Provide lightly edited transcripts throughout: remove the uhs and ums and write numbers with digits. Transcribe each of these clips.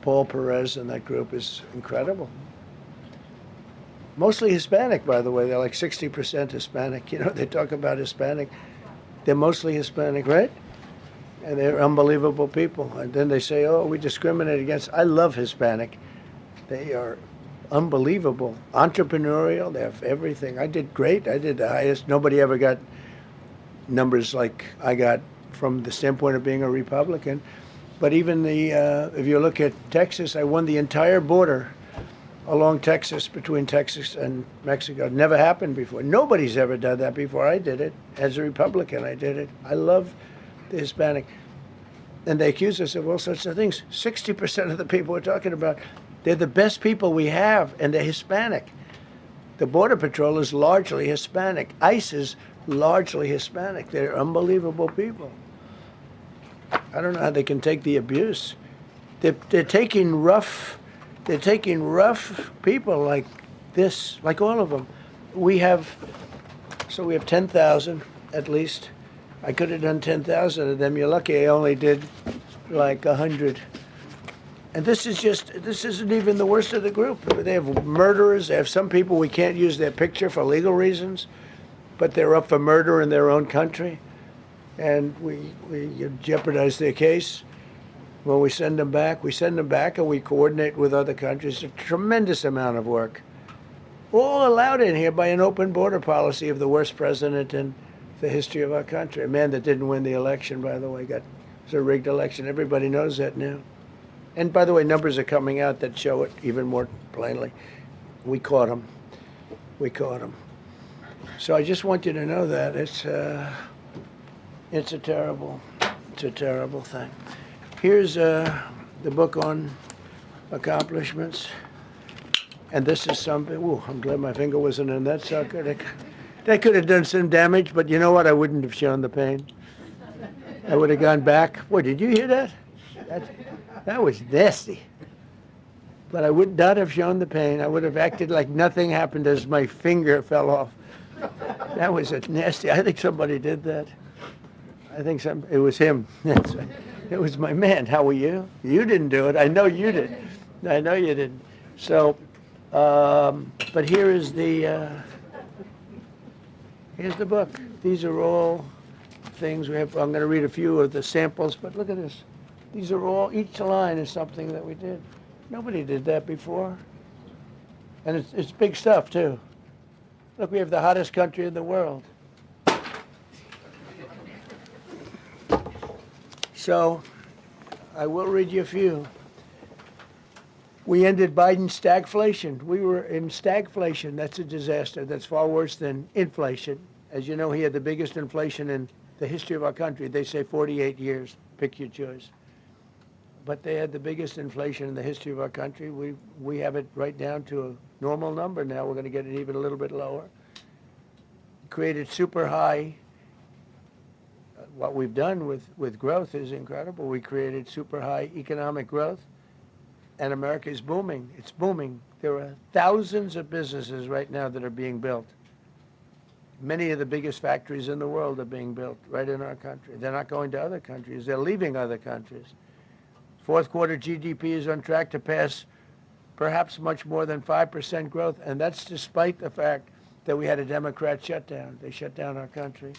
Paul Perez and that group is incredible. Mostly Hispanic, by the way. They're like 60% Hispanic. You know, they talk about Hispanic. They're mostly Hispanic, right? And they're unbelievable people. And then they say, oh, we discriminate against. I love Hispanic. They are unbelievable. Entrepreneurial. They have everything. I did great. I did the highest. Nobody ever got numbers like I got from the standpoint of being a Republican. But even if you look at Texas, I won the entire border along Texas, between Texas and Mexico. It never happened before. Nobody's ever done that before. I did it. As a Republican, I did it. I love the Hispanic. And they accuse us of all sorts of things. 60% of the people we're talking about, they're the best people we have, and they're Hispanic. The Border Patrol is largely Hispanic. ICE is largely Hispanic. They're unbelievable people. I don't know how they can take the abuse. They're taking rough people like this, like all of them. We have 10,000 at least. I could have done 10,000 of them. You're lucky I only did like 100. And this isn't even the worst of the group. They have murderers. They have some people we can't use their picture for legal reasons, but they're up for murder in their own country. And we jeopardize their case. When we send them back and we coordinate with other countries. A tremendous amount of work. All allowed in here by an open border policy of the worst president in the history of our country. A man that didn't win the election, by the way. It was a rigged election. Everybody knows that now. And by the way, numbers are coming out that show it even more plainly. We caught him. We caught him. So I just want you to know that it's a terrible thing. Here's the book on accomplishments. And this is something, ooh, I'm glad my finger wasn't in that sucker. That could have done some damage, but you know what? I wouldn't have shown the pain. I would have gone back. What, did you hear that? That was nasty. But I would not have shown the pain. I would have acted like nothing happened as my finger fell off. That was a nasty, I think somebody did that. I think it was him. It was my man. How were you? You didn't do it. I know you did. I know you didn't. So, but here's the book. These are all things we have. I'm going to read a few of the samples, but look at this. These are all, each line is something that we did. Nobody did that before. And it's big stuff, too. Look, we have the hottest country in the world. So I will read you a few. We ended Biden's stagflation. We were in stagflation. That's a disaster. That's far worse than inflation. As you know, he had the biggest inflation in the history of our country. They say 48 years. Pick your choice. But they had the biggest inflation in the history of our country. We have it right down to a normal number now. We're going to get it even a little bit lower. Created super high. What we've done with growth is incredible. We created super high economic growth, and America is booming. It's booming. There are thousands of businesses right now that are being built. Many of the biggest factories in the world are being built right in our country. They're not going to other countries. They're leaving other countries. Fourth quarter GDP is on track to pass perhaps much more than 5% growth, and that's despite the fact that we had a Democrat shutdown. They shut down our country,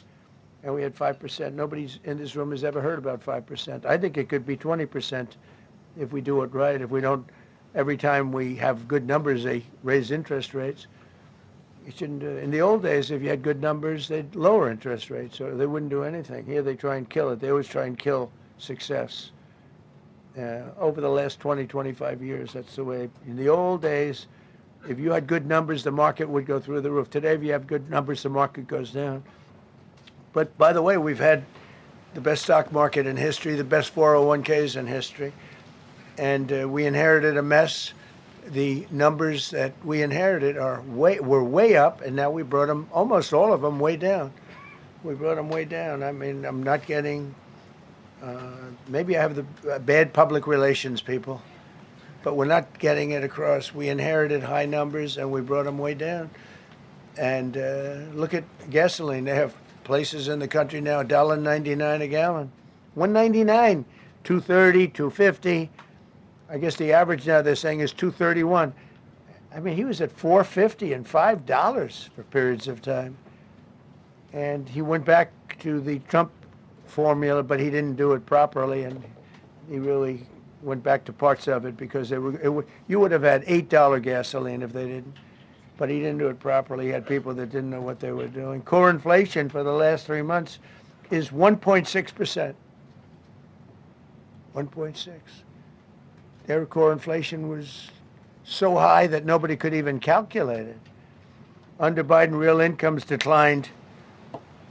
and we had 5%. Nobody in this room has ever heard about 5%. I think it could be 20% if we do it right. If we don't, every time we have good numbers, they raise interest rates. You shouldn't do it. In the old days, if you had good numbers, they'd lower interest rates, or they wouldn't do anything. Here, they try and kill it. They always try and kill success. Over the last 20, 25 years, that's the way. In the old days, if you had good numbers, the market would go through the roof. Today, if you have good numbers, the market goes down. But by the way, we've had the best stock market in history, the best 401ks in history, and we inherited a mess. The numbers that we inherited were way up, and now we brought them, almost all of them, way down. We brought them way down. I mean, I'm not getting, maybe I have the bad public relations people, but we're not getting it across. We inherited high numbers, and we brought them way down. And look at gasoline. They have places in the country now, $1.99 a gallon. $1.99, $2.30, $2.50. I guess the average now they're saying is 231. I mean, he was at $4.50 and $5 for periods of time. And he went back to the Trump formula, but he didn't do it properly, and he really went back to parts of it because you would have had $8 gasoline if they didn't. But he didn't do it properly. He had people that didn't know what they were doing. Core inflation for the last 3 months is 1.6%. 1.6. Their core inflation was so high that nobody could even calculate it. Under Biden, real incomes declined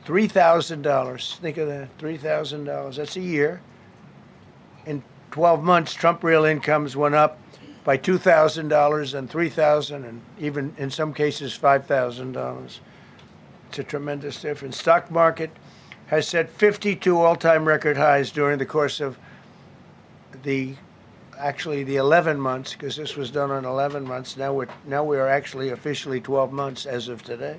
$3,000. Think of that, $3,000. That's a year. In 12 months, Trump real incomes went up by $2,000 and $3,000 and even in some cases $5,000. It's a tremendous difference. Stock market has set 52 all-time record highs during the course of the 11 months, because this was done on 11 months. Now we are actually officially 12 months as of today.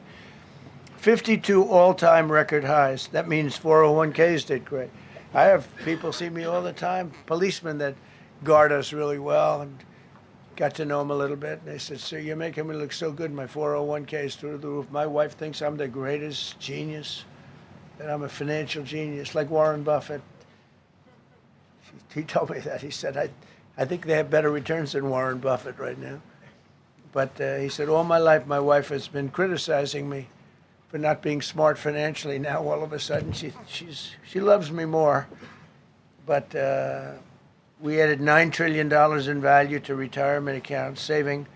52 all-time record highs. That means 401ks did great. I have people see me all the time, policemen that guard us really well, and got to know them a little bit. And they said, "Sir, you're making me look so good. My 401k is through the roof. My wife thinks I'm the greatest genius, that I'm a financial genius, like Warren Buffett." He told me that. He said, I think they have better returns than Warren Buffett right now. But he said, all my life, my wife has been criticizing me for not being smart financially. Now, all of a sudden, she loves me more. But we added $9 trillion in value to retirement accounts, saving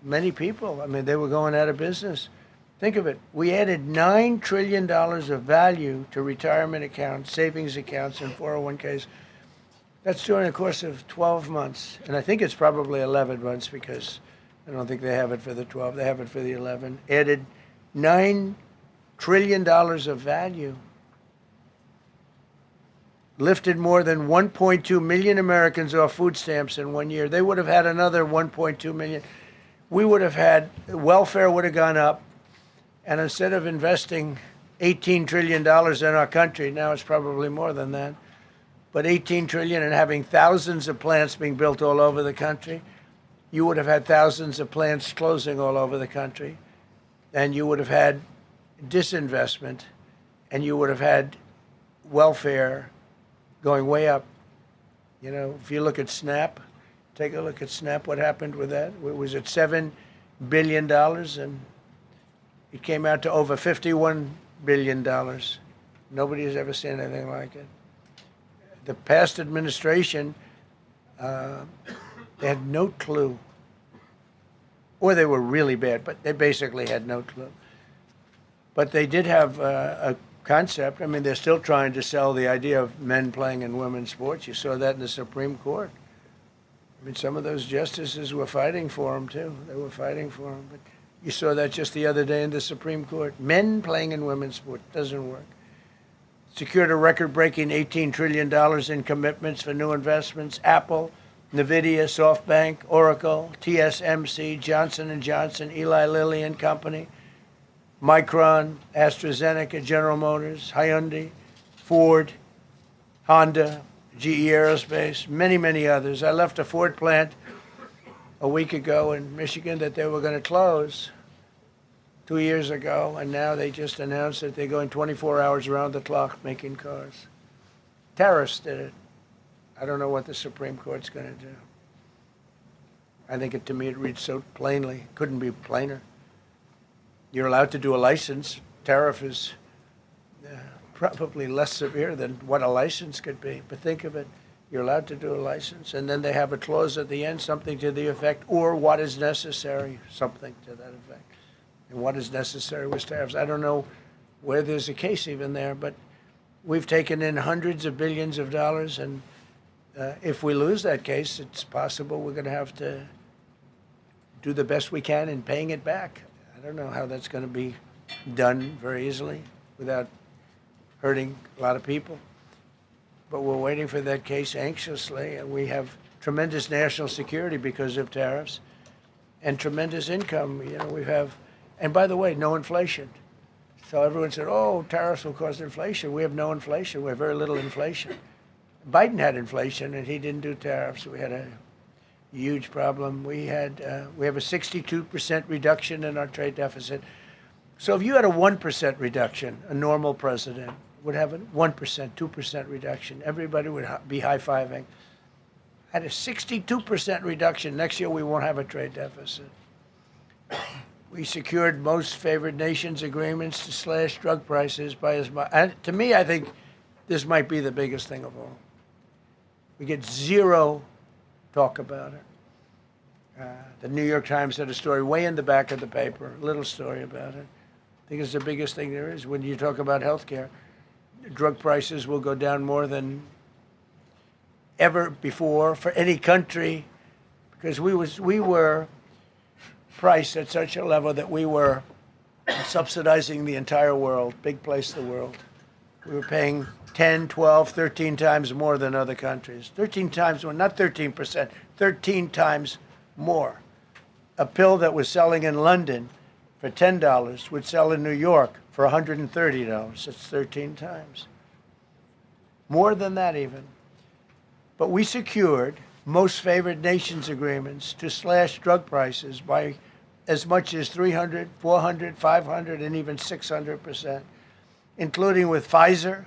many people. I mean, they were going out of business. Think of it. We added $9 trillion of value to retirement accounts, savings accounts, and 401ks. That's during the course of 12 months. And I think it's probably 11 months because I don't think they have it for the 12. They have it for the 11. Added $9 trillion of value. Lifted more than 1.2 million Americans off food stamps in 1 year. They would have had another 1.2 million. We would have had, welfare would have gone up. And instead of investing $18 trillion in our country, now it's probably more than that, but $18 trillion and having thousands of plants being built all over the country, you would have had thousands of plants closing all over the country, and you would have had disinvestment, and you would have had welfare going way up. You know, if you look at SNAP, take a look at SNAP, what happened with that? It was at $7 billion, and it came out to over $51 billion. Nobody has ever seen anything like it. The past administration, they had no clue. Or they were really bad, but they basically had no clue. But they did have a concept. I mean, they're still trying to sell the idea of men playing in women's sports. You saw that in the Supreme Court. I mean, some of those justices were fighting for them, too. They were fighting for them. But you saw that just the other day in the Supreme Court. Men playing in women's sports doesn't work. Secured a record-breaking $18 trillion in commitments for new investments. Apple, NVIDIA, SoftBank, Oracle, TSMC, Johnson & Johnson, Eli Lilly and Company, Micron, AstraZeneca, General Motors, Hyundai, Ford, Honda, GE Aerospace, many, many others. I left a Ford plant a week ago in Michigan that they were going to close 2 years ago, and now they just announced that they're going 24 hours around the clock making cars. Tariffs did it. I don't know what the Supreme Court's going to do. I think to me it reads so plainly. Couldn't be plainer. You're allowed to do a license. Tariff is probably less severe than what a license could be. But think of it. You're allowed to do a license, and then they have a clause at the end, something to the effect, or what is necessary, something to that effect. And what is necessary was tariffs. I don't know where there's a case even there, but we've taken in hundreds of billions of dollars, and if we lose that case, it's possible we're going to have to do the best we can in paying it back. I don't know how that's going to be done very easily without hurting a lot of people. But we're waiting for that case anxiously, and we have tremendous national security because of tariffs and tremendous income. You know, we have, and by the way, no inflation. So everyone said, oh, tariffs will cause inflation. We have no inflation. We have very little inflation. Biden had inflation, and he didn't do tariffs. We had a huge problem. We have a 62% reduction in our trade deficit. So if you had a 1% reduction, a normal president would have a 1%, 2% reduction. Everybody would be high-fiving. At a 62% reduction, next year we won't have a trade deficit. We secured most favored nations agreements to slash drug prices by as much. And to me, I think this might be the biggest thing of all. We get zero talk about it. The New York Times had a story way in the back of the paper, a little story about it. I think it's the biggest thing there is. When you talk about health care, drug prices will go down more than ever before for any country, because we were priced at such a level that we were subsidizing the entire world, big place in the world. We were paying 10, 12, 13 times more than other countries. 13 times more, not 13%, 13 times more. A pill that was selling in London for $10 would sell in New York for $130. It's 13 times. More than that even. But we secured most favored nations agreements to slash drug prices by as much as 300, 400, 500, and even 600%, including with Pfizer,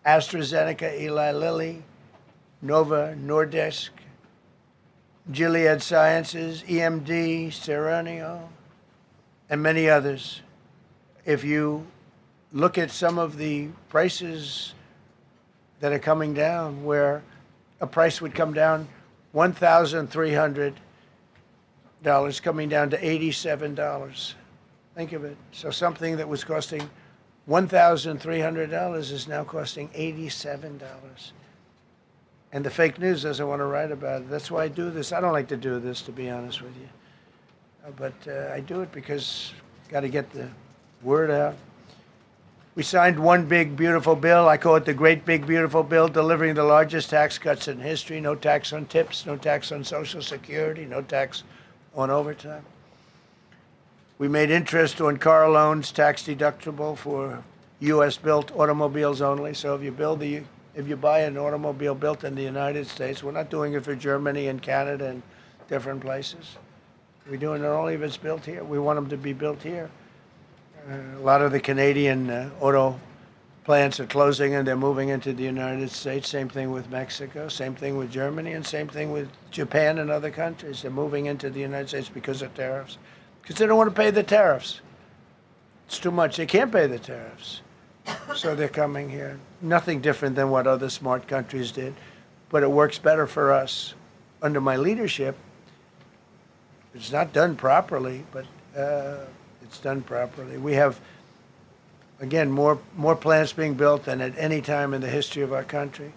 AstraZeneca, Eli Lilly, Nova Nordisk, Gilead Sciences, EMD, Serenio, and many others. If you look at some of the prices that are coming down, where a price would come down $1,300 coming down to $87. Think of it. So something that was costing $1,300 is now costing $87. And the fake news doesn't want to write about it. That's why I do this. I don't like to do this, to be honest with you. But I do it because got to get the word out. We signed one big, beautiful bill. I call it the Great Big Beautiful Bill, delivering the largest tax cuts in history. No tax on tips, no tax on Social Security, no tax on overtime. We made interest on car loans tax deductible for U.S.-built automobiles only. So if you buy an automobile built in the United States, we're not doing it for Germany and Canada and different places. We're doing it only if it's built here. We want them to be built here. A lot of the Canadian auto plants are closing and they're moving into the United States. Same thing with Mexico, same thing with Germany, and same thing with Japan and other countries. They're moving into the United States because of tariffs, because they don't want to pay the tariffs. It's too much. They can't pay the tariffs. So they're coming here. Nothing different than what other smart countries did, but it works better for us. Under my leadership, it's not done properly, but it's done properly. We have, again, more plants being built than at any time in the history of our country.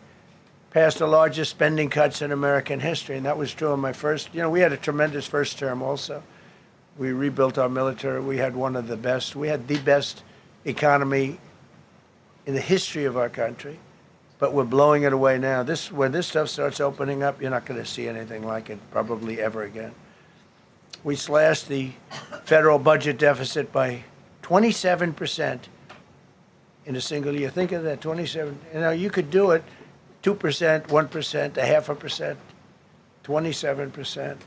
Passed the largest spending cuts in American history, and that was true in my first. We had a tremendous first term also. We rebuilt our military. We had one of the best. We had the best economy in the history of our country, but we're blowing it away now. When this stuff starts opening up, you're not going to see anything like it probably ever again. We slashed the federal budget deficit by 27% in a single year. Think of that, 27. You could do it 2%, 1%, 0.5%, 27%.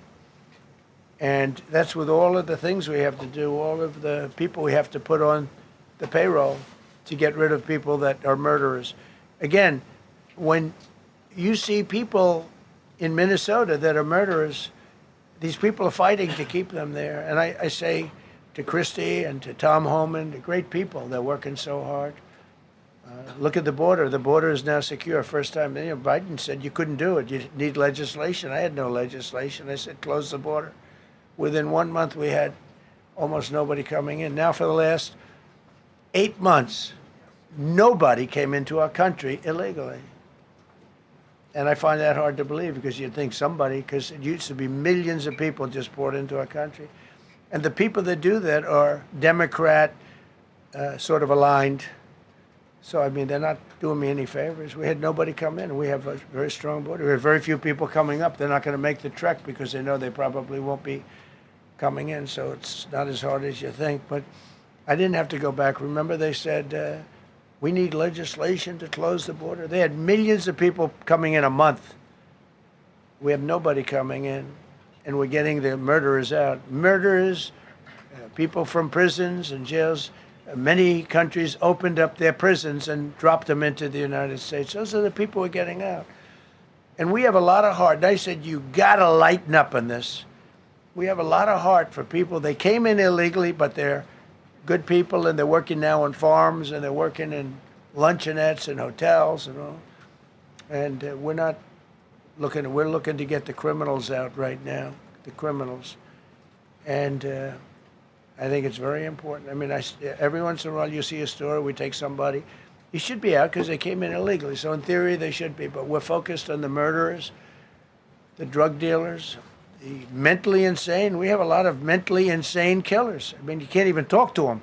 And that's with all of the things we have to do, all of the people we have to put on the payroll to get rid of people that are murderers. Again, when you see people in Minnesota that are murderers, these people are fighting to keep them there. And I say to Christie and to Tom Homan, the great people, they're working so hard. Look at the border. The border is now secure. First time, Biden said you couldn't do it. You need legislation. I had no legislation. I said close the border. Within 1 month, we had almost nobody coming in. Now for the last 8 months, nobody came into our country illegally. And I find that hard to believe, because you'd think somebody, because it used to be millions of people just poured into our country. And the people that do that are Democrat sort of aligned. So, they're not doing me any favors. We had nobody come in. We have a very strong border. We have very few people coming up. They're not going to make the trek because they know they probably won't be coming in. So it's not as hard as you think. But I didn't have to go back. Remember they said We need legislation to close the border. They had millions of people coming in a month. We have nobody coming in, and we're getting the murderers out. Murderers, people from prisons and jails. Many countries opened up their prisons and dropped them into the United States. Those are the people we're getting out. And we have a lot of heart. And I said, you got to lighten up on this. We have a lot of heart for people. They came in illegally, but they're good people, and they're working now on farms, and they're working in luncheonettes and hotels and all. And we're looking to get the criminals out right now, the criminals. And I think it's very important. I mean, every once in a while you see a story, we take somebody. He should be out because they came in illegally. So in theory, they should be. But we're focused on the murderers, the drug dealers, the mentally insane. We have a lot of mentally insane killers. I mean, you can't even talk to them.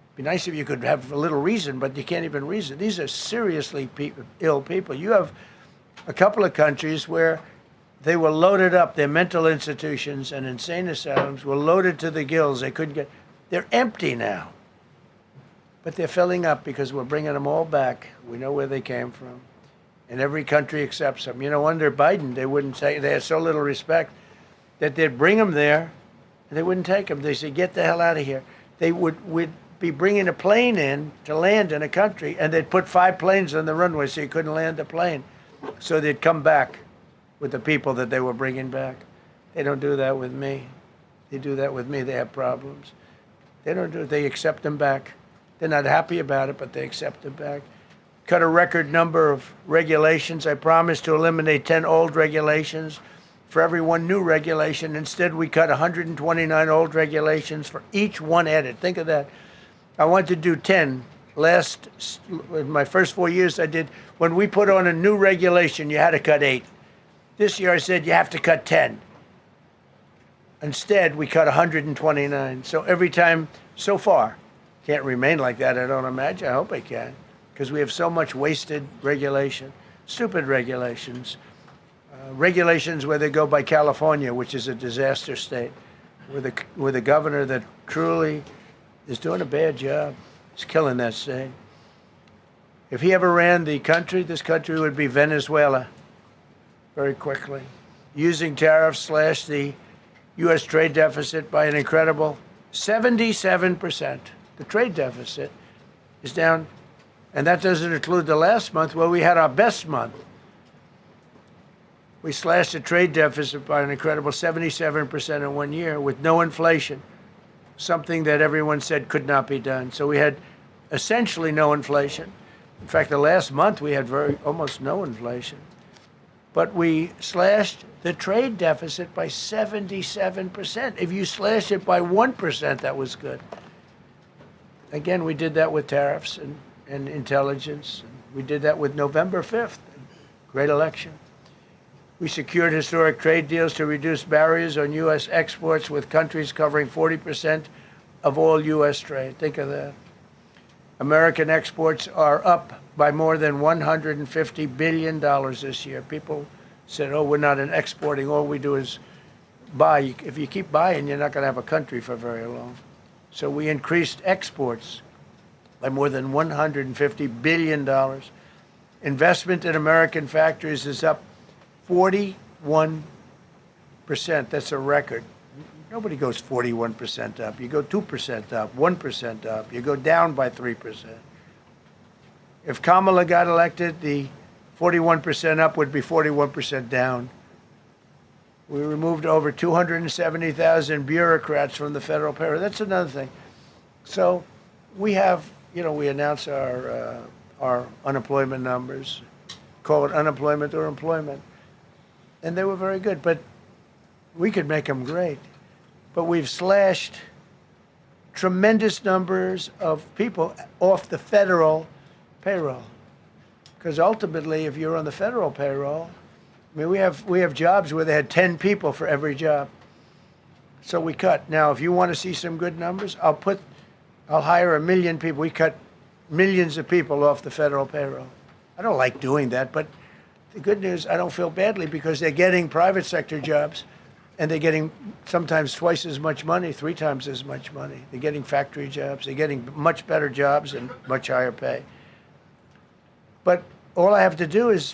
It'd be nice if you could have a little reason, but you can't even reason. These are seriously ill people. You have a couple of countries where they were loaded up. Their mental institutions and insane asylums were loaded to the gills. They couldn't get. They're empty now. But they're filling up because we're bringing them all back. We know where they came from. And every country accepts them. You know, under Biden, they wouldn't take, they had so little respect that they'd bring them there and they wouldn't take them. They said, get the hell out of here. They would be bringing a plane in to land in a country, and they'd put 5 planes on the runway so you couldn't land the plane. So they'd come back with the people that they were bringing back. They don't do that with me. They do that with me, they have problems. They don't do it. They accept them back. They're not happy about it, but they accept them back. Cut a record number of regulations. I promised to eliminate 10 old regulations for every one new regulation. Instead, we cut 129 old regulations for each one added. Think of that. I wanted to do 10. In my first 4 years, I did. When we put on a new regulation, you had to cut 8. This year, I said you have to cut 10. Instead, we cut 129. So every time, so far, can't remain like that, I don't imagine. I hope I can, because we have so much wasted regulation, stupid regulations. Regulations where they go by California, which is a disaster state, with a governor that truly is doing a bad job. He's killing that state. If he ever ran the country, this country would be Venezuela very quickly. Using tariffs slash the U.S. trade deficit by an incredible 77%. The trade deficit is down, and that doesn't include the last month where we had our best month. We slashed the trade deficit by an incredible 77% in 1 year with no inflation, something that everyone said could not be done. So we had essentially no inflation. In fact, the last month we had almost no inflation. But we slashed the trade deficit by 77%. If you slash it by 1%, that was good. Again, we did that with tariffs and intelligence. We did that with November 5th, great election. We secured historic trade deals to reduce barriers on U.S. exports with countries covering 40% of all U.S. trade. Think of that. American exports are up by more than $150 billion this year. People said, oh, we're not exporting. All we do is buy. If you keep buying, you're not going to have a country for very long. So we increased exports by more than $150 billion. Investment in American factories is up 41%. That's a record. Nobody goes 41% up. You go 2% up, 1% up. You go down by 3%. If Kamala got elected, the 41% up would be 41% down. We removed over 270,000 bureaucrats from the federal payroll. That's another thing. So we have, we announce our unemployment numbers, call it unemployment or employment. And they were very good, but we could make them great. But we've slashed tremendous numbers of people off the federal payroll. Because ultimately, if you're on the federal payroll, I mean, we have jobs where they had 10 people for every job. So we cut. Now, if you want to see some good numbers, I'll hire 1 million people. We cut millions of people off the federal payroll. I don't like doing that, but the good news, I don't feel badly because they're getting private sector jobs and they're getting sometimes twice as much money, 3 times as much money. They're getting factory jobs. They're getting much better jobs and much higher pay. But all I have to do is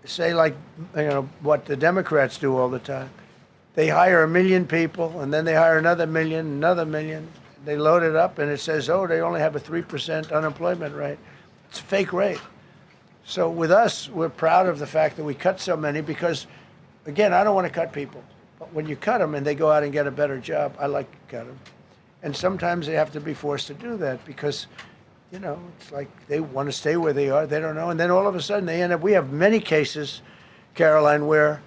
say, like, what the Democrats do all the time. They hire 1 million people, and then they hire another million, another million. They load it up, and it says, oh, they only have a 3% unemployment rate. It's a fake rate. So with us, we're proud of the fact that we cut so many because, again, I don't want to cut people. But when you cut them and they go out and get a better job, I like to cut them. And sometimes they have to be forced to do that because, it's like they want to stay where they are. They don't know. And then all of a sudden they end up, we have many cases, Caroline, where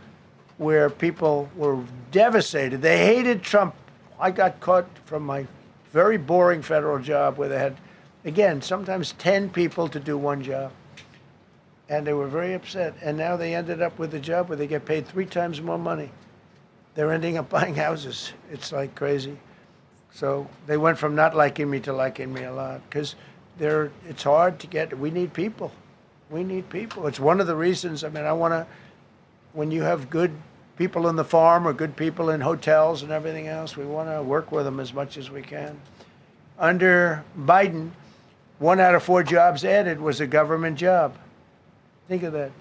people were devastated. They hated Trump. I got caught from my very boring federal job where they had, again, sometimes 10 people to do one job. And they were very upset. And now they ended up with a job where they get paid 3 times more money. They're ending up buying houses. It's like crazy. So they went from not liking me to liking me a lot because it's hard to get. We need people. We need people. It's one of the reasons. When you have good people on the farm or good people in hotels and everything else, we want to work with them as much as we can. Under Biden, 1 out of 4 jobs added was a government job. Think of that.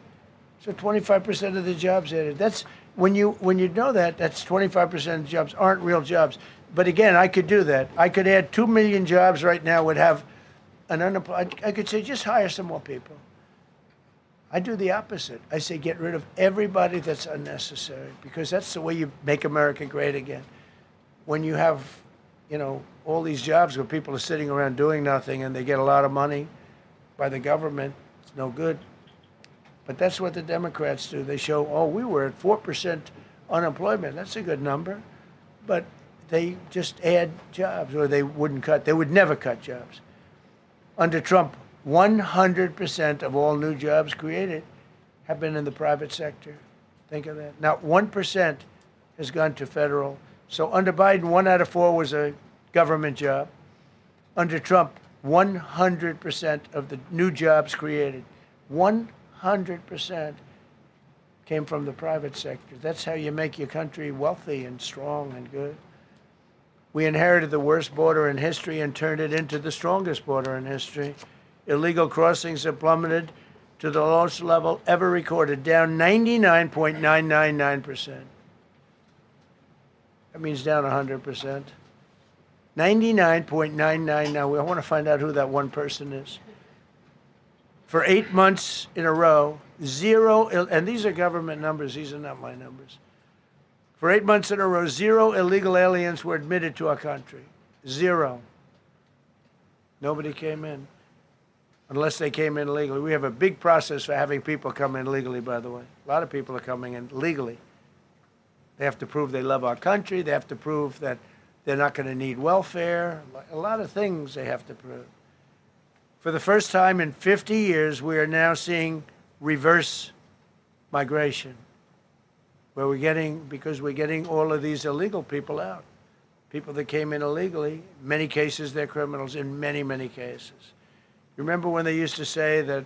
So 25% of the jobs added. That's when you know that, that's 25% of the jobs aren't real jobs. But again, I could do that. I could add 2 million jobs right now, would have an unemployed. I could say, just hire some more people. I do the opposite. I say, get rid of everybody that's unnecessary because that's the way you make America great again. When you have, all these jobs where people are sitting around doing nothing and they get a lot of money by the government, it's no good. But that's what the Democrats do. They show, oh, we were at 4% unemployment. That's a good number. But they just add jobs, or they wouldn't cut. They would never cut jobs. Under Trump, 100% of all new jobs created have been in the private sector. Think of that. Now, 1% has gone to federal. So under Biden, 1 out of 4 was a government job. Under Trump, 100% of the new jobs created, 100% came from the private sector. That's how you make your country wealthy and strong and good. We inherited the worst border in history and turned it into the strongest border in history. Illegal crossings have plummeted to the lowest level ever recorded, down 99.999%. That means down 100%. 99.999. I want to find out who that one person is. For 8 months in a row, 0, and these are government numbers, these are not my numbers. For 8 months in a row, 0 illegal aliens were admitted to our country. 0. Nobody came in, unless they came in legally. We have a big process for having people come in legally, by the way. A lot of people are coming in legally. They have to prove they love our country. They have to prove that they're not going to need welfare. A lot of things they have to prove. For the first time in 50 years, we are now seeing reverse migration, where because we're getting all of these illegal people out. People that came in illegally, in many cases they're criminals, in many, many cases. Remember when they used to say that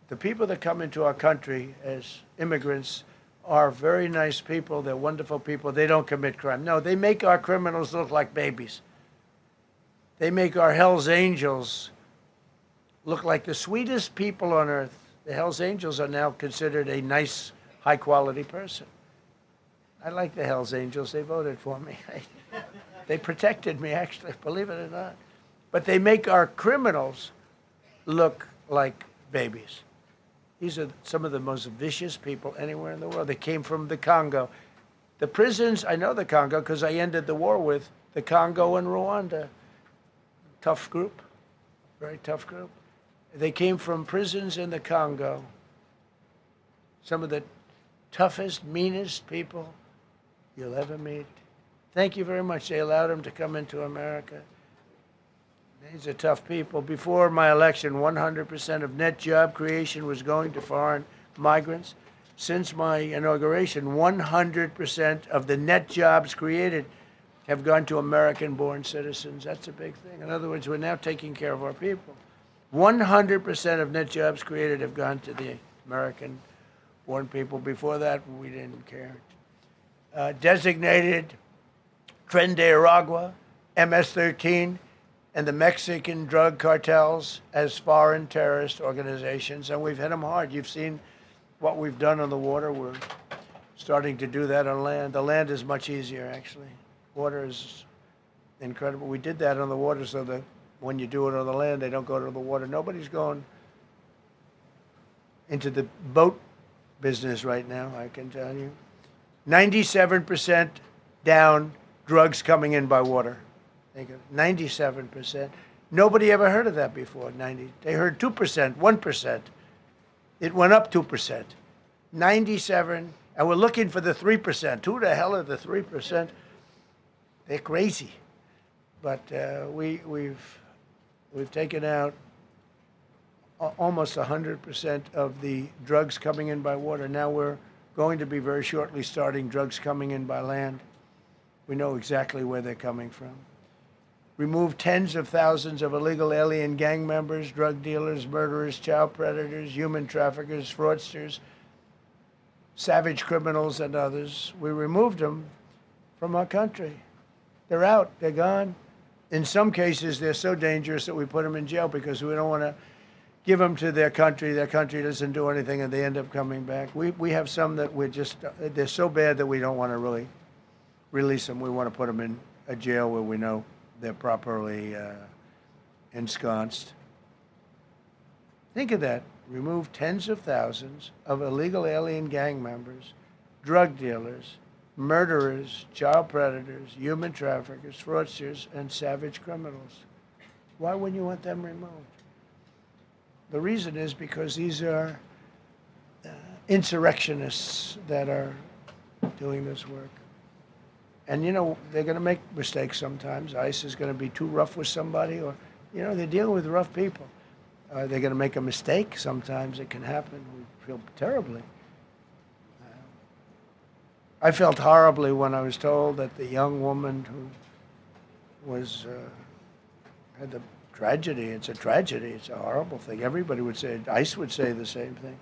the people that come into our country as immigrants are very nice people, they're wonderful people, they don't commit crime. No, they make our criminals look like babies. They make our Hell's Angels look like the sweetest people on earth. The Hell's Angels are now considered a nice, high-quality person. I like the Hell's Angels. They voted for me. They protected me, actually, believe it or not. But they make our criminals look like babies. These are some of the most vicious people anywhere in the world. They came from the Congo. The prisons, I know the Congo because I ended the war with the Congo and Rwanda. Tough group, very tough group. They came from prisons in the Congo. Some of the toughest, meanest people you'll ever meet. Thank you very much. They allowed them to come into America. These are tough people. Before my election, 100% of net job creation was going to foreign migrants. Since my inauguration, 100% of the net jobs created have gone to American-born citizens. That's a big thing. In other words, we're now taking care of our people. 100% of net jobs created have gone to the American-born people. Before that, we didn't care. Designated Tren de Aragua, MS-13, and the Mexican drug cartels as foreign terrorist organizations, and we've hit them hard. You've seen what we've done on the water. We're starting to do that on land. The land is much easier, actually. Water is incredible. We did that on the water so that when you do it on the land, they don't go to the water. Nobody's going into the boat business right now, I can tell you. 97% down drugs coming in by water. 97%. Nobody ever heard of that before. They heard 2%, 1%. It went up 2%. 97, and we're looking for the 3%. Who the hell are the 3%? They're crazy. But we've taken out almost 100% of the drugs coming in by water. Now we're going to be very shortly starting drugs coming in by land. We know exactly where they're coming from. Remove tens of thousands of illegal alien gang members, drug dealers, murderers, child predators, human traffickers, fraudsters, savage criminals, and others. We removed them from our country. They're out. They're gone. In some cases, they're so dangerous that we put them in jail because we don't want to give them to their country. Their country doesn't do anything, and they end up coming back. We have some that they're so bad that we don't want to really release them. We want to put them in a jail where we know they're properly ensconced. Think of that. Remove tens of thousands of illegal alien gang members, drug dealers, murderers, child predators, human traffickers, fraudsters, and savage criminals. Why wouldn't you want them removed? The reason is because these are insurrectionists that are doing this work. And, you know, they're going to make mistakes sometimes. ICE is going to be too rough with somebody, or, you know, they're dealing with rough people. They're going to make a mistake. Sometimes it can happen. We feel terribly. I felt horribly when I was told that the young woman who was had the tragedy. It's a tragedy. It's a horrible thing. Everybody would say, ICE would say the same thing.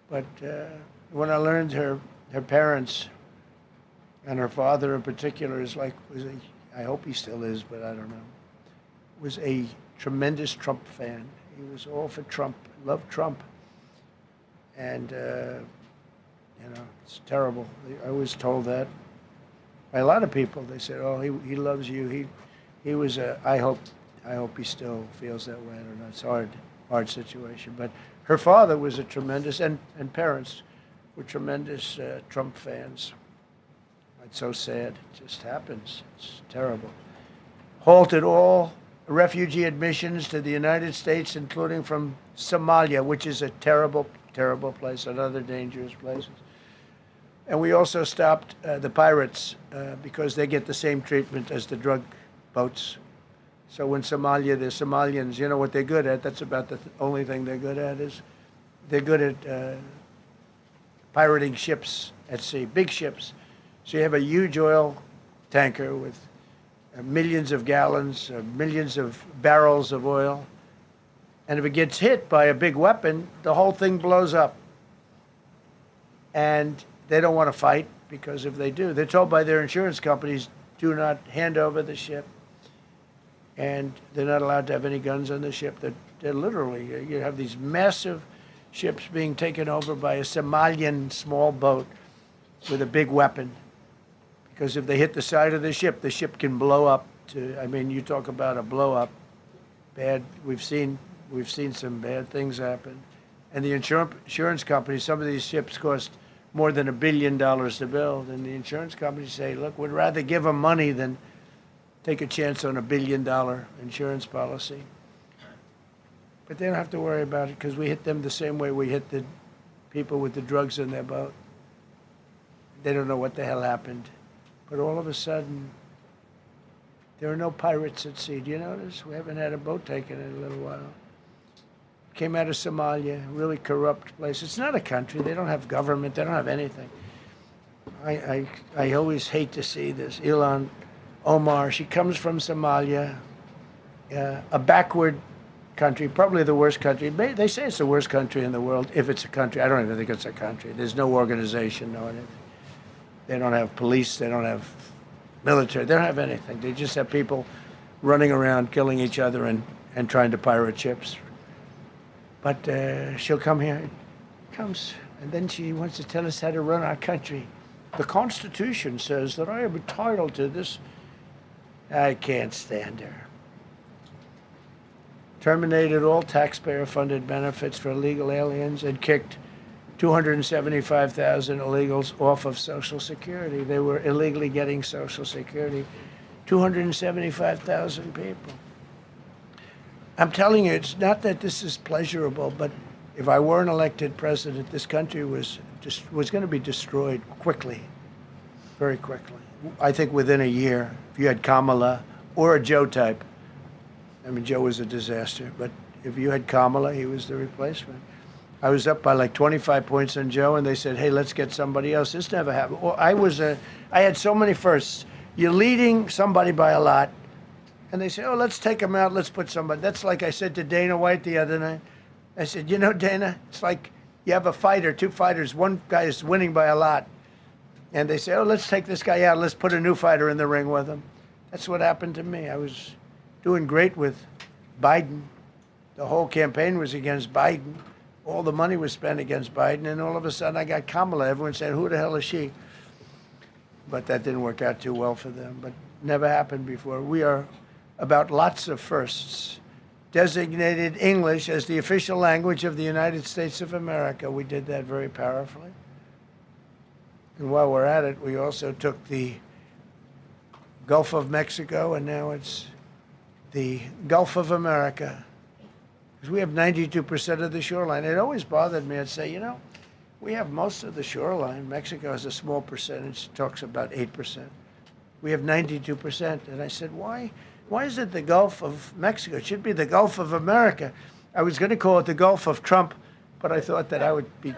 But when I learned her parents, and her father in particular, I hope he still is, but I don't know, was a tremendous Trump fan. He was all for Trump, loved Trump. And, you know, it's terrible. I was told that by a lot of people. They said, oh, he loves you. He was I hope he still feels that way. I don't know. It's a hard situation. But her father was a tremendous, and parents were tremendous Trump fans. It's so sad. It just happens. It's terrible. Halted all refugee admissions to the United States, including from Somalia, which is a terrible, terrible place, another dangerous place. And we also stopped the pirates because they get the same treatment as the drug boats. So in Somalia, the Somalians, you know what they're good at? That's about the only thing they're good at is they're good at pirating ships at sea, big ships. So you have a huge oil tanker with millions of gallons, millions of barrels of oil. And if it gets hit by a big weapon, the whole thing blows up. And they don't want to fight because if they do, they're told by their insurance companies, do not hand over the ship. And they're not allowed to have any guns on the ship. They're literally, you have these massive ships being taken over by a Somalian small boat with a big weapon. Because if they hit the side of the ship can blow up. I mean, you talk about a blow up. Bad. We've seen some bad things happen. And the insurance companies, some of these ships cost more than $1 billion to build. And the insurance companies say, look, we'd rather give them money than take a chance on $1 billion insurance policy. But they don't have to worry about it because we hit them the same way we hit the people with the drugs in their boat. They don't know what the hell happened. But all of a sudden, there are no pirates at sea. Do you notice? We haven't had a boat taken in a little while. Came out of Somalia, really corrupt place. It's not a country. They don't have government. They don't have anything. I always hate to see this. Ilhan Omar, she comes from Somalia, a backward country, probably the worst country. They say it's the worst country in the world, if it's a country. I don't even think it's a country. There's no organization, no anything. They don't have police. They don't have military. They don't have anything. They just have people running around killing each other and trying to pirate ships. But she'll come here, comes, and then she wants to tell us how to run our country. The Constitution says that I am entitled to this. I can't stand her. Terminated all taxpayer-funded benefits for illegal aliens and kicked 275,000 illegals off of Social Security. They were illegally getting Social Security. 275,000 people. I'm telling you, it's not that this is pleasurable, but if I were an elected president, this country was going to be destroyed quickly, very quickly. I think within a year, if you had Kamala or a Joe type. I mean, Joe was a disaster, but if you had Kamala, he was the replacement. I was up by like 25 points on Joe, and they said, hey, let's get somebody else. This never happened. Well, I had so many firsts. You're leading somebody by a lot, and they say, oh, let's take him out, let's put somebody. That's like I said to Dana White the other night. I said, you know, Dana, it's like you have a fighter, two fighters. One guy is winning by a lot, and they say, oh, let's take this guy out, let's put a new fighter in the ring with him. That's what happened to me. I was doing great with Biden. The whole campaign was against Biden. All the money was spent against Biden, and all of a sudden I got Kamala. Everyone said, who the hell is she? But that didn't work out too well for them, but never happened before. We are about lots of firsts. Designated English as the official language of the United States of America. We did that very powerfully. And while we're at it, we also took the Gulf of Mexico, and now it's the Gulf of America. Because we have 92% of the shoreline. It always bothered me. I'd say, you know, we have most of the shoreline. Mexico has a small percentage, talks about 8%. We have 92%. And I said, why is it the Gulf of Mexico? It should be the Gulf of America. I was going to call it the Gulf of Trump, but I thought that I would be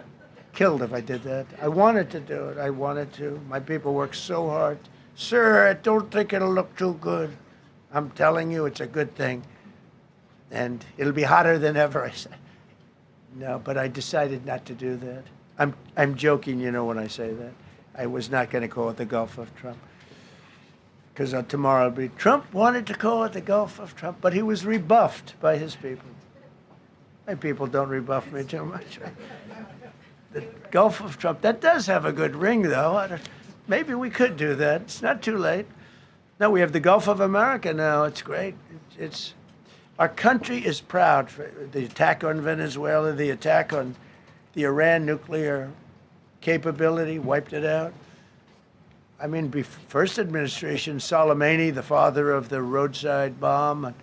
killed if I did that. I wanted to do it. I wanted to. My people worked so hard. Sir, I don't think it'll look too good. I'm telling you, it's a good thing. And it'll be hotter than ever, I said. No, but I decided not to do that. I'm joking, you know, when I say that. I was not going to call it the Gulf of Trump. Because tomorrow it'll be, Trump wanted to call it the Gulf of Trump, but he was rebuffed by his people. My people don't rebuff me too much. The Gulf of Trump, that does have a good ring, though. Maybe we could do that. It's not too late. No, we have the Gulf of America now. It's great. Our country is proud for the attack on Venezuela, the attack on the Iran nuclear capability, wiped it out. I mean, first administration, Soleimani, the father of the roadside bomb,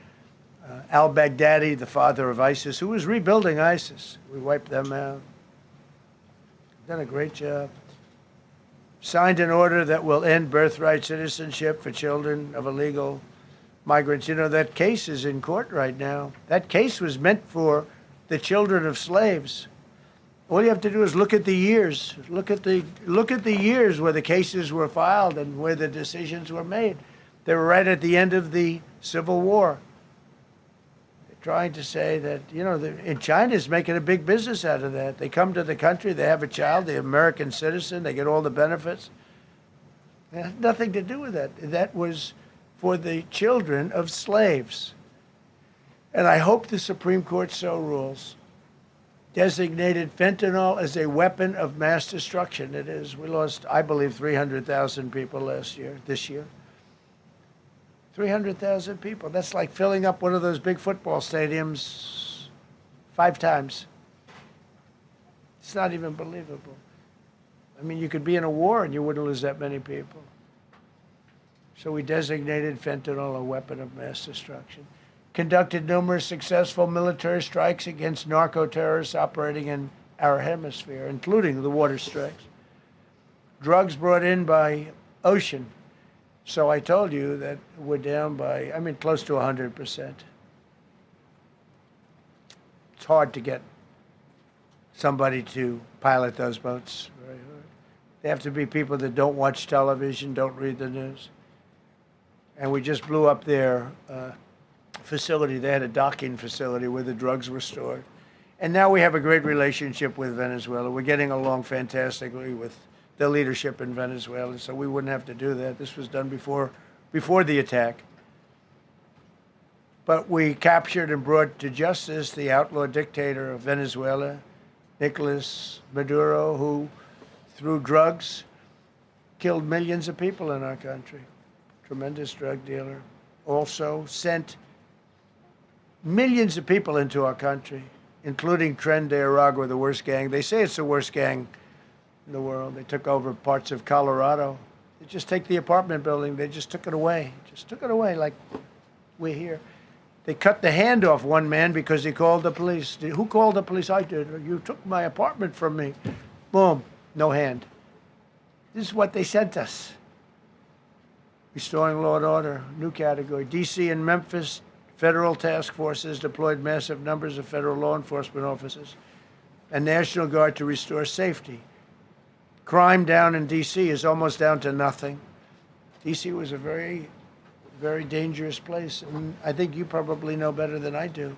al-Baghdadi, the father of ISIS, who was rebuilding ISIS. We wiped them out. Done a great job. Signed an order that will end birthright citizenship for children of illegal migrants. You know, that case is in court right now. That case was meant for the children of slaves. All you have to do is look at the years. Look at the years where the cases were filed and where the decisions were made. They were right at the end of the Civil War. They're trying to say that, you know, in China's making a big business out of that. They come to the country, they have a child, the American citizen, they get all the benefits. It had nothing to do with that. That was for the children of slaves. And I hope the Supreme Court so rules. Designated fentanyl as a weapon of mass destruction. It is. We lost, I believe, 300,000 people this year. 300,000 people. That's like filling up one of those big football stadiums 5 times. It's not even believable. I mean, you could be in a war and you wouldn't lose that many people. So we designated fentanyl a weapon of mass destruction. Conducted numerous successful military strikes against narco-terrorists operating in our hemisphere, including the water strikes. Drugs brought in by ocean. So I told you that we're down by, I mean, close to 100%. It's hard to get somebody to pilot those boats. Very hard. They have to be people that don't watch television, don't read the news. And we just blew up their facility. They had a docking facility where the drugs were stored. And now we have a great relationship with Venezuela. We're getting along fantastically with the leadership in Venezuela, so we wouldn't have to do that. This was done before the attack. But we captured and brought to justice the outlaw dictator of Venezuela, Nicolas Maduro, who, through drugs, killed millions of people in our country. Tremendous drug dealer. Also sent millions of people into our country, including Tren de Aragua, the worst gang. They say it's the worst gang in the world. They took over parts of Colorado. They just take the apartment building. They just took it away. Just took it away like we're here. They cut the hand off one man because he called the police. Who called the police? I did. You took my apartment from me. Boom, no hand. This is what they sent us. Restoring law and order, new category. D.C. and Memphis, federal task forces deployed massive numbers of federal law enforcement officers and National Guard to restore safety. Crime down in D.C. is almost down to nothing. D.C. was a very, very dangerous place, and I think you probably know better than I do.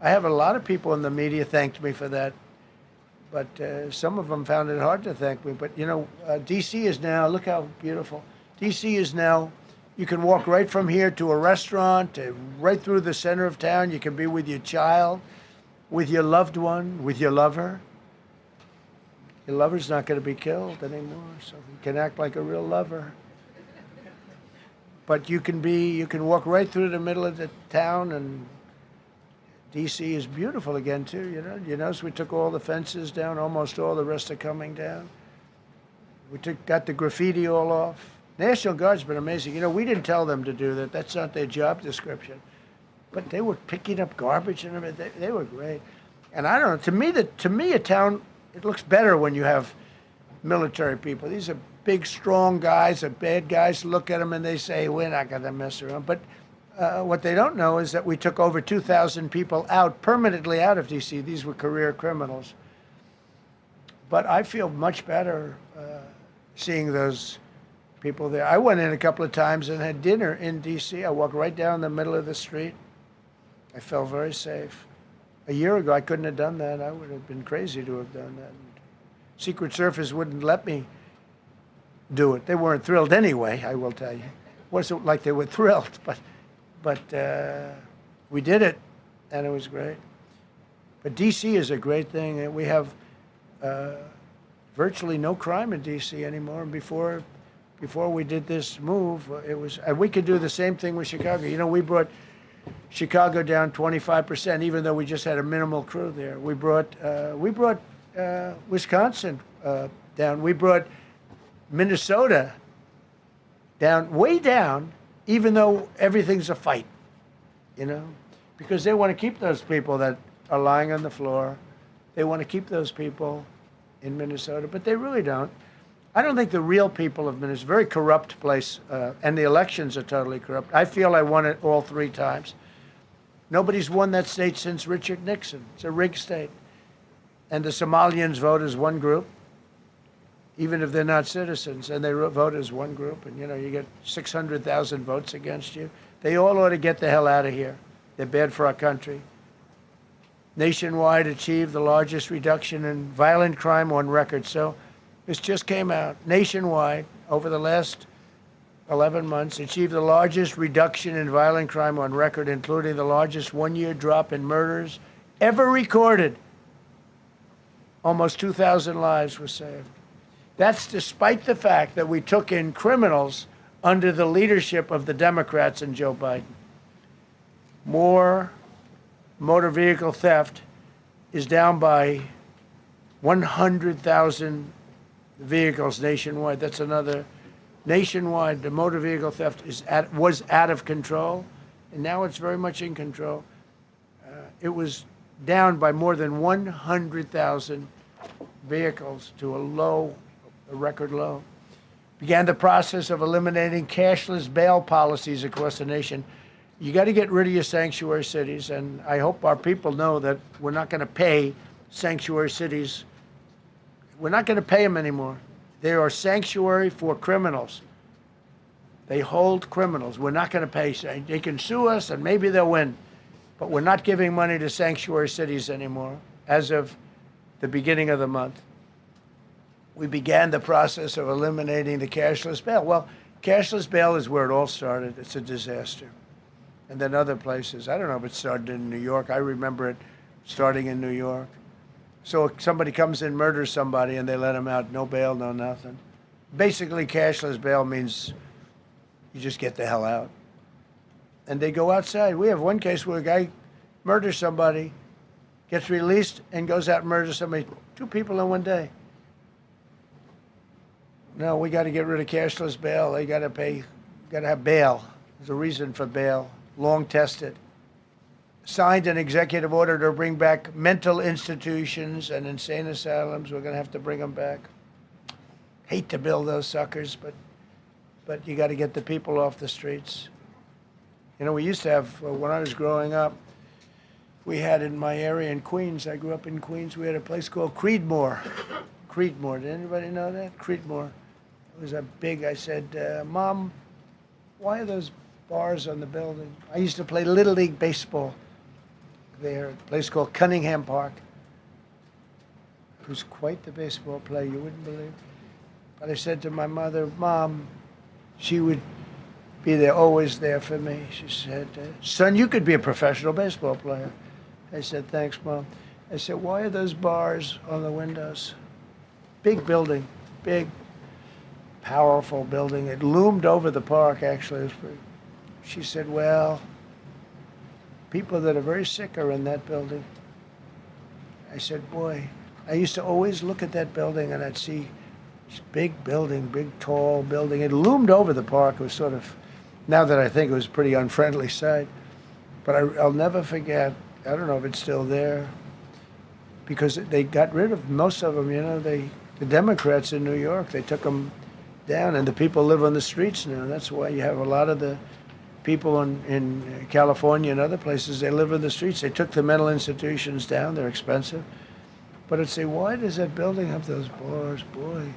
I have a lot of people in the media thanked me for that, but some of them found it hard to thank me. But, you know, D.C. is now, look how beautiful. D.C. is now, you can walk right from here to a restaurant, right through the center of town. You can be with your child, with your loved one, with your lover. Your lover's not going to be killed anymore, so you can act like a real lover. But you can walk right through the middle of the town, and D.C. is beautiful again, too, you know. You notice we took all the fences down, almost all, the rest are coming down. We got the graffiti all off. National Guard's been amazing. You know, we didn't tell them to do that. That's not their job description. But they were picking up garbage and everything. They were great. And I don't know, to me, a town, it looks better when you have military people. These are big, strong guys, are bad guys. Look at them and they say, we're not going to mess around. But what they don't know is that we took over 2,000 people out, permanently out of D.C. These were career criminals. But I feel much better seeing those people there. I went in a couple of times and had dinner in D.C. I walked right down the middle of the street. I felt very safe. A year ago, I couldn't have done that. I would have been crazy to have done that. Secret Service wouldn't let me do it. They weren't thrilled anyway, I will tell you. It wasn't like they were thrilled, but we did it, and it was great. But D.C. is a great thing. And we have virtually no crime in D.C. anymore. And before we did this move, and we could do the same thing with Chicago. You know, we brought Chicago down 25%, even though we just had a minimal crew there. We brought Wisconsin down. We brought Minnesota down, way down, even though everything's a fight, you know, because they want to keep those people that are lying on the floor. They want to keep those people in Minnesota, but they really don't. I don't think the real people of Minnesota, it's a very corrupt place, and the elections are totally corrupt. I feel I won it all 3 times. Nobody's won that state since Richard Nixon. It's a rigged state. And the Somalians vote as one group, even if they're not citizens, and they vote as one group, and, you know, you get 600,000 votes against you. They all ought to get the hell out of here. They're bad for our country. Nationwide achieved the largest reduction in violent crime on record. So this just came out. Nationwide, over the last 11 months, achieved the largest reduction in violent crime on record, including the largest one-year drop in murders ever recorded. Almost 2,000 lives were saved. That's despite the fact that we took in criminals under the leadership of the Democrats and Joe Biden. More motor vehicle theft is down by 100,000 vehicles nationwide. That's another. Nationwide, the motor vehicle theft was out of control, and now it's very much in control. It was down by more than 100,000 vehicles to a record low. Began the process of eliminating cashless bail policies across the nation. You got to get rid of your sanctuary cities, and I hope our people know that we're not going to pay sanctuary cities. We're not going to pay them anymore. They are sanctuary for criminals. They hold criminals. We're not going to pay. They can sue us, and maybe they'll win. But we're not giving money to sanctuary cities anymore as of the beginning of the month. We began the process of eliminating the cashless bail. Well, cashless bail is where it all started. It's a disaster. and then other places. I don't know if it started in New York. I remember it starting in New York. So if somebody comes in, murders somebody, and they let them out, no bail, no nothing. Basically, cashless bail means you just get the hell out. And they go outside. We have one case where a guy murders somebody, gets released, and goes out and murders somebody. 2 people in one day. No, we got to get rid of cashless bail. They got to pay, got to have bail. There's a reason for bail, long tested. Signed an executive order to bring back mental institutions and insane asylums. We're going to have to bring them back. Hate to build those suckers, but you got to get the people off the streets. You know, we used to have, when I was growing up, we had in my area in Queens, I grew up in Queens, we had a place called Creedmoor. Creedmoor, did anybody know that? Creedmoor. It was a big, I said, Mom, why are those bars on the building? I used to play Little League baseball there, a place called Cunningham Park. Who's quite the baseball player, you wouldn't believe. But I said to my mother, Mom, she would be there, always there for me. She said, son, you could be a professional baseball player. I said, thanks, Mom. I said, why are those bars on the windows? Big building, big, powerful building. It loomed over the park, actually. She said, well, people that are very sick are in that building. I said, boy, I used to always look at that building and I'd see this big building, big, tall building. It loomed over the park. It was sort of, now that I think it was a pretty unfriendly sight. But I'll never forget, I don't know if it's still there, because they got rid of most of them, you know, the Democrats in New York, they took them down, and the people live on the streets now. That's why you have a lot of the people in California and other places, they live in the streets. They took the mental institutions down. They're expensive. But I'd say, why does that building have those bars? Boy,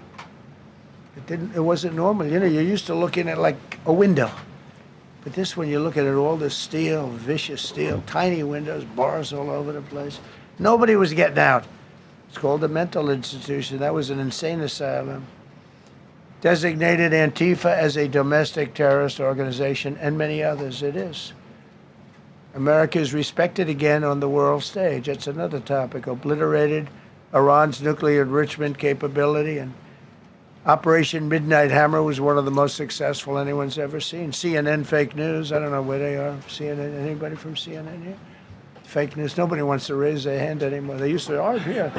it wasn't normal. You know, you're used to looking at like a window. But this one, you look at it, all this steel, vicious steel, tiny windows, bars all over the place. Nobody was getting out. It's called a mental institution. That was an insane asylum. Designated Antifa as a domestic terrorist organization, and many others. It is. America is respected again on the world stage. That's another topic. Obliterated Iran's nuclear enrichment capability, and Operation Midnight Hammer was one of the most successful anyone's ever seen. CNN fake news. I don't know where they are. CNN. Anybody from CNN here? Fake news. Nobody wants to raise their hand anymore. They used to, oh, here.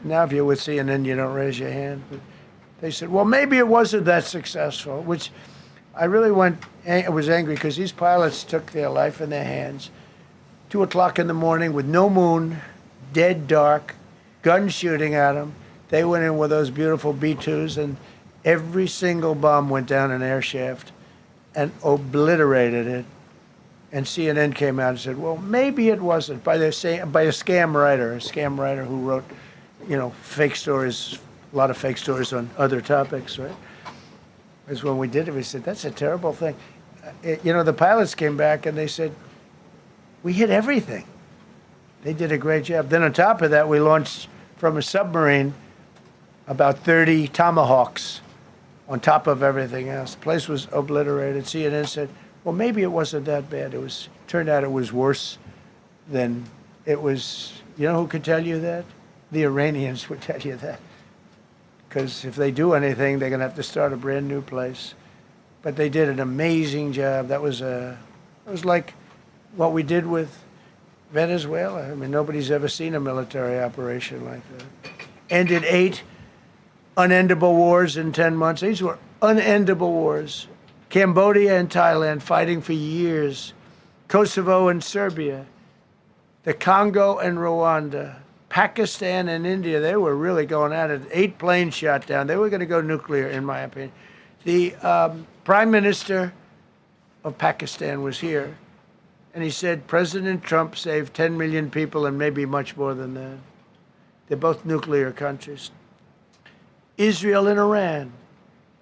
Now if you're with CNN, you don't raise your hand. But they said, well, maybe it wasn't that successful, which I really was angry because these pilots took their life in their hands. 2 o'clock in the morning with no moon, dead dark, guns shooting at them. They went in with those beautiful B-2s, and every single bomb went down an air shaft and obliterated it. And CNN came out and said, well, maybe it wasn't, by a scam writer who wrote, you know, fake stories, a lot of fake stories on other topics, right? Because when we did it, we said, that's a terrible thing. You know, the pilots came back and they said, we hit everything. They did a great job. Then on top of that, we launched from a submarine about 30 Tomahawks on top of everything else. The place was obliterated. CNN said, well, maybe it wasn't that bad. Turned out it was worse than it was. You know who could tell you that? The Iranians would tell you that. Because if they do anything, they're going to have to start a brand new place. But they did an amazing job. It was like what we did with Venezuela. I mean, nobody's ever seen a military operation like that. Ended 8 unendable wars in 10 months. These were unendable wars. Cambodia and Thailand fighting for years. Kosovo and Serbia. The Congo and Rwanda. Pakistan and India, they were really going at it. 8 planes shot down. They were going to go nuclear, in my opinion. The Prime Minister of Pakistan was here, and he said President Trump saved 10 million people and maybe much more than that. They're both nuclear countries. Israel and Iran.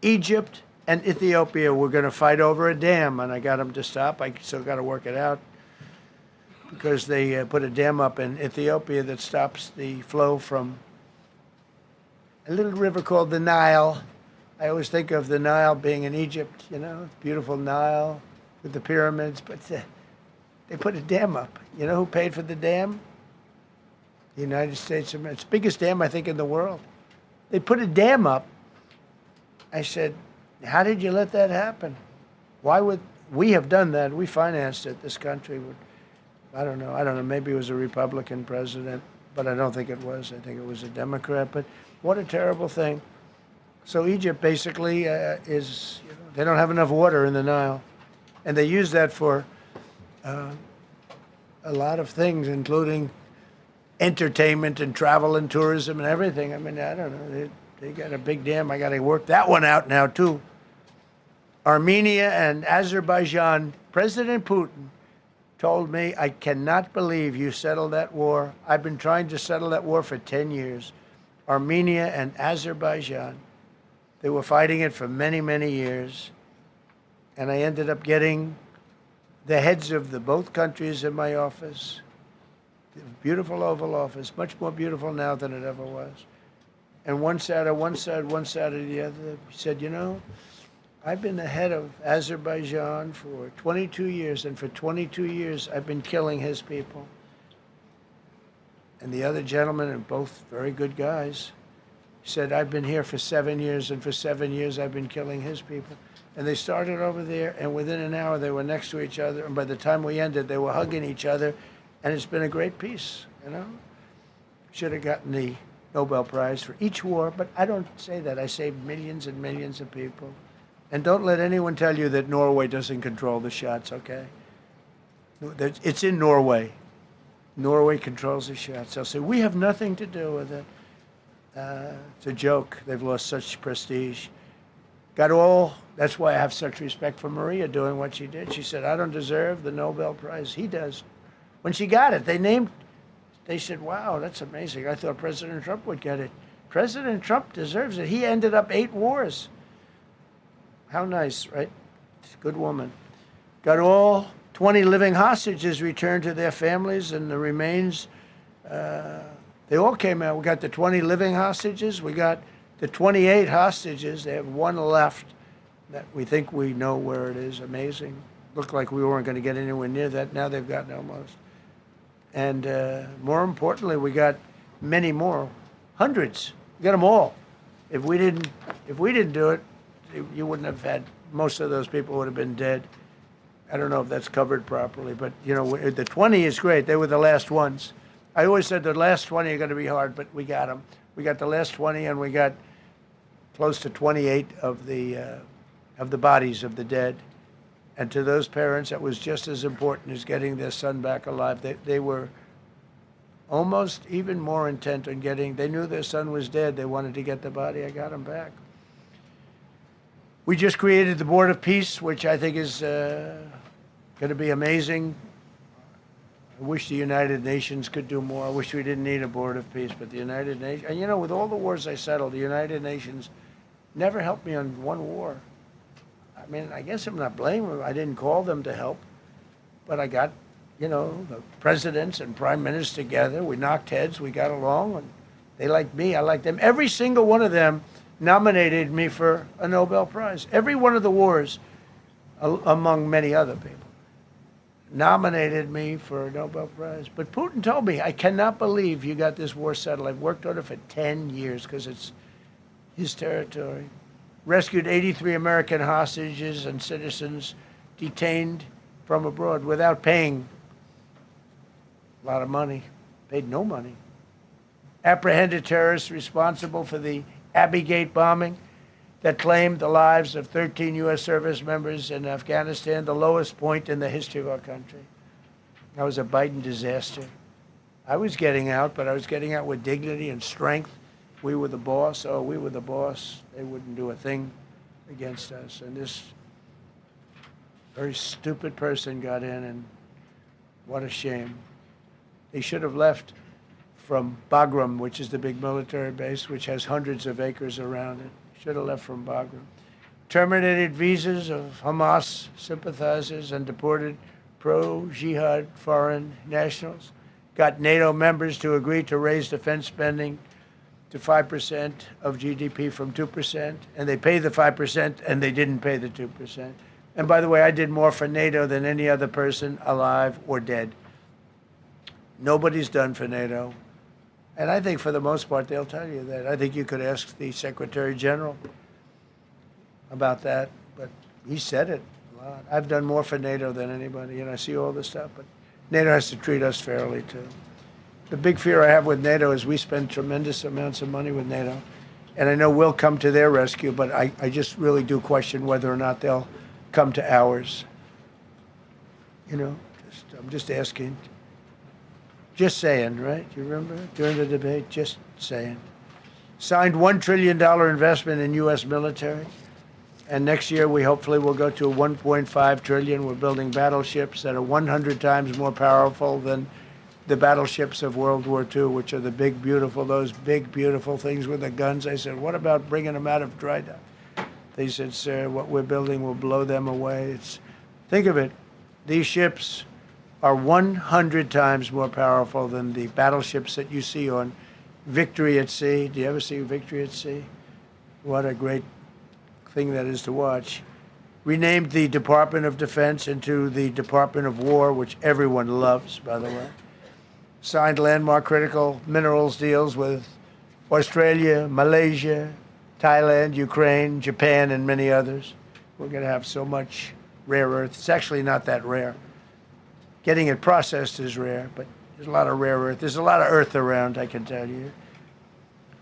Egypt and Ethiopia were going to fight over a dam, and I got them to stop. I still got to work it out, because they put a dam up in Ethiopia that stops the flow from a little river called the Nile. I always think of the Nile being in Egypt, you know, beautiful Nile with the pyramids, but They put a dam up. You know who paid for the dam? The United States of America. It's the biggest dam, I think, in the world. They put a dam up. I said, how did you let that happen? Why would we have done that? We financed it. This country would, I don't know. Maybe it was a Republican president, but I don't think it was. I think it was a Democrat. But what a terrible thing. So Egypt basically is, they don't have enough water in the Nile. And they use that for a lot of things, including entertainment and travel and tourism and everything. I mean, I don't know. They got a big dam. I got to work that one out now, too. Armenia and Azerbaijan, President Putin told me, I cannot believe you settled that war. I've been trying to settle that war for 10 years. Armenia and Azerbaijan, they were fighting it for many, many years. And I ended up getting the heads of the both countries in my office. Beautiful Oval Office, much more beautiful now than it ever was. And one sat at one side of the other. He said, you know, I've been the head of Azerbaijan for 22 years, and for 22 years I've been killing his people. And the other gentleman, and both very good guys, said, I've been here for 7 years, and for 7 years I've been killing his people. And they started over there, and within an hour they were next to each other, and by the time we ended, they were hugging each other, and it's been a great peace, you know? Should have gotten the Nobel Prize for each war, but I don't say that. I say millions and millions of people. And don't let anyone tell you that Norway doesn't control the shots, okay? It's in Norway. Norway controls the shots. They'll say, we have nothing to do with it. It's a joke. They've lost such prestige. That's why I have such respect for Maria doing what she did. She said, I don't deserve the Nobel Prize. He does. When she got it, they said, wow, that's amazing. I thought President Trump would get it. President Trump deserves it. He ended up 8 wars. How nice, right? Good woman. Got all 20 living hostages returned to their families, and the remains, they all came out. We got the 20 living hostages. We got the 28 hostages. They have 1 left that we think we know where it is. Amazing. Looked like we weren't going to get anywhere near that. Now they've gotten almost. And more importantly, we got many more, hundreds. We got them all. If we didn't do it, you wouldn't have had, most of those people would have been dead. I don't know if that's covered properly, but you know, the 20 is great. They were the last ones. I always said the last 20 are going to be hard, but we got them. We got the last 20, and we got close to 28 of the bodies of the dead. And to those parents, that was just as important as getting their son back alive. They were almost even more intent on they knew their son was dead. They wanted to get the body. I got him back. We just created the Board of Peace, which I think is going to be amazing. I wish the United Nations could do more. I wish we didn't need a Board of Peace, but the United Nations, and you know, with all the wars I settled, the United Nations never helped me on one war. I mean, I guess I'm not blaming them. I didn't call them to help, but I got, you know, the presidents and prime ministers together. We knocked heads. We got along, and they liked me. I liked them. Every single one of them nominated me for a Nobel Prize. Every one of the wars, among many other people, nominated me for a Nobel Prize. But Putin told me, I cannot believe you got this war settled. I've worked on it for 10 years because it's his territory. Rescued 83 American hostages and citizens detained from abroad without paying a lot of money. Paid no money. Apprehended terrorists responsible for the Abbey Gate bombing that claimed the lives of 13 U.S. service members in Afghanistan, the lowest point in the history of our country. That was a Biden disaster. I was getting out, but I was getting out with dignity and strength. We were the boss. Oh, we were the boss. They wouldn't do a thing against us. And this very stupid person got in, and what a shame. They should have left from Bagram, which is the big military base, which has hundreds of acres around it. Should have left from Bagram. Terminated visas of Hamas sympathizers and deported pro-jihad foreign nationals. Got NATO members to agree to raise defense spending to 5% of GDP from 2%, and they paid the 5%, and they didn't pay the 2%. And by the way, I did more for NATO than any other person alive or dead. Nobody's done for NATO. And I think for the most part, they'll tell you that. I think you could ask the Secretary General about that, but he said it a lot. I've done more for NATO than anybody, and I see all this stuff, but NATO has to treat us fairly, too. The big fear I have with NATO is we spend tremendous amounts of money with NATO, and I know we'll come to their rescue, but I just really do question whether or not they'll come to ours. You know, I'm just asking. Just saying, right? You remember during the debate? Just saying. Signed $1 trillion investment in U.S. military. And next year, we hopefully will go to $1.5 trillion. We're building battleships that are 100 times more powerful than the battleships of World War II, which are the big, beautiful, those big, beautiful things with the guns. I said, what about bringing them out of dry dock? They said, sir, what we're building will blow them away. Think of it. These ships are 100 times more powerful than the battleships that you see on Victory at Sea. Do you ever see Victory at Sea? What a great thing that is to watch. Renamed the Department of Defense into the Department of War, which everyone loves, by the way. Signed landmark critical minerals deals with Australia, Malaysia, Thailand, Ukraine, Japan, and many others. We're going to have so much rare earth. It's actually not that rare. Getting it processed is rare, but there's a lot of rare earth. There's a lot of earth around, I can tell you.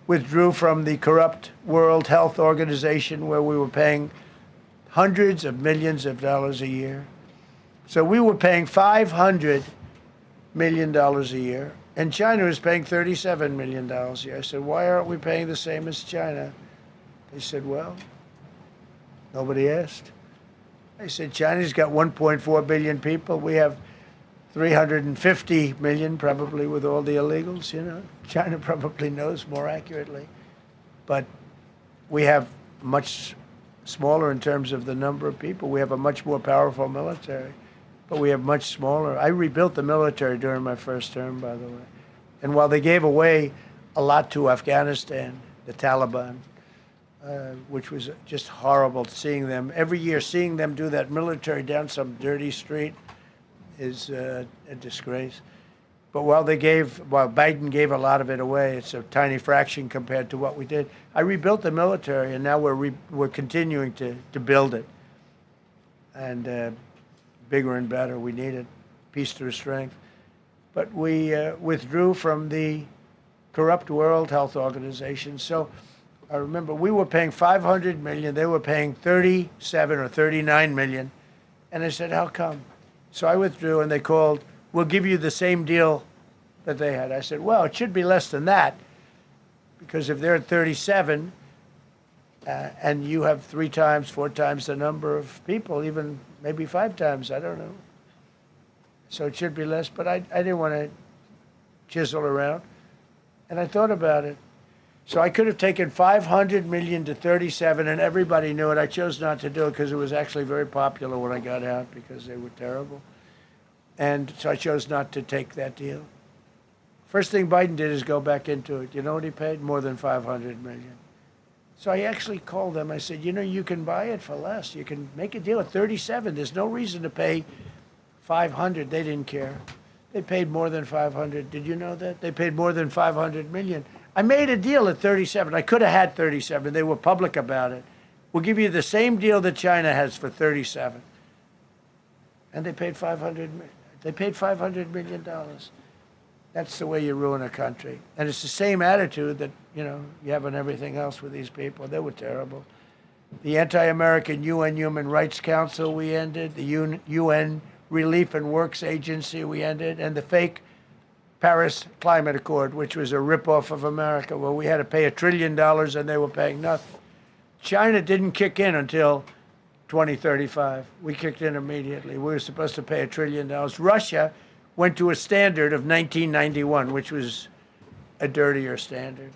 Withdrew from the corrupt World Health Organization where we were paying hundreds of millions of dollars a year. So we were paying $500 million a year, and China was paying $37 million a year. I said, why aren't we paying the same as China? They said, well, nobody asked. I said, China's got 1.4 billion people. We have 350 million, probably, with all the illegals, you know. China probably knows more accurately. But we have much smaller in terms of the number of people. We have a much more powerful military, but we have much smaller. I rebuilt the military during my first term, by the way. And while they gave away a lot to Afghanistan, the Taliban, which was just horrible seeing them, every year seeing them do that military down some dirty street, is a disgrace. But while Biden gave a lot of it away, it's a tiny fraction compared to what we did. I rebuilt the military, and now we're continuing to build it. And bigger and better, we need it. Peace through strength. But we withdrew from the corrupt World Health Organization. So I remember we were paying $500 million. They were paying 37 or 39 million. And I said, how come? So I withdrew, and they called, we'll give you the same deal that they had. I said, well, it should be less than that, because if they're at 37 and you have 3 times, 4 times the number of people, even maybe 5 times, I don't know. So it should be less, but I didn't want to chisel around. And I thought about it. So I could have taken 500 million to 37, and everybody knew it. I chose not to do it because it was actually very popular when I got out, because they were terrible. And so I chose not to take that deal. First thing Biden did is go back into it. You know what he paid? More than 500 million. So I actually called them. I said, you know, you can buy it for less. You can make a deal at 37. There's no reason to pay 500. They didn't care. They paid more than 500. Did you know that? They paid more than 500 million. I made a deal at 37. I could have had 37. They were public about it. We'll give you the same deal that China has for 37. And they paid $500 million. That's the way you ruin a country. And it's the same attitude that, you know, you have on everything else with these people. They were terrible. The anti-American UN Human Rights Council we ended. The UN Relief and Works Agency we ended. And the fake Paris Climate Accord, which was a ripoff of America, where we had to pay $1 trillion and they were paying nothing. China didn't kick in until 2035. We kicked in immediately. We were supposed to pay $1 trillion. Russia went to a standard of 1991, which was a dirtier standard.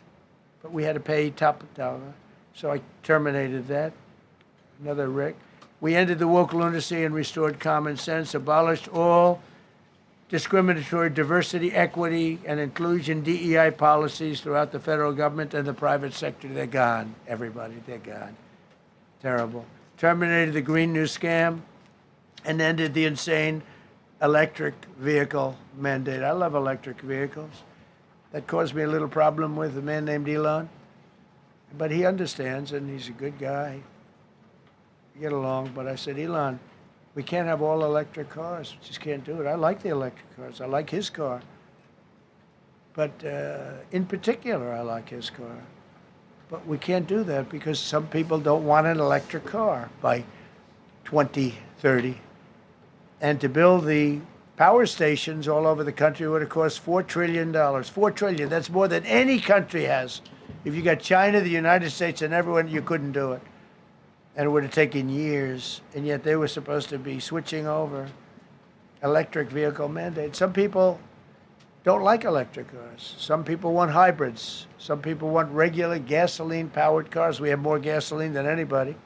But we had to pay top dollar. So I terminated that. Another Rick. We ended the woke lunacy and restored common sense, abolished all discriminatory diversity, equity, and inclusion DEI policies throughout the federal government and the private sector. They're gone, everybody. They're gone. Terrible. terminated the Green New Scam, and ended the insane electric vehicle mandate. I love electric vehicles. That caused me a little problem with a man named Elon. But he understands, and he's a good guy. We get along, but I said, Elon, we can't have all electric cars. We just can't do it. I like the electric cars. I like his car. But in particular, I like his car. But we can't do that because some people don't want an electric car by 2030. And to build the power stations all over the country would have cost $4 trillion. $4 trillion. That's more than any country has. If you got China, the United States, and everyone, you couldn't do it. And it would have taken years. And yet they were supposed to be switching over electric vehicle mandate. Some people don't like electric cars. Some people want hybrids. Some people want regular gasoline-powered cars. We have more gasoline than anybody.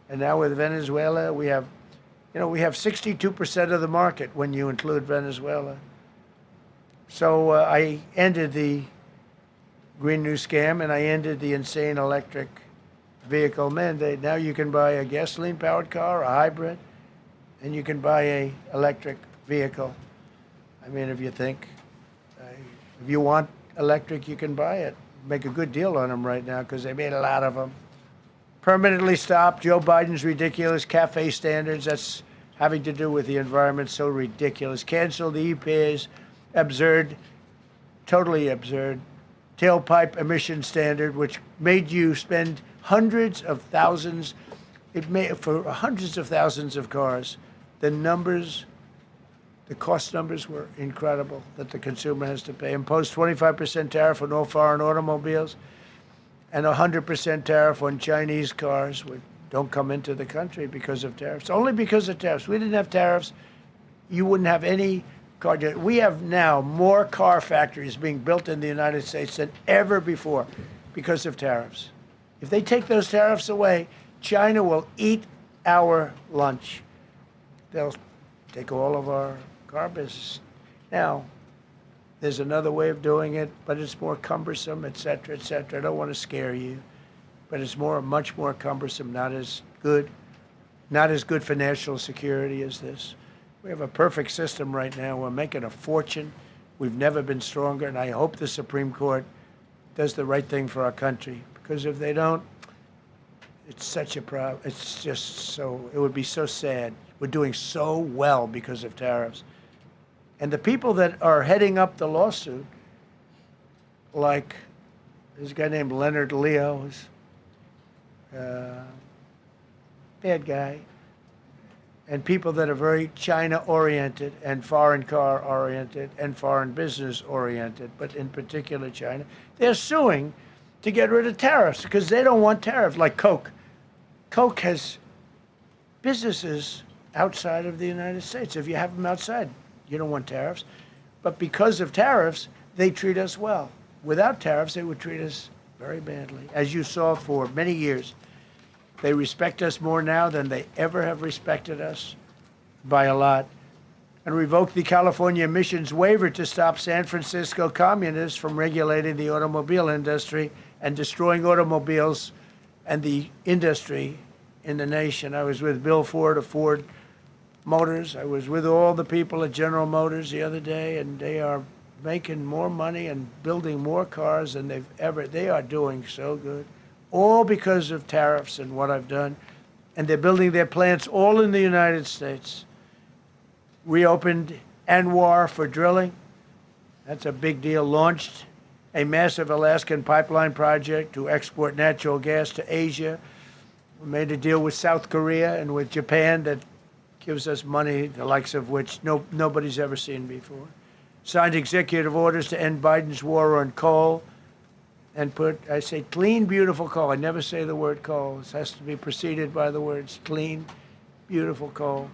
And now with Venezuela, we have 62% of the market when you include Venezuela. So I ended the Green New Scam, and I ended the insane electric vehicle mandate. Now you can buy a gasoline-powered car, a hybrid, and you can buy a electric vehicle. I mean, if you want electric, you can buy it. Make a good deal on them right now because they made a lot of them. Permanently stopped Joe Biden's ridiculous CAFE standards. That's having to do with the environment, so ridiculous. Canceled the EPA's absurd, totally absurd, tailpipe emission standard, which made you spend hundreds of thousands. It made for hundreds of thousands of cars. The cost numbers were incredible that the consumer has to pay. Imposed 25% tariff on all foreign automobiles and 100% tariff on Chinese cars, which don't come into the country because of tariffs. Only because of tariffs. We didn't have tariffs, you wouldn't have any car. We have now more car factories being built in the United States than ever before because of tariffs. If they take those tariffs away, China will eat our lunch. They'll take all of our car business. Now, there's another way of doing it, but it's more cumbersome, et cetera, et cetera. I don't want to scare you, but it's much more cumbersome, not as good for national security as this. We have a perfect system right now. We're making a fortune. We've never been stronger, and I hope the Supreme Court does the right thing for our country, because if they don't, it's such a problem. It's just so, it would be so sad. We're doing so well because of tariffs. And the people that are heading up the lawsuit, like there's a guy named Leonard Leo, who's bad guy, and people that are very China-oriented and foreign car-oriented and foreign business-oriented, but in particular China, they're suing to get rid of tariffs because they don't want tariffs, like Coke. Coke has businesses outside of the United States. If you have them outside, you don't want tariffs. But because of tariffs, they treat us well. Without tariffs, they would treat us very badly. As you saw for many years, they respect us more now than they ever have respected us by a lot. And revoked the California emissions waiver to stop San Francisco communists from regulating the automobile industry and destroying automobiles and the industry in the nation. I was with Bill Ford of Ford Motors. I was with all the people at General Motors the other day, and they are making more money and building more cars than they are doing so good. All because of tariffs and what I've done. And they're building their plants all in the United States. Reopened Anwar for drilling. That's a big deal. Launched a massive Alaskan pipeline project to export natural gas to Asia. We made a deal with South Korea and with Japan that gives us money, the likes of which nobody's ever seen before. Signed executive orders to end Biden's war on coal and I say clean, beautiful coal. I never say the word coal. It has to be preceded by the words clean, beautiful coal.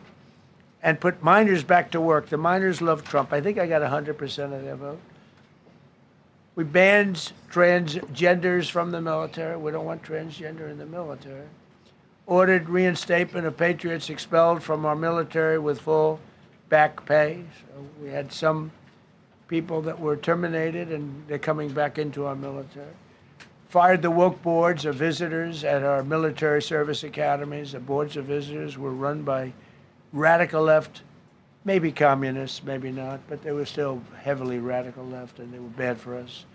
And put miners back to work. The miners love Trump. I think I got 100% of their vote. We banned transgenders from the military. We don't want transgender in the military. Ordered reinstatement of patriots expelled from our military with full back pay. So we had some people that were terminated, and they're coming back into our military. Fired the woke boards of visitors at our military service academies. The boards of visitors were run by radical left, maybe communists, maybe not, but they were still heavily radical left, and they were bad for us.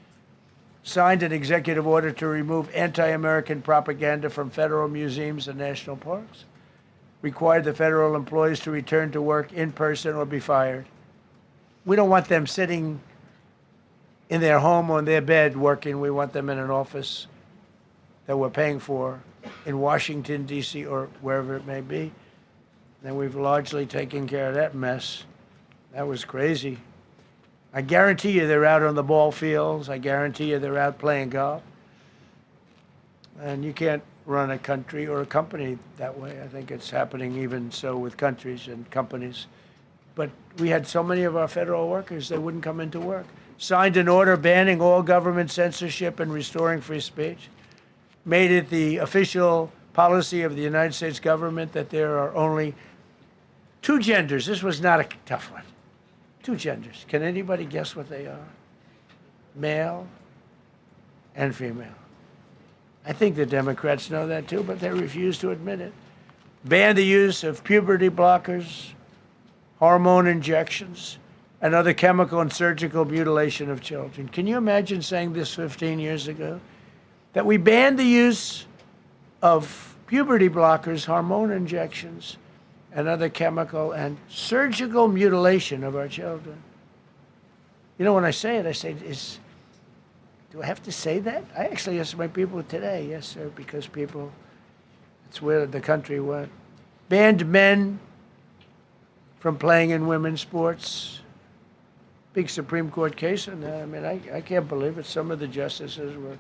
Signed an executive order to remove anti-American propaganda from federal museums and national parks. Required the federal employees to return to work in person or be fired. We don't want them sitting in their home or in their bed working. We want them in an office that we're paying for in Washington, D.C., or wherever it may be. And we've largely taken care of that mess. That was crazy. I guarantee you they're out on the ball fields. I guarantee you they're out playing golf. And you can't run a country or a company that way. I think it's happening even so with countries and companies. But we had so many of our federal workers, they wouldn't come into work. Signed an order banning all government censorship and restoring free speech. Made it the official policy of the United States government that there are only two genders. This was not a tough one. Two genders. Can anybody guess what they are? Male and female. I think the Democrats know that too, but they refuse to admit it. Banned the use of puberty blockers, hormone injections, and other chemical and surgical mutilation of children. Can you imagine saying this 15 years ago? That we banned the use of puberty blockers, hormone injections, and other chemical and surgical mutilation of our children. You know, when I say it, do I have to say that? I actually asked my people today, yes, sir, because it's where the country went. Banned men from playing in women's sports. Big Supreme Court case on that. I mean, I can't believe it. Some of the justices were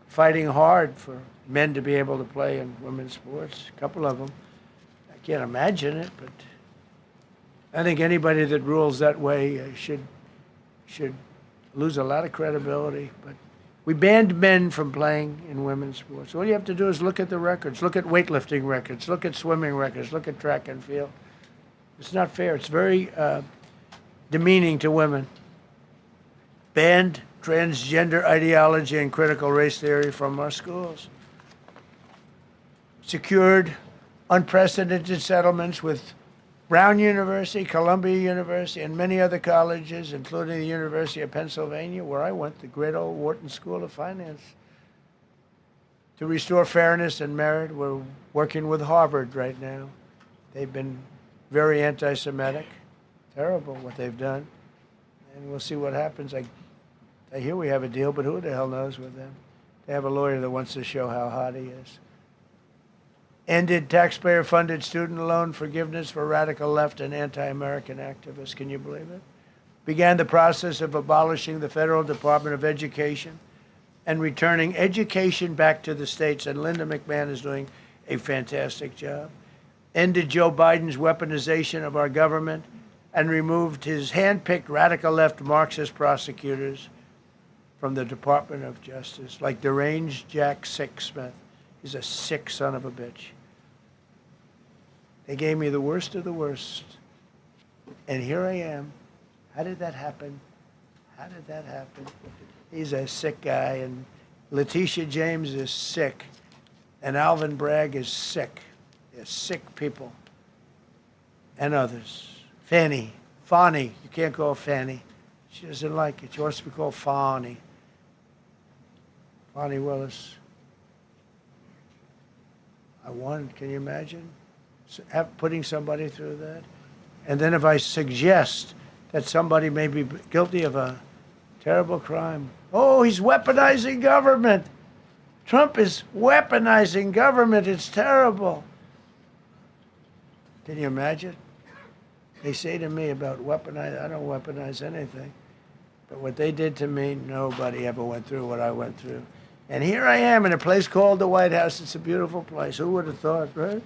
fighting hard for men to be able to play in women's sports, a couple of them. I can't imagine it, but I think anybody that rules that way should lose a lot of credibility. But we banned men from playing in women's sports. All you have to do is look at the records. Look at weightlifting records. Look at swimming records. Look at track and field. It's not fair. It's very demeaning to women. Banned transgender ideology and critical race theory from our schools. Secured unprecedented settlements with Brown University, Columbia University, and many other colleges, including the University of Pennsylvania, where I went, the great old Wharton School of Finance. To restore fairness and merit, we're working with Harvard right now. They've been very anti-Semitic. Terrible what they've done. And we'll see what happens. I hear we have a deal, but who the hell knows with them? They have a lawyer that wants to show how hot he is. Ended taxpayer-funded student loan forgiveness for radical left and anti-American activists. Can you believe it? Began the process of abolishing the Federal Department of Education and returning education back to the states. And Linda McMahon is doing a fantastic job. Ended Joe Biden's weaponization of our government and removed his hand-picked radical left Marxist prosecutors from the Department of Justice, like deranged Jack Smith. He's a sick son of a bitch. They gave me the worst of the worst. And here I am. How did that happen? How did that happen? He's a sick guy, and Letitia James is sick, and Alvin Bragg is sick. They're sick people. And others. Fani. You can't call Fanny. She doesn't like it. She wants to be called Fani. Fani Willis. I won. Can you imagine? Putting somebody through that? And then if I suggest that somebody may be guilty of a terrible crime, oh, he's weaponizing government. Trump is weaponizing government. It's terrible. Can you imagine? They say to me about weaponize, I don't weaponize anything. But what they did to me, nobody ever went through what I went through. And here I am in a place called the White House. It's a beautiful place. Who would have thought, right?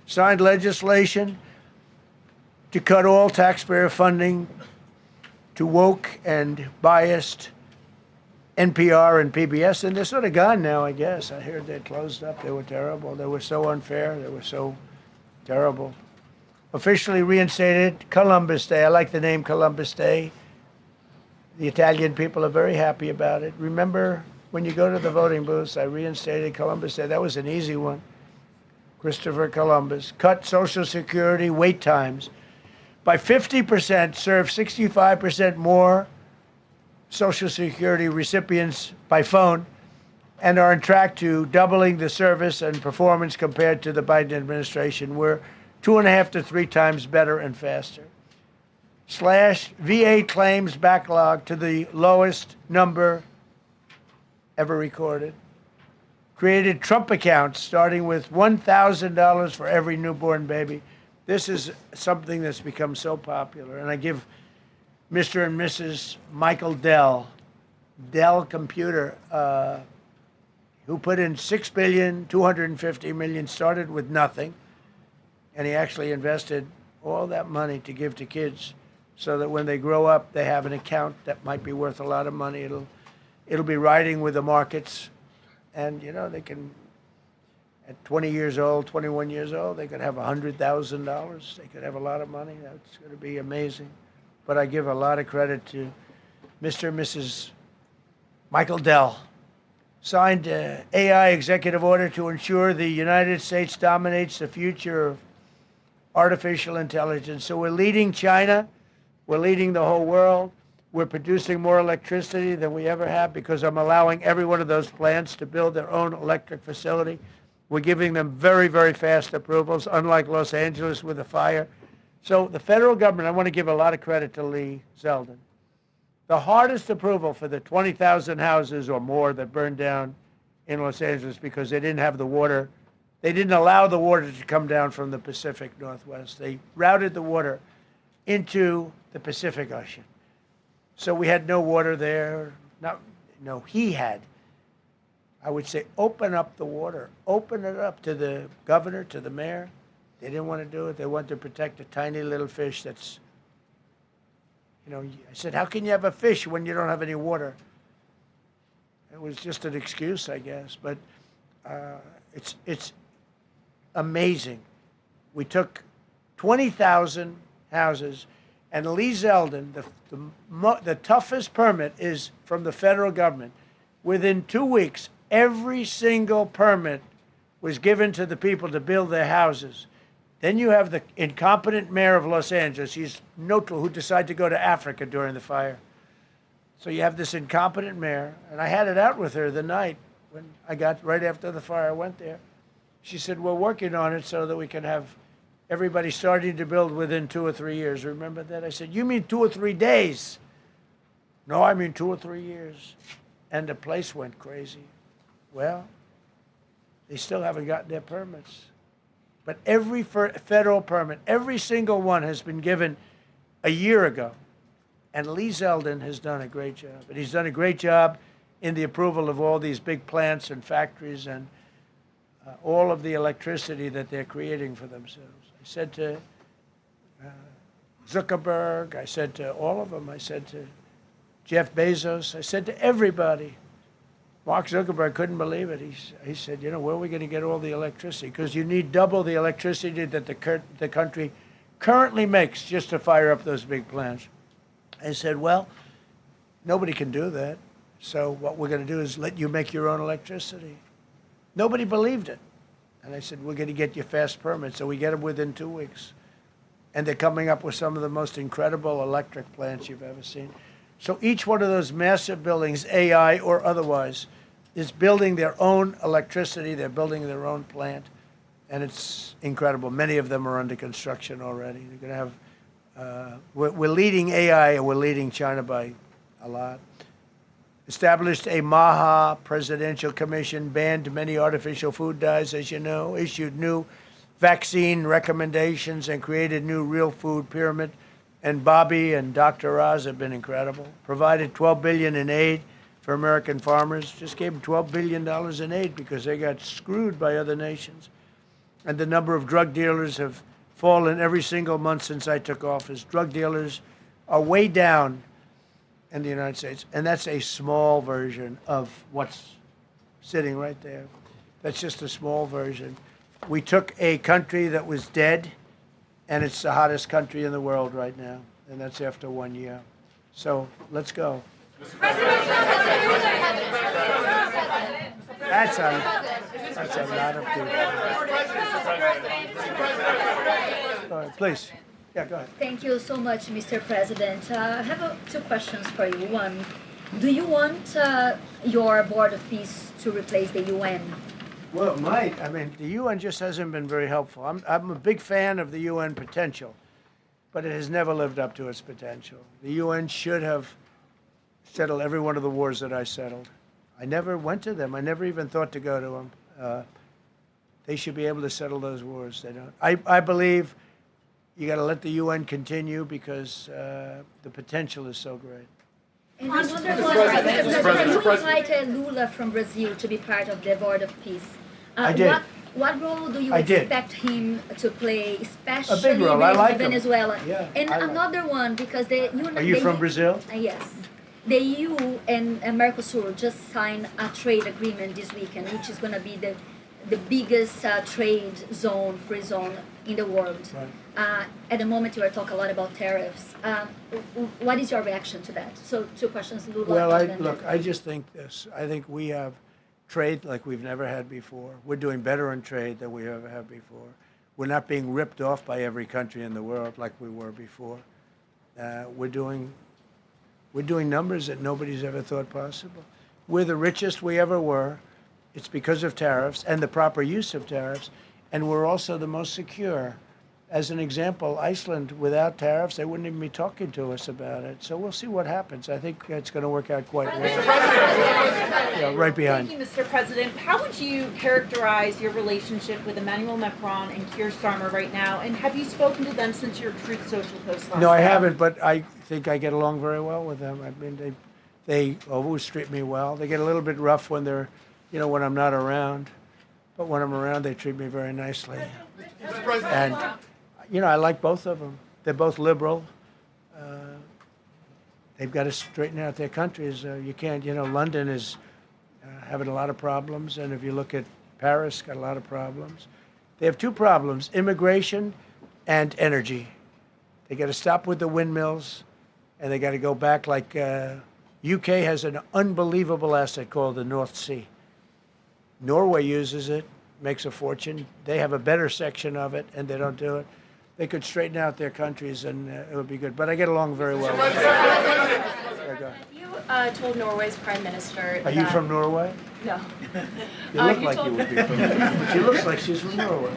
Signed legislation to cut all taxpayer funding to woke and biased NPR and PBS. And they're sort of gone now, I guess. I heard they closed up. They were terrible. They were so unfair. They were so terrible. Officially reinstated Columbus Day. I like the name Columbus Day. The Italian people are very happy about it. Remember when you go to the voting booths, I reinstated Columbus Day. That was an easy one. Christopher Columbus. Cut Social Security wait times by 50%, serve 65% more Social Security recipients by phone, and are on track to doubling the service and performance compared to the Biden administration. We're 2.5 to 3 times better and faster. Slash VA claims backlog to the lowest number ever recorded. Created Trump accounts starting with $1,000 for every newborn baby. This is something that's become so popular. And I give Mr. and Mrs. Michael Dell Computer, who put in $6.25 billion, started with nothing, and he actually invested all that money to give to kids so that when they grow up, they have an account that might be worth a lot of money. It'll be riding with the markets, and you know they can, at 20 years old, 21 years old, they could have $100,000. They could have a lot of money. That's going to be amazing. But I give a lot of credit to Mr. and Mrs. Michael Dell. Signed an AI executive order to ensure the United States dominates the future of artificial intelligence. So we're leading China. We're leading the whole world. We're producing more electricity than we ever have because I'm allowing every one of those plants to build their own electric facility. We're giving them very, very fast approvals, unlike Los Angeles with the fire. So the federal government, I want to give a lot of credit to Lee Zeldin. The hardest approval for the 20,000 houses or more that burned down in Los Angeles because they didn't have the water. They didn't allow the water to come down from the Pacific Northwest. They routed the water into the Pacific Ocean. So we had no water there. No, he had. I would say open up the water. Open it up to the governor, to the mayor. They didn't want to do it. They wanted to protect a tiny little fish that's, you know, I said, how can you have a fish when you don't have any water? It was just an excuse, I guess. But it's amazing. We took 20,000 houses, and Lee Zeldin, the toughest permit is from the federal government. Within 2 weeks, every single permit was given to the people to build their houses. Then you have the incompetent mayor of Los Angeles. He's neutral, who decided to go to Africa during the fire. So you have this incompetent mayor, and I had it out with her the night when I got, right after the fire, I went there. She said, we're working on it so that we can have everybody starting to build within 2 or 3 years. Remember that? I said, you mean 2 or 3 days? No, I mean 2 or 3 years. And the place went crazy. Well, they still haven't gotten their permits. But every federal permit, every single one has been given a year ago. And Lee Zeldin has done a great job. And he's done a great job in the approval of all these big plants and factories and all of the electricity that they're creating for themselves. I said to Zuckerberg, I said to all of them, I said to Jeff Bezos, I said to everybody. Mark Zuckerberg couldn't believe it. He said, you know, where are we going to get all the electricity? Because you need double the electricity that the country currently makes just to fire up those big plants. I said, well, nobody can do that. So what we're going to do is let you make your own electricity. Nobody believed it. And I said, we're going to get you fast permits. So we get them within 2 weeks. And they're coming up with some of the most incredible electric plants you've ever seen. So each one of those massive buildings, AI or otherwise, is building their own electricity. They're building their own plant. And it's incredible. Many of them are under construction already. They're going to have, we're leading AI, and we're leading China by a lot. Established a MAHA presidential commission, banned many artificial food dyes, as you know, issued new vaccine recommendations, and created new real food pyramid. And Bobby and Dr. Oz have been incredible. Provided $12 billion in aid for American farmers. Just gave them $12 billion in aid because they got screwed by other nations. And the number of drug dealers have fallen every single month since I took office. Drug dealers are way down in the United States. And that's a small version of what's sitting right there. That's just a small version. We took a country that was dead, and it's the hottest country in the world right now, and that's after 1 year. So let's go. That's a lot of people. Go ahead, please. Yeah, go ahead. Thank you so much, Mr. President. I have two questions for you. One, do you want your Board of Peace to replace the UN? Well, it might. I mean, the UN just hasn't been very helpful. I'm a big fan of the UN potential, but it has never lived up to its potential. The UN should have settled every one of the wars that I settled. I never went to them. I never even thought to go to them. They should be able to settle those wars. They don't. I believe you got to let the UN continue because the potential is so great. And I wonder, Mr. President, you invited Lula from Brazil to be part of the Board of Peace. I did. What role do you expect him to play, especially a big role. I like Venezuela? Yeah, and another one, because the Are you from Brazil? Yes. The EU and Mercosur just signed a trade agreement this weekend, which is going to be the biggest trade zone, free zone in the world. Right. At the moment, you are talking a lot about tariffs. What is your reaction to that? So, two questions, Lula. Well, I just think this. I think we have trade like we've never had before. We're doing better in trade than we ever have before. We're not being ripped off by every country in the world like we were before. We're doing numbers that nobody's ever thought possible. We're the richest we ever were. It's because of tariffs and the proper use of tariffs. And we're also the most secure. As an example, Iceland, without tariffs, they wouldn't even be talking to us about it. So we'll see what happens. I think it's going to work out quite well. Yeah, right behind. Thank you, Mr. President. How would you characterize your relationship with Emmanuel Macron and Keir Starmer right now? And have you spoken to them since your Truth Social post last No, I night? haven't, but I think I get along very well with them. I mean, they always treat me well. They get a little bit rough when they're, when I'm not around. But when I'm around, they treat me very nicely. And, I like both of them. They're both liberal. They've got to straighten out their countries. You can't, London is having a lot of problems. And if you look at Paris, got a lot of problems. They have two problems, immigration and energy. They got to stop with the windmills, and they got to go back like UK has an unbelievable asset called the North Sea. Norway uses it, makes a fortune. They have a better section of it, and they don't do it. They could straighten out their countries, and it would be good. But I get along very well with them. You told Norway's Prime Minister Are you from Norway? No. You look like you would be from Norway. She looks like she's from Norway.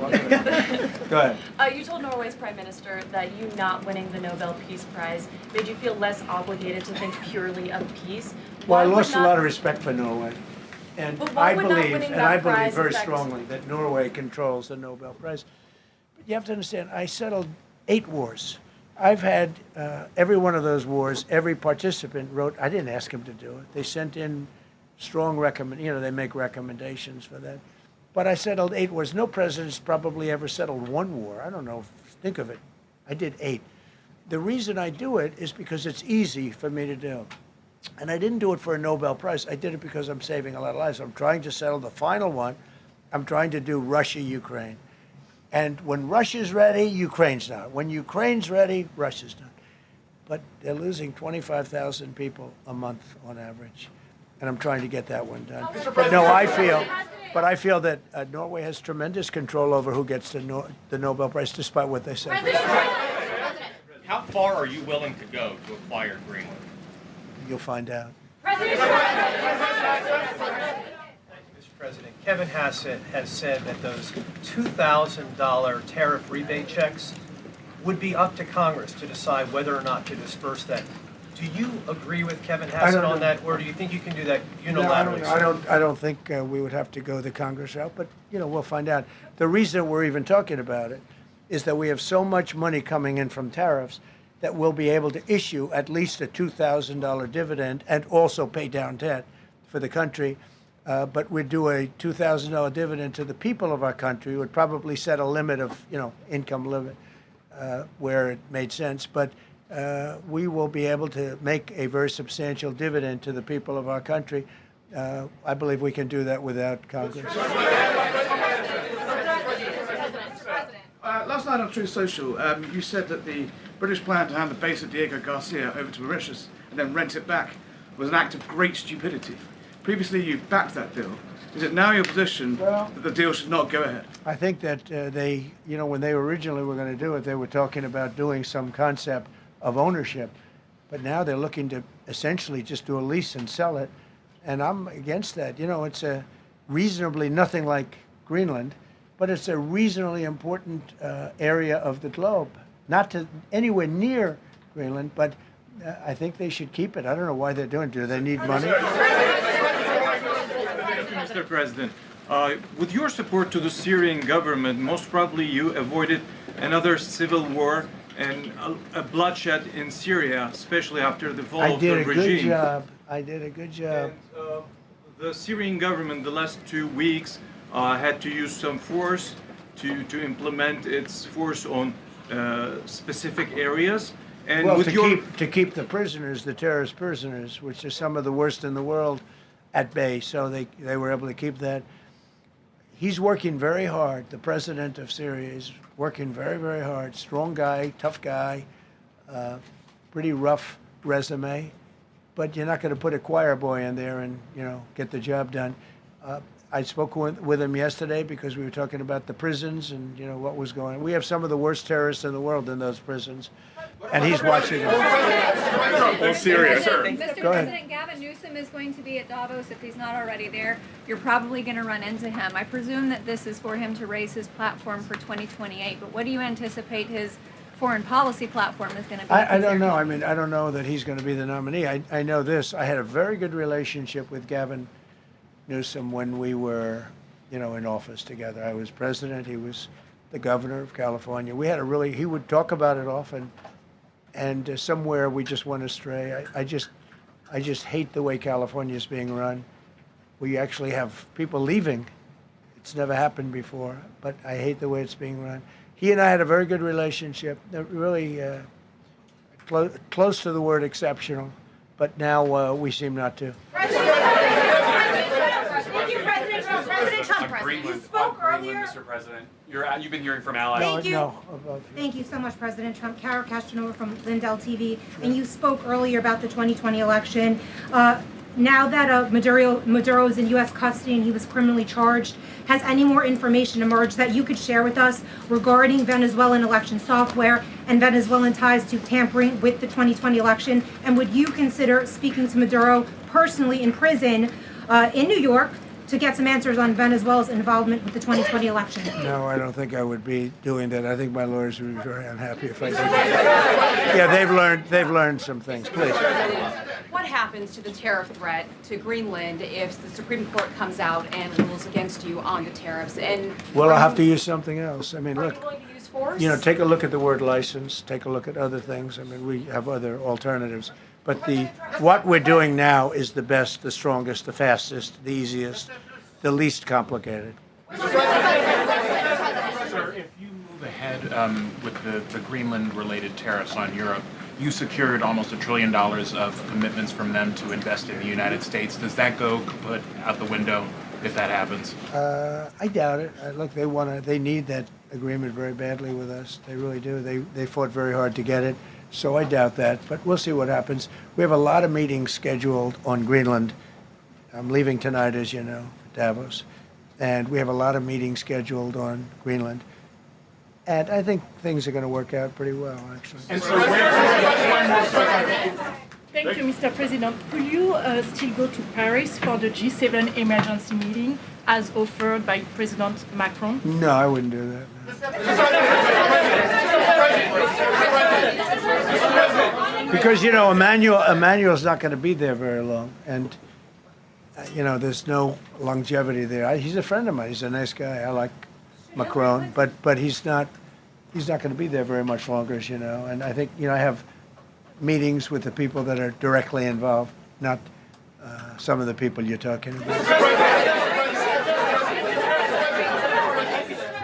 Go ahead. You told Norway's Prime Minister that you not winning the Nobel Peace Prize made you feel less obligated to think purely of peace. Well, I lost a lot of respect for Norway. And I believe very affect strongly that Norway controls the Nobel Prize. But you have to understand, I settled 8 wars. I've had every one of those wars, every participant wrote, I didn't ask them to do it. They sent in strong they make recommendations for that. But I settled 8 wars. No president's probably ever settled 1 war. I don't know, think of it. I did 8. The reason I do it is because it's easy for me to do. And I didn't do it for a Nobel Prize. I did it because I'm saving a lot of lives. I'm trying to settle the final one. I'm trying to do Russia-Ukraine. And when Russia's ready, Ukraine's not. When Ukraine's ready, Russia's not. But they're losing 25,000 people a month on average. And I'm trying to get that one done. But no, I feel that Norway has tremendous control over who gets the Nobel Prize, despite what they say. How far are you willing to go to acquire Greenland? You'll find out. Mr. President, Kevin Hassett has said that those $2,000 tariff rebate checks would be up to Congress to decide whether or not to disperse that. Do you agree with Kevin Hassett on that, or do you think you can do that unilaterally? No, I don't think we would have to go the Congress route, but we'll find out. The reason we're even talking about it is that we have so much money coming in from tariffs that we'll be able to issue at least a $2,000 dividend and also pay down debt for the country. But we'd do a $2,000 dividend to the people of our country. We would probably set a limit of, income limit where it made sense. But we will be able to make a very substantial dividend to the people of our country. I believe we can do that without Congress. Last night on Truth Social, you said that the British plan to hand the base at Diego Garcia over to Mauritius and then rent it back was an act of great stupidity. Previously, you've backed that deal. Is it now your position that the deal should not go ahead? I think that they, when they originally were going to do it, they were talking about doing some concept of ownership. But now they're looking to essentially just do a lease and sell it. And I'm against that. It's a reasonably nothing like Greenland, but it's a reasonably important area of the globe. Not to anywhere near Greenland, but I think they should keep it. I don't know why they're doing it. Do they need money? Mr. President, with your support to the Syrian government, most probably you avoided another civil war and a bloodshed in Syria, especially after the fall of the regime. I did a good job. I did a good job. And, the Syrian government, the last 2 weeks, had to use some force to implement its force on specific areas. And Well, with to keep the prisoners, the terrorist prisoners, which are some of the worst in the world, at bay. So they were able to keep that. He's working very hard. The president of Syria is working very, very hard. Strong guy, tough guy, pretty rough resume. But you're not going to put a choir boy in there and, get the job done. I spoke with him yesterday because we were talking about the prisons and, what was going on. We have some of the worst terrorists in the world in those prisons. And he's watching them. Oh, Syria, sir. Mr. Go ahead. President, Gavin Newsom is going to be at Davos if he's not already there. You're probably going to run into him. I presume that this is for him to raise his platform for 2028. But what do you anticipate his foreign policy platform is going to be? I don't know. I mean, I don't know that he's going to be the nominee. I know this. I had a very good relationship with Gavin Newsom when we were, in office together. I was president. He was the governor of California. We had he would talk about it often. And somewhere we just went astray. I just hate the way California is being run. We actually have people leaving. It's never happened before, but I hate the way it's being run. He and I had a very good relationship, really close to the word exceptional, but now we seem not to. Thank you, President Trump. President Trump, you spoke earlier. Mr. President. You've been hearing from allies. Thank you. No, Thank you so much, President Trump. Kara Kastanova from Lindell TV. And you spoke earlier about the 2020 election. Now that Maduro is in U.S. custody and he was criminally charged, has any more information emerged that you could share with us regarding Venezuelan election software and Venezuelan ties to tampering with the 2020 election? And would you consider speaking to Maduro personally in prison in New York to get some answers on Venezuela's involvement with the 2020 election? No, I don't think I would be doing that. I think my lawyers would be very unhappy if I did that. Yeah, they've learned some things. Please. What happens to the tariff threat to Greenland if the Supreme Court comes out and rules against you on the tariffs? And Well, I'll have to use something else. I mean, are look, you willing to use force? take a look at the word license, take a look at other things. I mean, we have other alternatives. But what we're doing now is the best, the strongest, the fastest, the easiest, the least complicated. Sir, if you move ahead with the Greenland-related tariffs on Europe, you secured almost $1 trillion of commitments from them to invest in the United States. Does that go kaput out the window if that happens? I doubt it. Look, they need that agreement very badly with us. They really do. They fought very hard to get it. So I doubt that, but we'll see what happens. We have a lot of meetings scheduled on Greenland. I'm leaving tonight, as you know, for Davos. And we have a lot of meetings scheduled on Greenland. And I think things are going to work out pretty well, actually. And so Thank you, Mr. President. Will you still go to Paris for the G7 emergency meeting as offered by President Macron? No, I wouldn't do that. No. Because, Emmanuel's not going to be there very long. And, there's no longevity there. He's a friend of mine. He's a nice guy. I like Macron. But he's not going to be there very much longer, as you know. And I think, I have meetings with the people that are directly involved, not some of the people you're talking about.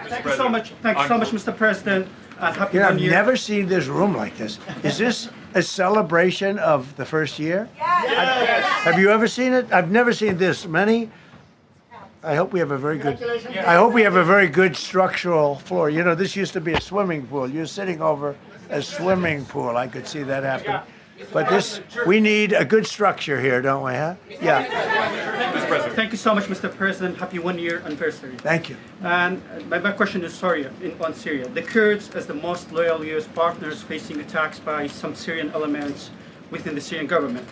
Thank you so much. Thank you so much, Mr. President. Happy I've New Year. never seen this room like this. Is this a celebration of the first year? Yes. Have you ever seen it? I've never seen this many. I hope we have a very good structural floor. This used to be a swimming pool. You're sitting over a swimming pool. I could see that happen. But we need a good structure here, don't we, huh? Yeah. Thank you so much, Mr. President. Happy 1-year anniversary. Thank you. And my question is on Syria. The Kurds, as the most loyal U.S. partners, facing attacks by some Syrian elements within the Syrian government.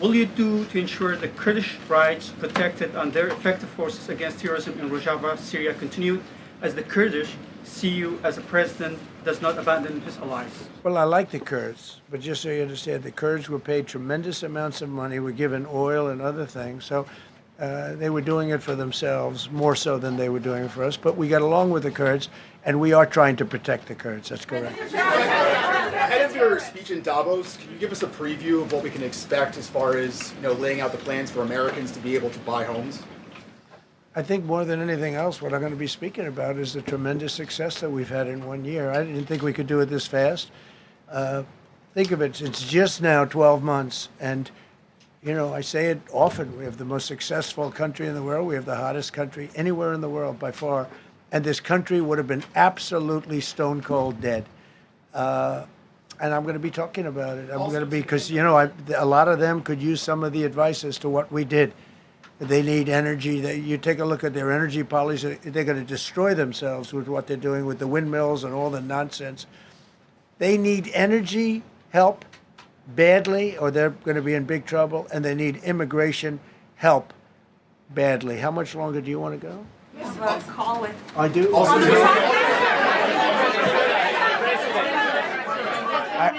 Will you do to ensure the Kurdish rights protected and their effective forces against terrorism in Rojava, Syria continued, as the Kurdish see you as a president does not abandon his allies? Well, I like the Kurds, but just so you understand, the Kurds were paid tremendous amounts of money, were given oil and other things, so they were doing it for themselves, more so than they were doing it for us, but we got along with the Kurds, and we are trying to protect the Kurds, that's correct. Ahead of your speech in Davos, can you give us a preview of what we can expect as far as, laying out the plans for Americans to be able to buy homes? I think more than anything else, what I'm going to be speaking about is the tremendous success that we've had in 1 year. I didn't think we could do it this fast. Think of it, it's just now 12 months, and I say it often, we have the most successful country in the world, we have the hottest country anywhere in the world by far, and this country would have been absolutely stone cold dead. And I'm going to be talking about it. I'm going to be, because, a lot of them could use some of the advice as to what we did. They need energy. You take a look at their energy policy, they're going to destroy themselves with what they're doing with the windmills and all the nonsense. They need energy help badly, or they're going to be in big trouble, and they need immigration help badly. How much longer do you want to go? Call with. I do.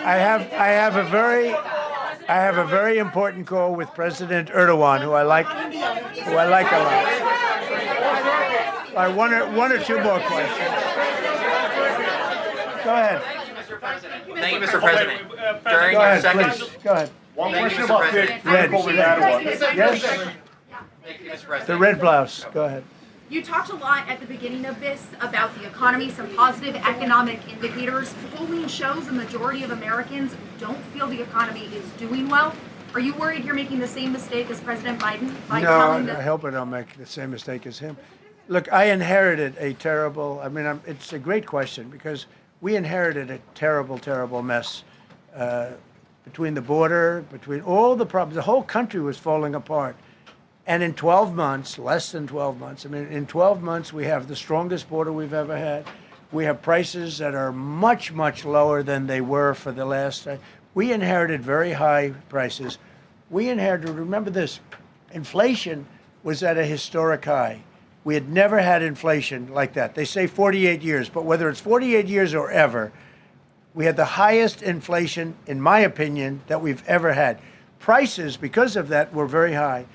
I have a very important call with President Erdogan, who I like a lot. All right, one or two more questions. Go ahead. Thank you, Mr. President. During Go your ahead, second, please. Go ahead. One Thank you, question Mr. about President. Yes. Thank you, Mr. President. The red blouse. Go ahead. You talked a lot at the beginning of this about the economy, some positive economic indicators. Polling shows a majority of Americans don't feel the economy is doing well. Are you worried you're making the same mistake as President Biden? No, I hope I don't make the same mistake as him. Look, I inherited a terrible, it's a great question, because we inherited a terrible, terrible mess between the border, between all the problems. The whole country was falling apart. And in 12 months, less than 12 months, in 12 months, we have the strongest border we've ever had. We have prices that are much, much lower than they were for the last time. We inherited very high prices. We inherited, remember this, inflation was at a historic high. We had never had inflation like that. They say 48 years, but whether it's 48 years or ever, we had the highest inflation, in my opinion, that we've ever had. Prices, because of that, were very high.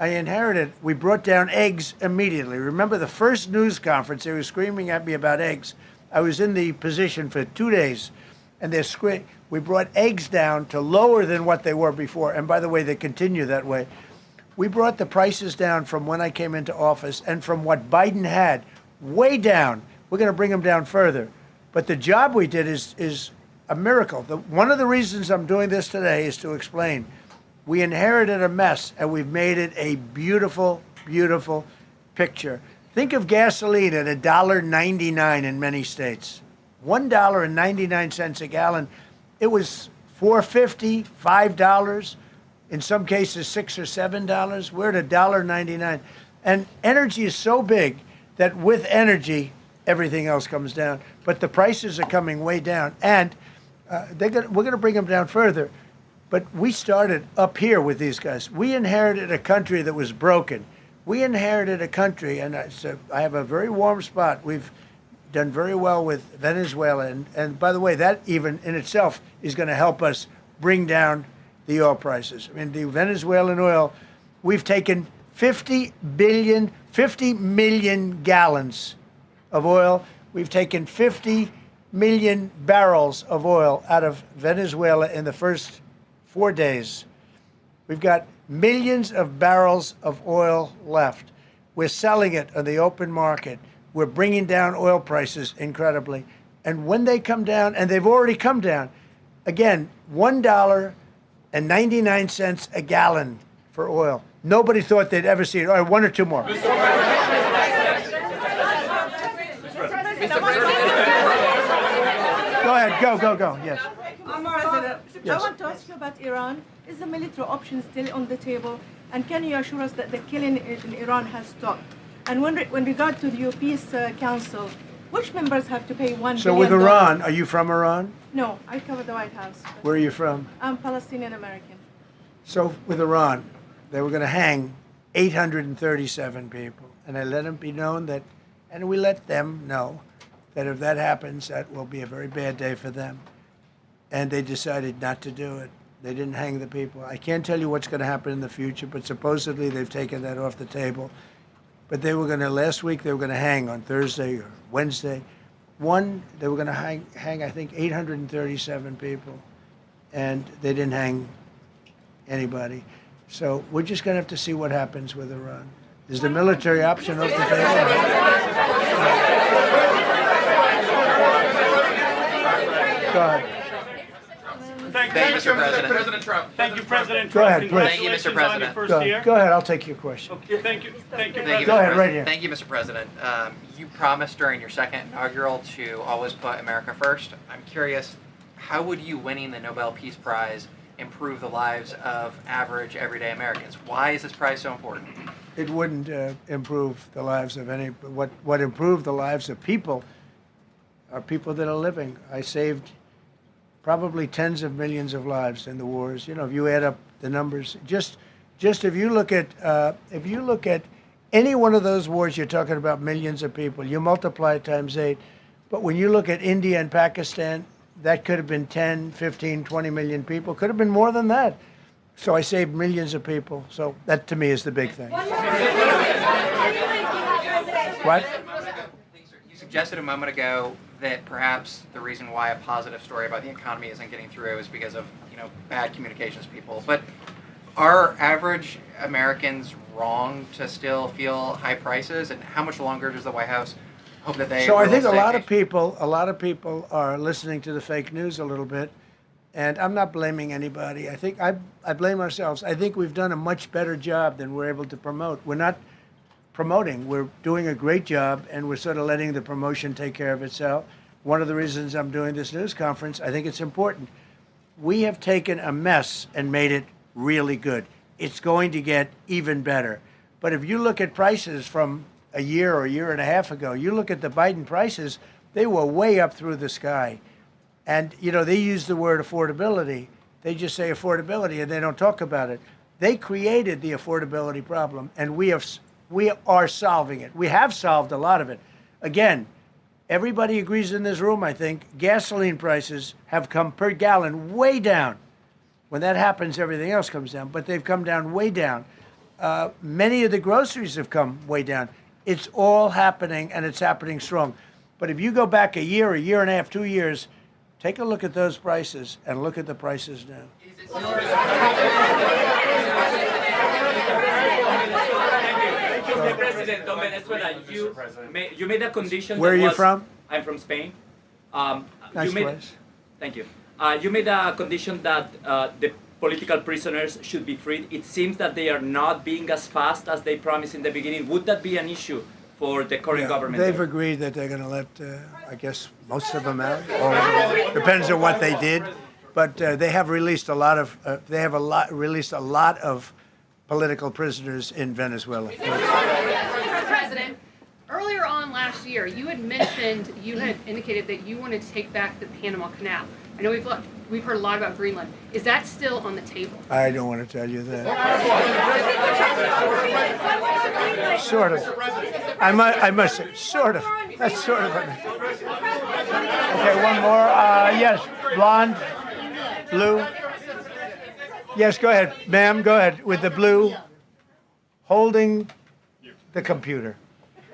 I inherited, we brought down eggs immediately. Remember the first news conference, they were screaming at me about eggs. I was in the position for 2 days, and we brought eggs down to lower than what they were before. And by the way, they continue that way. We brought the prices down from when I came into office and from what Biden had, way down. We're going to bring them down further. But the job we did is a miracle. One of the reasons I'm doing this today is to explain. We inherited a mess, and we've made it a beautiful, beautiful picture. Think of gasoline at $1.99 in many states. $1.99 a gallon. It was $4.50, $5, in some cases $6 or $7. We're at $1.99. And energy is so big that with energy, everything else comes down. But the prices are coming way down, and we're going to bring them down further. But we started up here with these guys. We inherited a country that was broken. We inherited a country, and I have a very warm spot. We've done very well with Venezuela. And by the way, that even in itself is going to help us bring down the oil prices. The Venezuelan oil, we've taken 50 million gallons of oil. We've taken 50 million barrels of oil out of Venezuela in the first 4 days. We've got millions of barrels of oil left. We're selling it on the open market. We're bringing down oil prices incredibly. And when they come down, and they've already come down, again, $1.99 a gallon for oil. Nobody thought they'd ever see it. All right, one or two more. Go ahead, go, yes. President, Yes. I want to ask you about Iran. Is the military option still on the table? And can you assure us that the killing in Iran has stopped? And when regard to the Peace Council, which members have to pay $1 So billion? with Iran, are you from Iran? No, I cover the White House. Where are you from? I'm Palestinian American. So with Iran, they were going to hang 837 people, and I let them be known that, and we let them know that if that happens, that will be a very bad day for them. And they decided not to do it. They didn't hang the people. I can't tell you what's going to happen in the future, but supposedly they've taken that off the table. But they were going to, last week, they were going to hang on Thursday or Wednesday. They were going to hang, I think, 837 people, and they didn't hang anybody. So we're just going to have to see what happens with Iran. Is the military option off the table? Go ahead. Thank you, Mr. President. President Trump. Thank you, President Go Trump. ahead, please. Thank you, Mr. President. Go ahead, I'll take your question. Okay, thank you, Thank you, Go Mr. ahead, President. right here. Thank you, Mr. President. You promised during your second inaugural to always put America first. I'm curious, how would you winning the Nobel Peace Prize improve the lives of average, everyday Americans? Why is this prize so important? It wouldn't improve the lives of any. What improved the lives of people are people that are living. I saved probably tens of millions of lives in the wars. You know, if you add up the numbers, just if you look at any one of those wars, you're talking about millions of people. You multiply it times 8. But when you look at India and Pakistan, that could have been 10, 15, 20 million people. Could have been more than that. So I saved millions of people. So that, to me, is the big thing. What? You suggested a moment ago that perhaps the reason why a positive story about the economy isn't getting through is because of, bad communications people. But are average Americans wrong to still feel high prices? And how much longer does the White House hope that they? So I think will a lot stay of people are listening to the fake news a little bit, and I'm not blaming anybody. I think I blame ourselves. I think we've done a much better job than we're able to promote. We're not promoting. We're doing a great job, and we're sort of letting the promotion take care of itself. One of the reasons I'm doing this news conference, I think it's important. We have taken a mess and made it really good. It's going to get even better. But if you look at prices from a year or a year and a half ago, you look at the Biden prices, they were way up through the sky. And, they use the word affordability. They just say affordability, and they don't talk about it. They created the affordability problem, and we are solving it. We have solved a lot of it. Again, everybody agrees in this room, I think, gasoline prices have come per gallon way down. When that happens, everything else comes down, but they've come down way down. Many of the groceries have come way down. It's all happening, and it's happening strong. But if you go back a year and a half, 2 years, take a look at those prices and look at the prices now. Mr. President of Venezuela, you made a condition. Where are you from? I'm from Spain. Nice place. Thank you. You made a condition that the political prisoners should be freed. It seems that they are not being as fast as they promised in the beginning. Would that be an issue for the current government? They've agreed that they're going to let, I guess, most of them out. Or depends on what they did. But they have released a lot of. Released a lot of political prisoners in Venezuela. Mr. President, earlier on last year, you had indicated that you wanted to take back the Panama Canal. I know we've heard a lot about Greenland. Is that still on the table? I don't want to tell you that. Sort of. I must say, sort of. That's sort of it. Okay, one more. Yes, blonde, blue. Yes, go ahead, ma'am. Go ahead with the blue, holding the computer.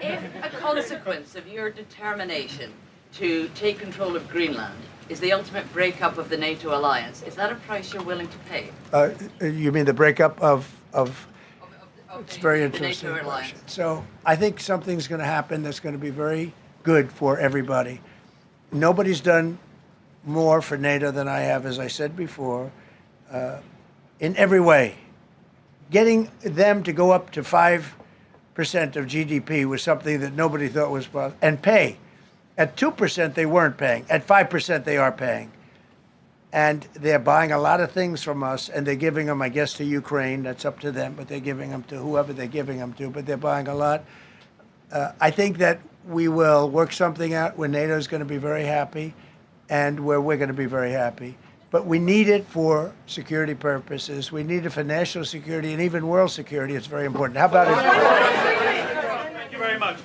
If a consequence of your determination to take control of Greenland is the ultimate breakup of the NATO alliance, is that a price you're willing to pay? You mean the breakup of it's very the interesting. NATO alliance. So I think something's going to happen that's going to be very good for everybody. Nobody's done more for NATO than I have, as I said before, in every way. Getting them to go up to 5% of GDP was something that nobody thought was possible, and pay. At 2%, they weren't paying. At 5%, they are paying. And they're buying a lot of things from us, and they're giving them, I guess, to Ukraine. That's up to them, but they're giving them to whoever they're giving them to, but they're buying a lot. I think that we will work something out where NATO is going to be very happy and where we're going to be very happy. But we need it for security purposes. We need it for national security and even world security. It's very important. How about it? Thank you very much.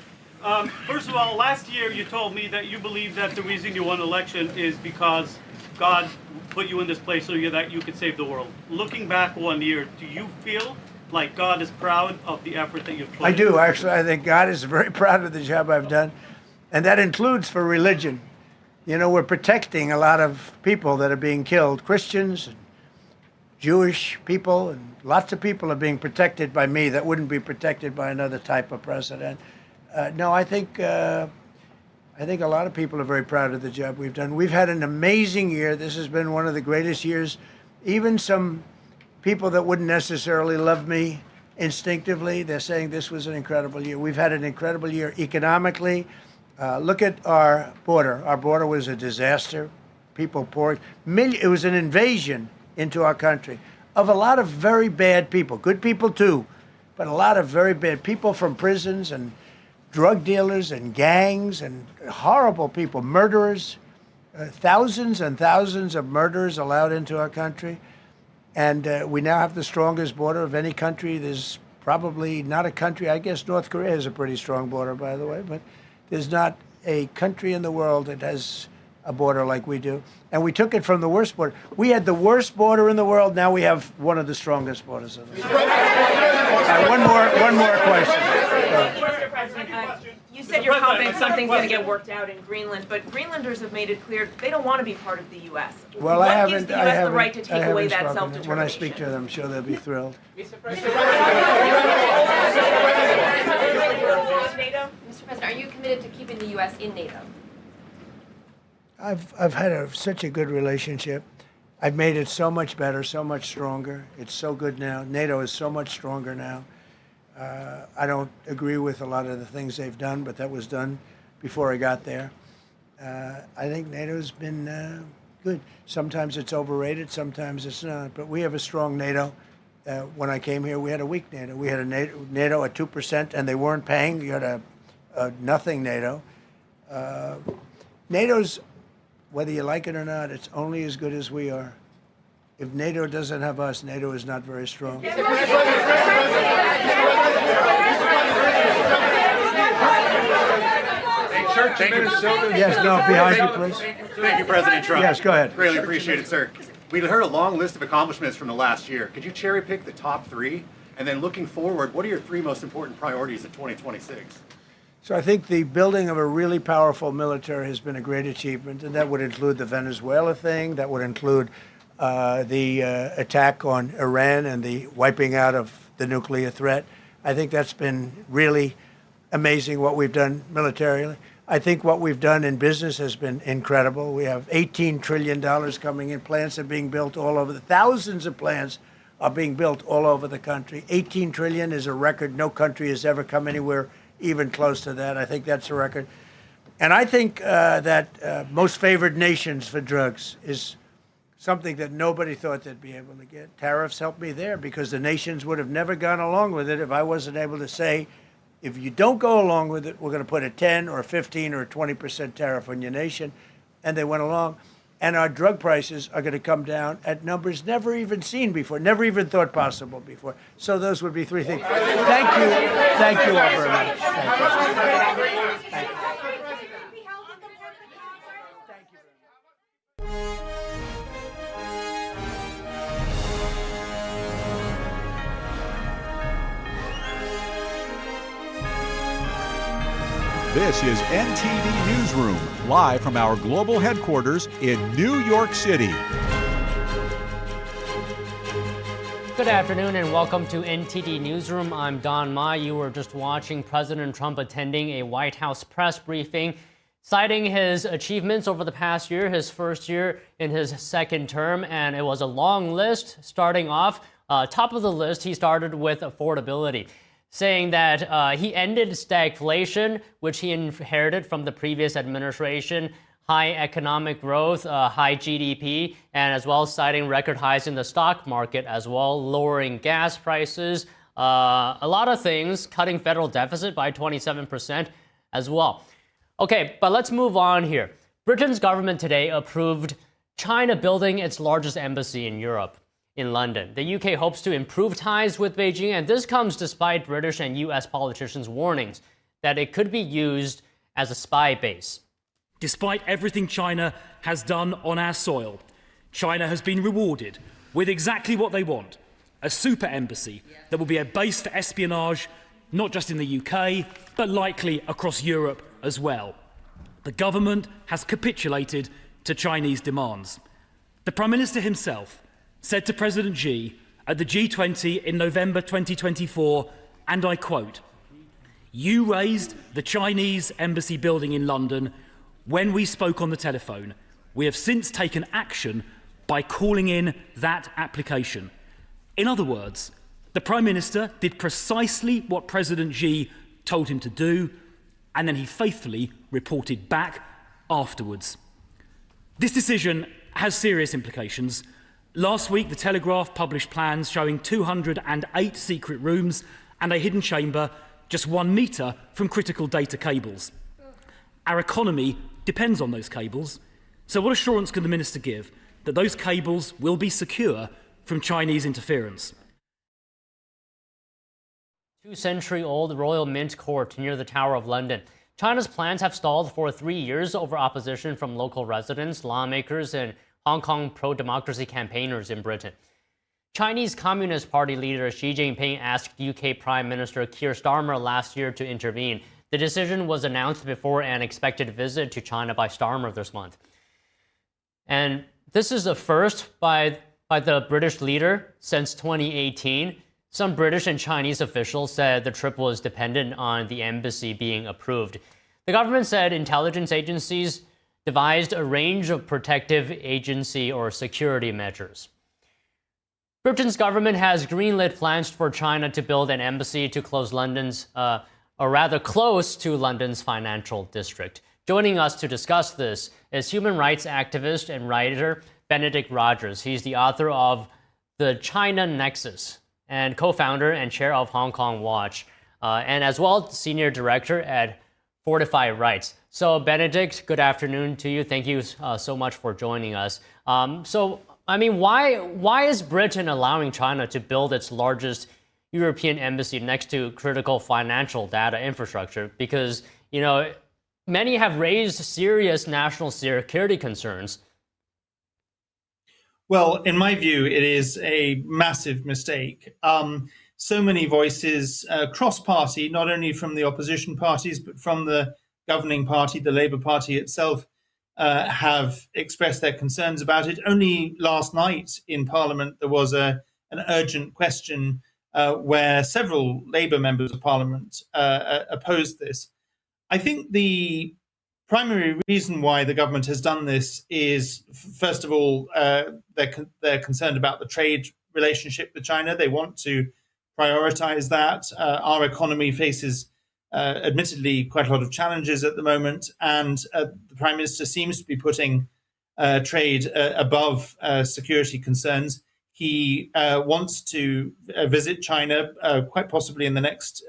First of all, last year you told me that you believe that the reason you won an election is because God put you in this place so that you could save the world. Looking back 1 year, do you feel like God is proud of the effort that you've put in? I do, actually. I think God is very proud of the job I've done. And that includes for religion. You know, we're protecting a lot of people that are being killed. Christians, and Jewish people, and lots of people are being protected by me that wouldn't be protected by another type of president. No, I think a lot of people are very proud of the job we've done. We've had an amazing year. This has been one of the greatest years. Even some people that wouldn't necessarily love me instinctively, they're saying this was an incredible year. We've had an incredible year economically. Look at our border. Our border was a disaster. People poured. It was an invasion into our country of a lot of very bad people. Good people too, but a lot of very bad people from prisons and drug dealers and gangs and horrible people, murderers, thousands and thousands of murderers allowed into our country. And we now have the strongest border of any country. There's probably not a country, I guess North Korea has a pretty strong border, by the way, but there's not a country in the world that has a border like we do. And we took it from the worst border. We had the worst border in the world. Now we have one of the strongest borders in the world. One more question. Mr. President, you said you're confident something's going to get worked out in Greenland, but Greenlanders have made it clear they don't want to be part of the U.S. Well, what gives the U.S. the right to take away that spoken. self-determination? When I speak to them, I'm sure they'll be thrilled. Mr. President, are you committed to keeping the U.S. in NATO? I've had such a good relationship. I've made it so much better, so much stronger. It's so good now. NATO is so much stronger now. I don't agree with a lot of the things they've done, but that was done before I got there. I think NATO's been good. Sometimes it's overrated, sometimes it's not. But we have a strong NATO. When I came here, we had a weak NATO. We had a NATO at 2%, and they weren't paying. You had a nothing NATO. NATO's, whether you like it or not, it's only as good as we are. If NATO doesn't have us, NATO is not very strong. Yes, no, behind you, please. Thank you, President Trump. Yes, go ahead. Greatly appreciated, sir. We heard a long list of accomplishments from the last year. Could you cherry pick the top three? And then looking forward, what are your three most important priorities in 2026? So I think the building of a really powerful military has been a great achievement, and that would include the Venezuela thing. That would include the attack on Iran and the wiping out of the nuclear threat. I think that's been really amazing what we've done militarily. I think what we've done in business has been incredible. We have $18 trillion coming in. Plants are being built all over. Thousands of plants are being built all over the country. 18 trillion is a record. No country has ever come anywhere even close to that. I think that's a record. And I think that most favored nations for drugs is something that nobody thought they'd be able to get. Tariffs helped me there because the nations would have never gone along with it if I wasn't able to say, if you don't go along with it, we're going to put a 10 or a 15 or a 20% tariff on your nation. And they went along. And our drug prices are going to come down at numbers never even seen before, never even thought possible before. So those would be three things. Thank you. Thank you all very much. Thank you. This is NTD Newsroom, live from our global headquarters in New York City. Good afternoon and welcome to NTD Newsroom. I'm Don Ma. You were just watching President Trump attending a White House press briefing, citing his achievements over the past year, his first year in his second term, and it was a long list. Starting off, top of the list, he started with affordability, saying that he ended stagflation, which he inherited from the previous administration, high economic growth, high GDP, and as well citing record highs in the stock market as well, lowering gas prices, a lot of things, cutting federal deficit by 27% as well. Okay, but let's move on here. Britain's government today approved China building its largest embassy in Europe, in London. The UK hopes to improve ties with Beijing, and this comes despite British and US politicians' warnings that it could be used as a spy base. Despite everything China has done on our soil, China has been rewarded with exactly what they want, a super embassy that will be a base for espionage, not just in the UK, but likely across Europe as well. The government has capitulated to Chinese demands. The Prime Minister himself said to President Xi at the G20 in November 2024, and I quote, "You raised the Chinese embassy building in London when we spoke on the telephone. We have since taken action by calling in that application." In other words, the Prime Minister did precisely what President Xi told him to do, and then he faithfully reported back afterwards. This decision has serious implications. Last week, The Telegraph published plans showing 208 secret rooms and a hidden chamber just 1 metre from critical data cables. Our economy depends on those cables. So what assurance can the Minister give that those cables will be secure from Chinese interference? 2-century-old Royal Mint Court near the Tower of London. China's plans have stalled for 3 years over opposition from local residents, lawmakers, and Hong Kong pro-democracy campaigners in Britain. Chinese Communist Party leader Xi Jinping asked UK Prime Minister Keir Starmer last year to intervene. The decision was announced before an expected visit to China by Starmer this month. And this is a first by the British leader since 2018. Some British and Chinese officials said the trip was dependent on the embassy being approved. The government said intelligence agencies devised a range of protective agency or security measures. Britain's government has greenlit plans for China to build an embassy to close close to London's financial district. Joining us to discuss this is human rights activist and writer Benedict Rogers. He's the author of The China Nexus and co-founder and chair of Hong Kong Watch, and as well senior director at Fortify Rights. So Benedict, good afternoon to you. Thank you so much for joining us. Why is Britain allowing China to build its largest European embassy next to critical financial data infrastructure? Because, many have raised serious national security concerns. Well, in my view, it is a massive mistake. So many voices cross-party, not only from the opposition parties, but from the governing party, the Labour Party itself, have expressed their concerns about it. Only last night in Parliament, there was an urgent question where several Labour members of Parliament opposed this. I think the primary reason why the government has done this is, first of all, they're concerned about the trade relationship with China. They want to prioritize that. Our economy faces, admittedly, quite a lot of challenges at the moment, and the Prime Minister seems to be putting trade above security concerns. He wants to visit China quite possibly in the next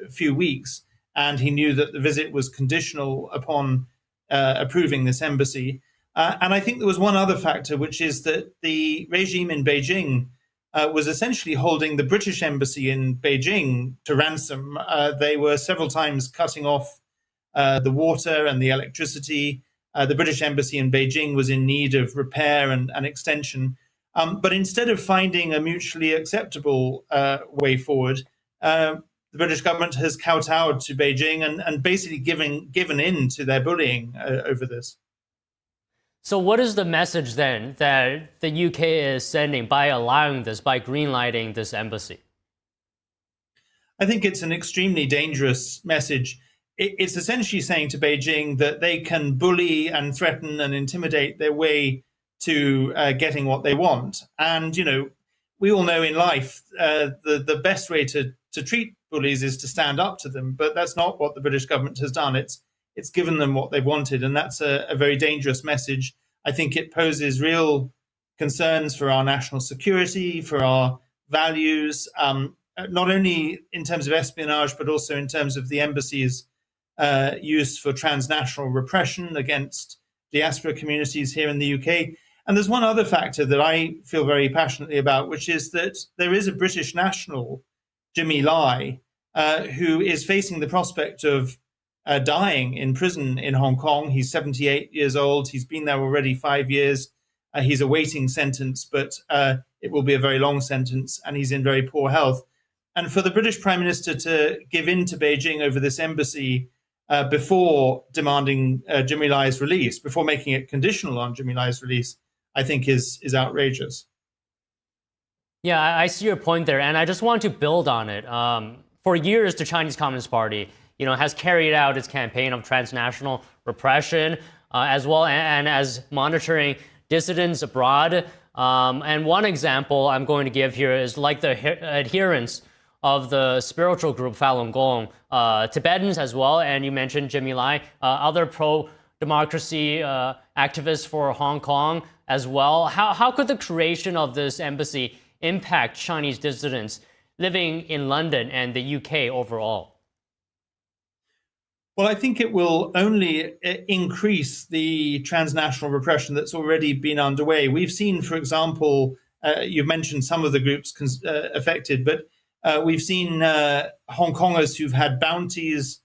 few weeks, and he knew that the visit was conditional upon approving this embassy. And I think there was one other factor, which is that the regime in Beijing was essentially holding the British embassy in Beijing to ransom. They were several times cutting off the water and the electricity. The British embassy in Beijing was in need of repair and extension. But instead of finding a mutually acceptable way forward, the British government has kowtowed to Beijing and basically given in to their bullying over this. So what is the message then that the UK is sending by allowing this, by greenlighting this embassy? I think it's an extremely dangerous message. It's essentially saying to Beijing that they can bully and threaten and intimidate their way to getting what they want. And, we all know in life the best way to treat bullies is to stand up to them. But that's not what the British government has done. It's it's given them what they've wanted. And that's a very dangerous message. I think it poses real concerns for our national security, for our values, not only in terms of espionage, but also in terms of the embassy's use for transnational repression against diaspora communities here in the UK. And there's one other factor that I feel very passionately about, which is that there is a British national, Jimmy Lai, who is facing the prospect of dying in prison in Hong Kong. He's 78 years old. He's been there already 5 years. He's awaiting sentence, but it will be a very long sentence, and he's in very poor health. And for the British Prime Minister to give in to Beijing over this embassy before demanding Jimmy Lai's release, before making it conditional on Jimmy Lai's release, I think is outrageous. Yeah, I see your point there, and I just want to build on it. For years, the Chinese Communist Party, has carried out its campaign of transnational repression, as well and as monitoring dissidents abroad. And one example I'm going to give here is like the adherents of the spiritual group Falun Gong, Tibetans as well, and you mentioned Jimmy Lai, other pro-democracy activists for Hong Kong as well. How could the creation of this embassy impact Chinese dissidents living in London and the UK overall? Well, I think it will only increase the transnational repression that's already been underway. We've seen, for example, you've mentioned some of the groups affected, but we've seen Hong Kongers who've had bounties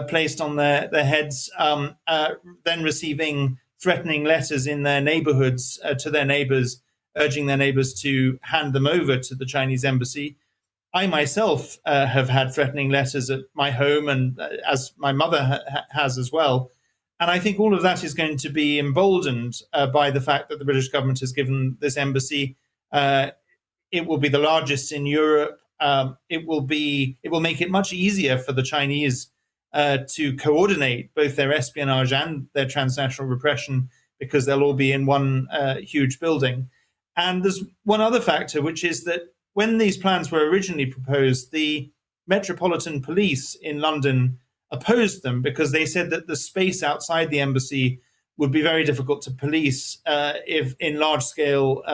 placed on their heads, then receiving threatening letters in their neighborhoods to their neighbors, urging their neighbors to hand them over to the Chinese embassy. I myself have had threatening letters at my home, and as my mother has as well. And I think all of that is going to be emboldened by the fact that the British government has given this embassy. It will be the largest in Europe. It will make it much easier for the Chinese to coordinate both their espionage and their transnational repression, because they'll all be in one huge building. And there's one other factor, which is that when these plans were originally proposed, the Metropolitan Police in London opposed them because they said that the space outside the embassy would be very difficult to police if in large-scale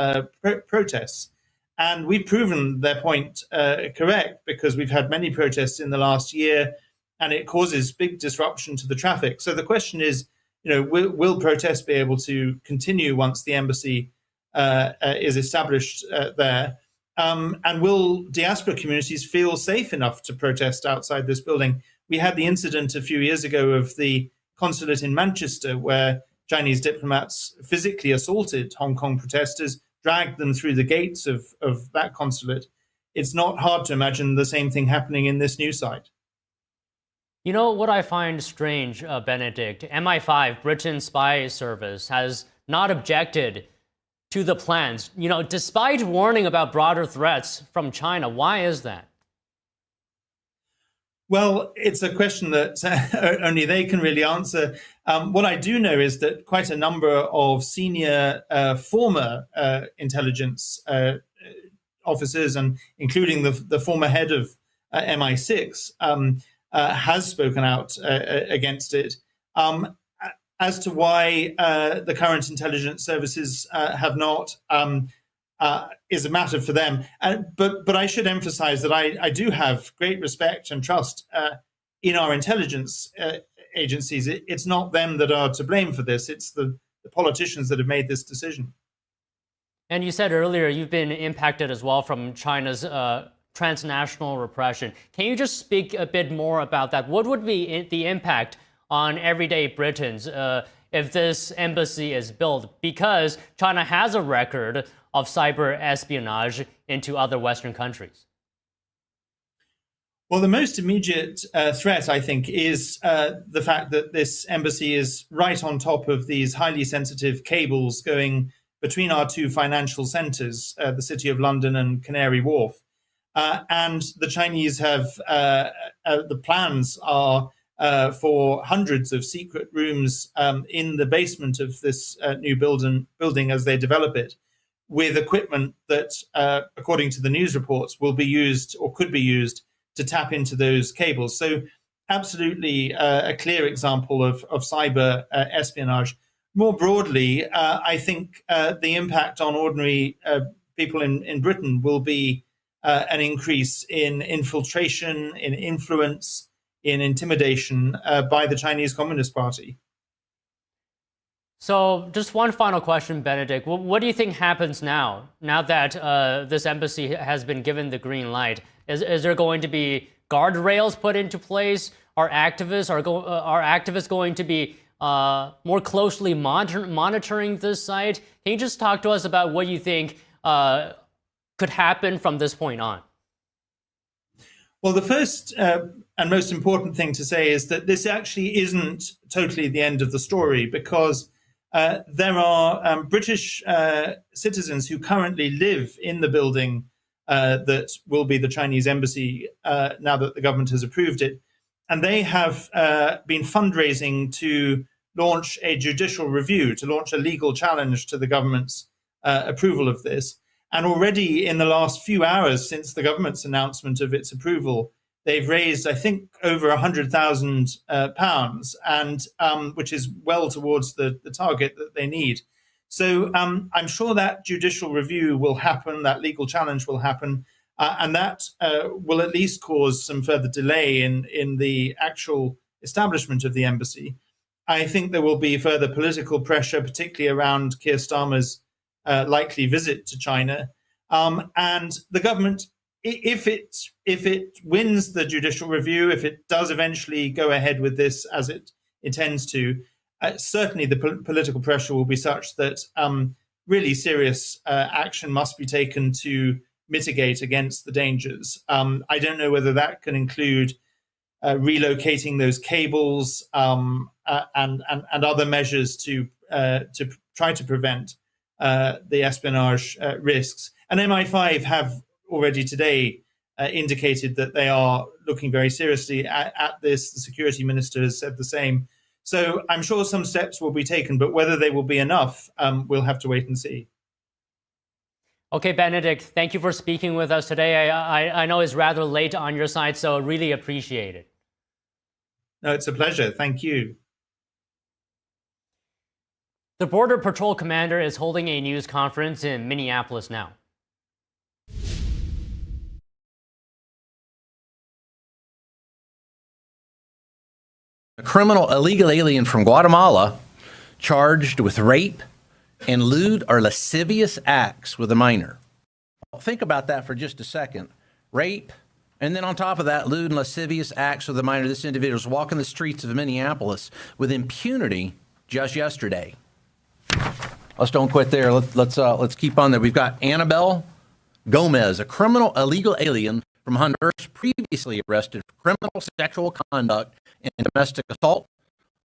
protests. And we've proven their point correct, because we've had many protests in the last year, and it causes big disruption to the traffic. So the question is, will protests be able to continue once the embassy is established there? And will diaspora communities feel safe enough to protest outside this building? We had the incident a few years ago of the consulate in Manchester, where Chinese diplomats physically assaulted Hong Kong protesters, dragged them through the gates of that consulate. It's not hard to imagine the same thing happening in this new site. You know what I find strange, Benedict? MI5, Britain's spy service, has not objected to the plans, despite warning about broader threats from China. Why is that? Well, it's a question that only they can really answer. What I do know is that quite a number of senior former intelligence officers, and including the former head of MI6, has spoken out against it. As to why the current intelligence services have not is a matter for them. But I should emphasize that I do have great respect and trust in our intelligence agencies. It's not them that are to blame for this. It's the politicians that have made this decision. And you said earlier you've been impacted as well from China's transnational repression. Can you just speak a bit more about that? What would be the impact on everyday Britons if this embassy is built? Because China has a record of cyber espionage into other Western countries. Well, the most immediate threat, I think, is the fact that this embassy is right on top of these highly sensitive cables going between our two financial centres, the City of London and Canary Wharf. And the Chinese have, the plans are for hundreds of secret rooms in the basement of this new building as they develop it, with equipment that, according to the news reports, will be used or could be used to tap into those cables. So absolutely a clear example of cyber espionage. More broadly, I think the impact on ordinary people in Britain will be an increase in infiltration, in influence, in intimidation by the Chinese Communist Party. So just one final question, Benedict. What do you think happens now that this embassy has been given the green light? Is there going to be guardrails put into place? Are activists going to be more closely monitoring this site? Can you just talk to us about what you think could happen from this point on? Well, the first and most important thing to say is that this actually isn't totally the end of the story, because there are British citizens who currently live in the building that will be the Chinese embassy now that the government has approved it. And they have been fundraising to launch a judicial review, to launch a legal challenge to the government's approval of this. And already in the last few hours since the government's announcement of its approval, they've raised, I think, over £100,000, and which is well towards the target that they need. So I'm sure that judicial review will happen, that legal challenge will happen, and that will at least cause some further delay in the actual establishment of the embassy. I think there will be further political pressure, particularly around Keir Starmer's likely visit to China. And the government, if it wins the judicial review, if it does eventually go ahead with this as it intends to, certainly the political pressure will be such that really serious action must be taken to mitigate against the dangers. I don't know whether that can include relocating those cables and other measures to try to prevent the espionage risks. And MI5 have already today indicated that they are looking very seriously at this. The security minister has said the same. So I'm sure some steps will be taken, but whether they will be enough, we'll have to wait and see. Okay, Benedict, thank you for speaking with us today. I know it's rather late on your side, so really appreciate it. No, it's a pleasure. Thank you. The Border Patrol commander is holding a news conference in Minneapolis now. A criminal illegal alien from Guatemala charged with rape and lewd or lascivious acts with a minor. Think about that for just a second. Rape, and then on top of that, lewd and lascivious acts with a minor. This individual was walking the streets of Minneapolis with impunity just yesterday. Let's don't quit there. Let's keep on there. We've got Annabelle Gomez, a criminal illegal alien from Honduras, previously arrested for criminal sexual conduct and domestic assault.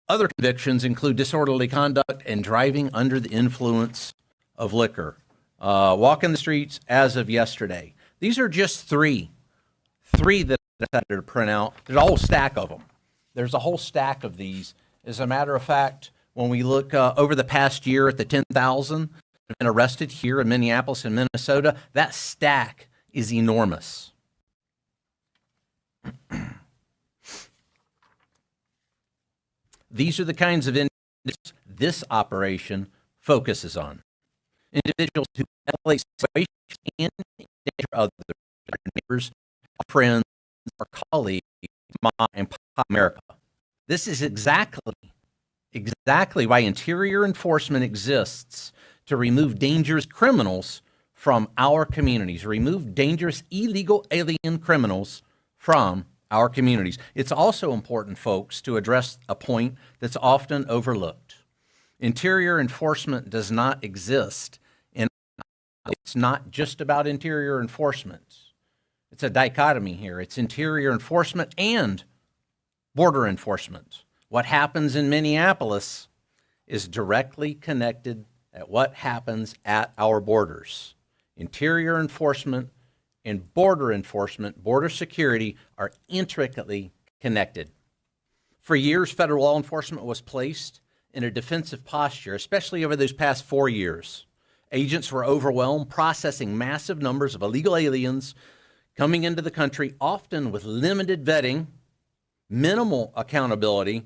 Other convictions include disorderly conduct and driving under the influence of liquor. Walking the streets as of yesterday. These are just three that I decided to print out. There's a whole stack of them. There's a whole stack of these. As a matter of fact, when we look over the past year at the 10,000 that have been arrested here in Minneapolis and Minnesota, that stack is enormous. These are the kinds of individuals this operation focuses on. Individuals who escalate situations and endanger others, their neighbors, friends, or colleagues, and America. This is exactly why interior enforcement exists, to remove dangerous criminals from our communities, remove dangerous illegal alien criminals from our communities. It's also important, folks, to address a point that's often overlooked. Interior enforcement does not exist. It's not just about interior enforcement. It's a dichotomy here. It's interior enforcement and border enforcement. What happens in Minneapolis is directly connected at what happens at our borders. Interior enforcement and border security are intricately connected. For years, federal law enforcement was placed in a defensive posture, especially over those past 4 years. Agents were overwhelmed, processing massive numbers of illegal aliens coming into the country, often with limited vetting, minimal accountability,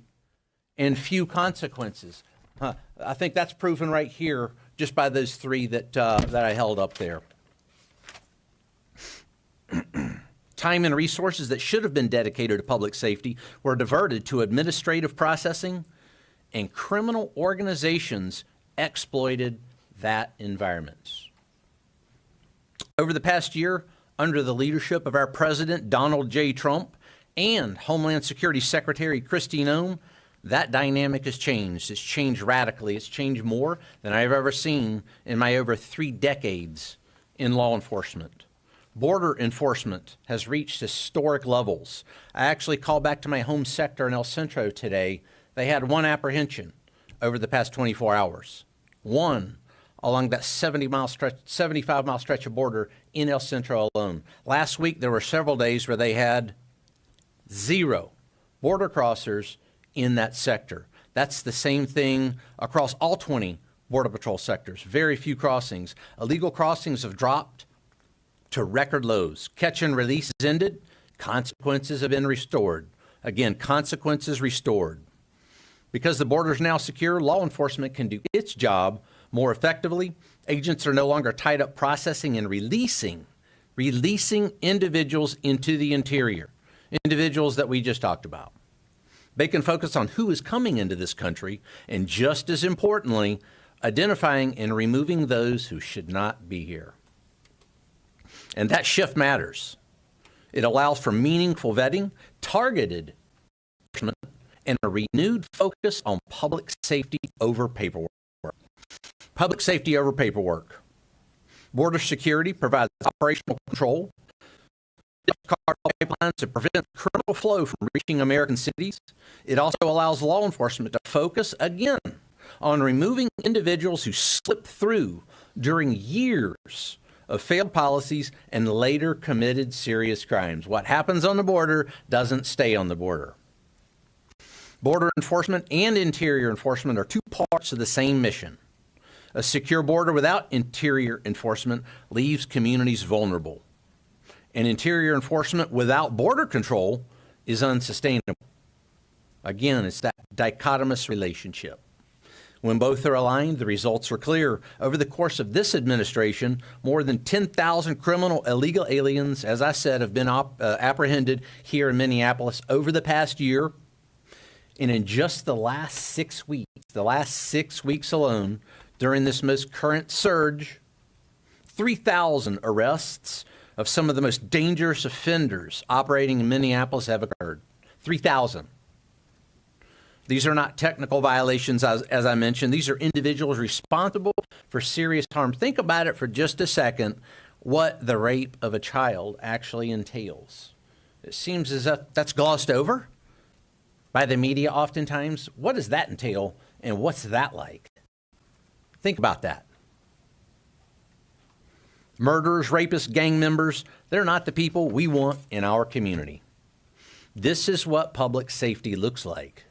and few consequences. I think that's proven right here just by those three that I held up there. Time and resources that should have been dedicated to public safety were diverted to administrative processing, and criminal organizations exploited that environment. Over the past year, under the leadership of our President Donald J. Trump and Homeland Security Secretary Kristi Noem, that dynamic has changed. It's changed radically. It's changed more than I've ever seen in my over 3 decades in law enforcement. Border enforcement has reached historic levels. I actually called back to my home sector in El Centro today. They had 1 apprehension over the past 24 hours. 1 along that 75-mile stretch of border in El Centro alone. Last week, there were several days where they had 0 border crossers in that sector. That's the same thing across all 20 Border Patrol sectors. Very few crossings. Illegal crossings have dropped to record lows. Catch and release has ended. Consequences have been restored. Again, consequences restored. Because the border is now secure, law enforcement can do its job more effectively. Agents are no longer tied up processing and releasing individuals into the interior, individuals that we just talked about. They can focus on who is coming into this country and, just as importantly, identifying and removing those who should not be here. And that shift matters. It allows for meaningful vetting, targeted enforcement, and a renewed focus on public safety over paperwork. Public safety over paperwork. Border security provides operational control, pipelines to prevent criminal flow from reaching American cities. It also allows law enforcement to focus again on removing individuals who slip through during years of failed policies and later committed serious crimes. What happens on the border doesn't stay on the border. Border enforcement and interior enforcement are 2 parts of the same mission. A secure border without interior enforcement leaves communities vulnerable. And interior enforcement without border control is unsustainable. Again, it's that dichotomous relationship. When both are aligned, the results are clear. Over the course of this administration, more than 10,000 criminal illegal aliens, as I said, have been apprehended here in Minneapolis over the past year. And in just the last 6 weeks alone, during this most current surge, 3,000 arrests of some of the most dangerous offenders operating in Minneapolis have occurred. 3,000. These are not technical violations, as I mentioned. These are individuals responsible for serious harm. Think about it for just a second, what the rape of a child actually entails. It seems as if that's glossed over by the media oftentimes. What does that entail, and what's that like? Think about that. Murderers, rapists, gang members, they're not the people we want in our community. This is what public safety looks like.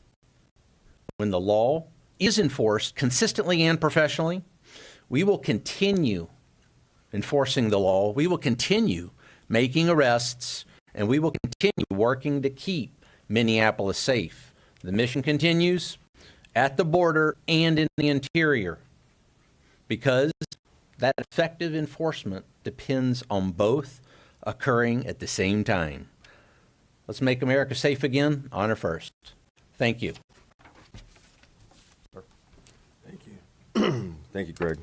When the law is enforced consistently and professionally, we will continue enforcing the law. We will continue making arrests, and we will continue working to keep Minneapolis safe. The mission continues at the border and in the interior, because that effective enforcement depends on both occurring at the same time. Let's make America safe again. Honor first. Thank you. Thank you. Thank you, Greg.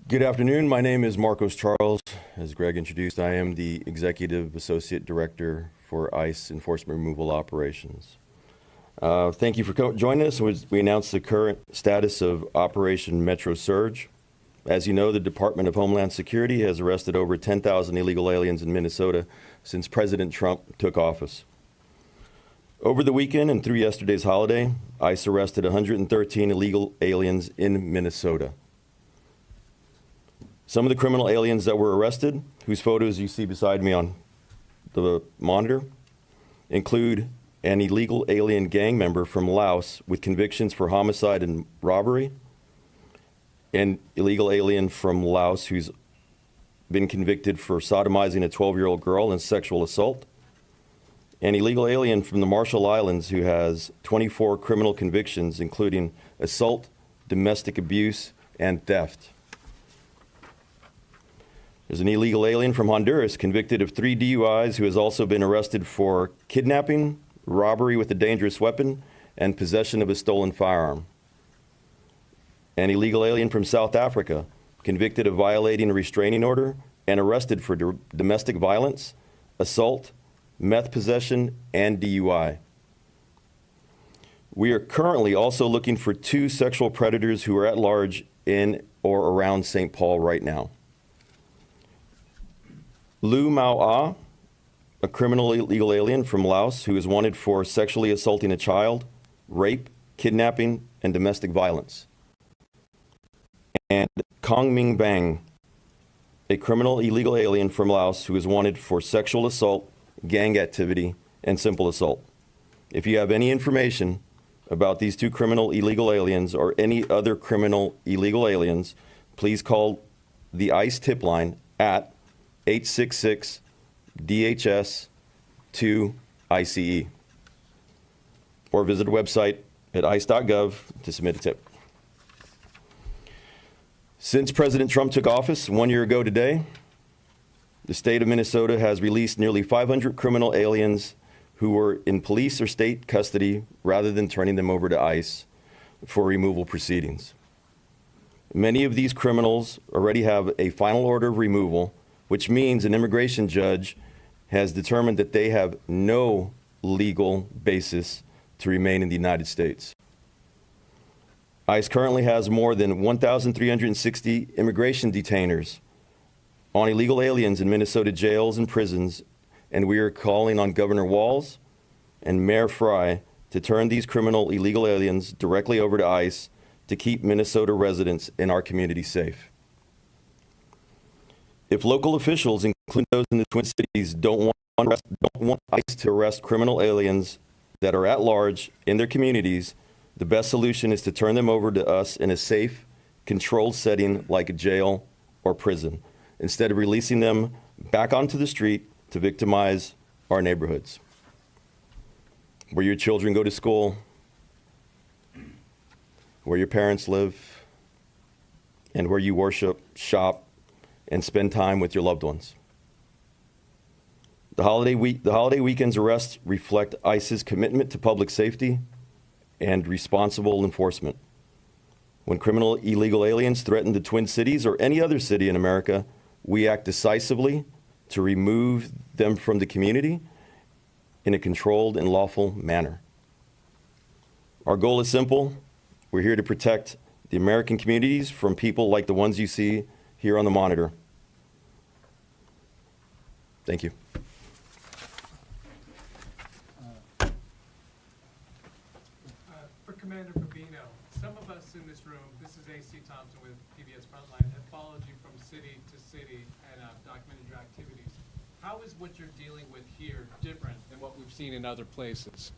Good afternoon. My name is Marcos Charles. As Greg introduced, I am the Executive Associate Director for ICE Enforcement Removal Operations. Thank you for joining us. We announced the current status of Operation Metro Surge. As you know, the Department of Homeland Security has arrested over 10,000 illegal aliens in Minnesota since President Trump took office. Over the weekend and through yesterday's holiday, ICE arrested 113 illegal aliens in Minnesota. Some of the criminal aliens that were arrested, whose photos you see beside me on the monitor, include an illegal alien gang member from Laos with convictions for homicide and robbery, an illegal alien from Laos who's been convicted for sodomizing a 12-year-old girl and sexual assault, an illegal alien from the Marshall Islands who has 24 criminal convictions, including assault, domestic abuse, and theft. There's an illegal alien from Honduras convicted of 3 DUIs who has also been arrested for kidnapping, robbery with a dangerous weapon, and possession of a stolen firearm. An illegal alien from South Africa convicted of violating a restraining order and arrested for domestic violence, assault, meth possession, and DUI. We are currently also looking for 2 sexual predators who are at large in or around St. Paul right now. Lu Mao Ah, a criminal illegal alien from Laos who is wanted for sexually assaulting a child, rape, kidnapping, and domestic violence. And Kong Ming Bang, a criminal illegal alien from Laos who is wanted for sexual assault, gang activity, and simple assault. If you have any information about these 2 criminal illegal aliens or any other criminal illegal aliens, please call the ICE tip line at 866-DHS-2-ICE or visit our website at ice.gov to submit a tip. Since President Trump took office 1 year ago today, the state of Minnesota has released nearly 500 criminal aliens who were in police or state custody rather than turning them over to ICE for removal proceedings. Many of these criminals already have a final order of removal, which means an immigration judge has determined that they have no legal basis to remain in the United States. ICE currently has more than 1,360 immigration detainers on illegal aliens in Minnesota jails and prisons, and we are calling on Governor Walz and Mayor Fry to turn these criminal illegal aliens directly over to ICE to keep Minnesota residents in our community safe. If local officials, including those in the Twin Cities, don't want ICE to arrest criminal aliens that are at large in their communities, the best solution is to turn them over to us in a safe, controlled setting like a jail or prison, instead of releasing them back onto the street to victimize our neighborhoods, where your children go to school, where your parents live, and where you worship, shop, and spend time with your loved ones. The holiday weekend's arrests reflect ICE's commitment to public safety and responsible enforcement. When criminal illegal aliens threaten the Twin Cities or any other city in America, we act decisively to remove them from the community in a controlled and lawful manner. Our goal is simple. We're here to protect the American communities from people like the ones you see here on the monitor. Thank you. For Commander Babino, some of us in this room, this is A.C. Thompson with PBS Frontline, have followed you from city to city and documented your activities. How is what you're dealing with here different than what we've seen in other places?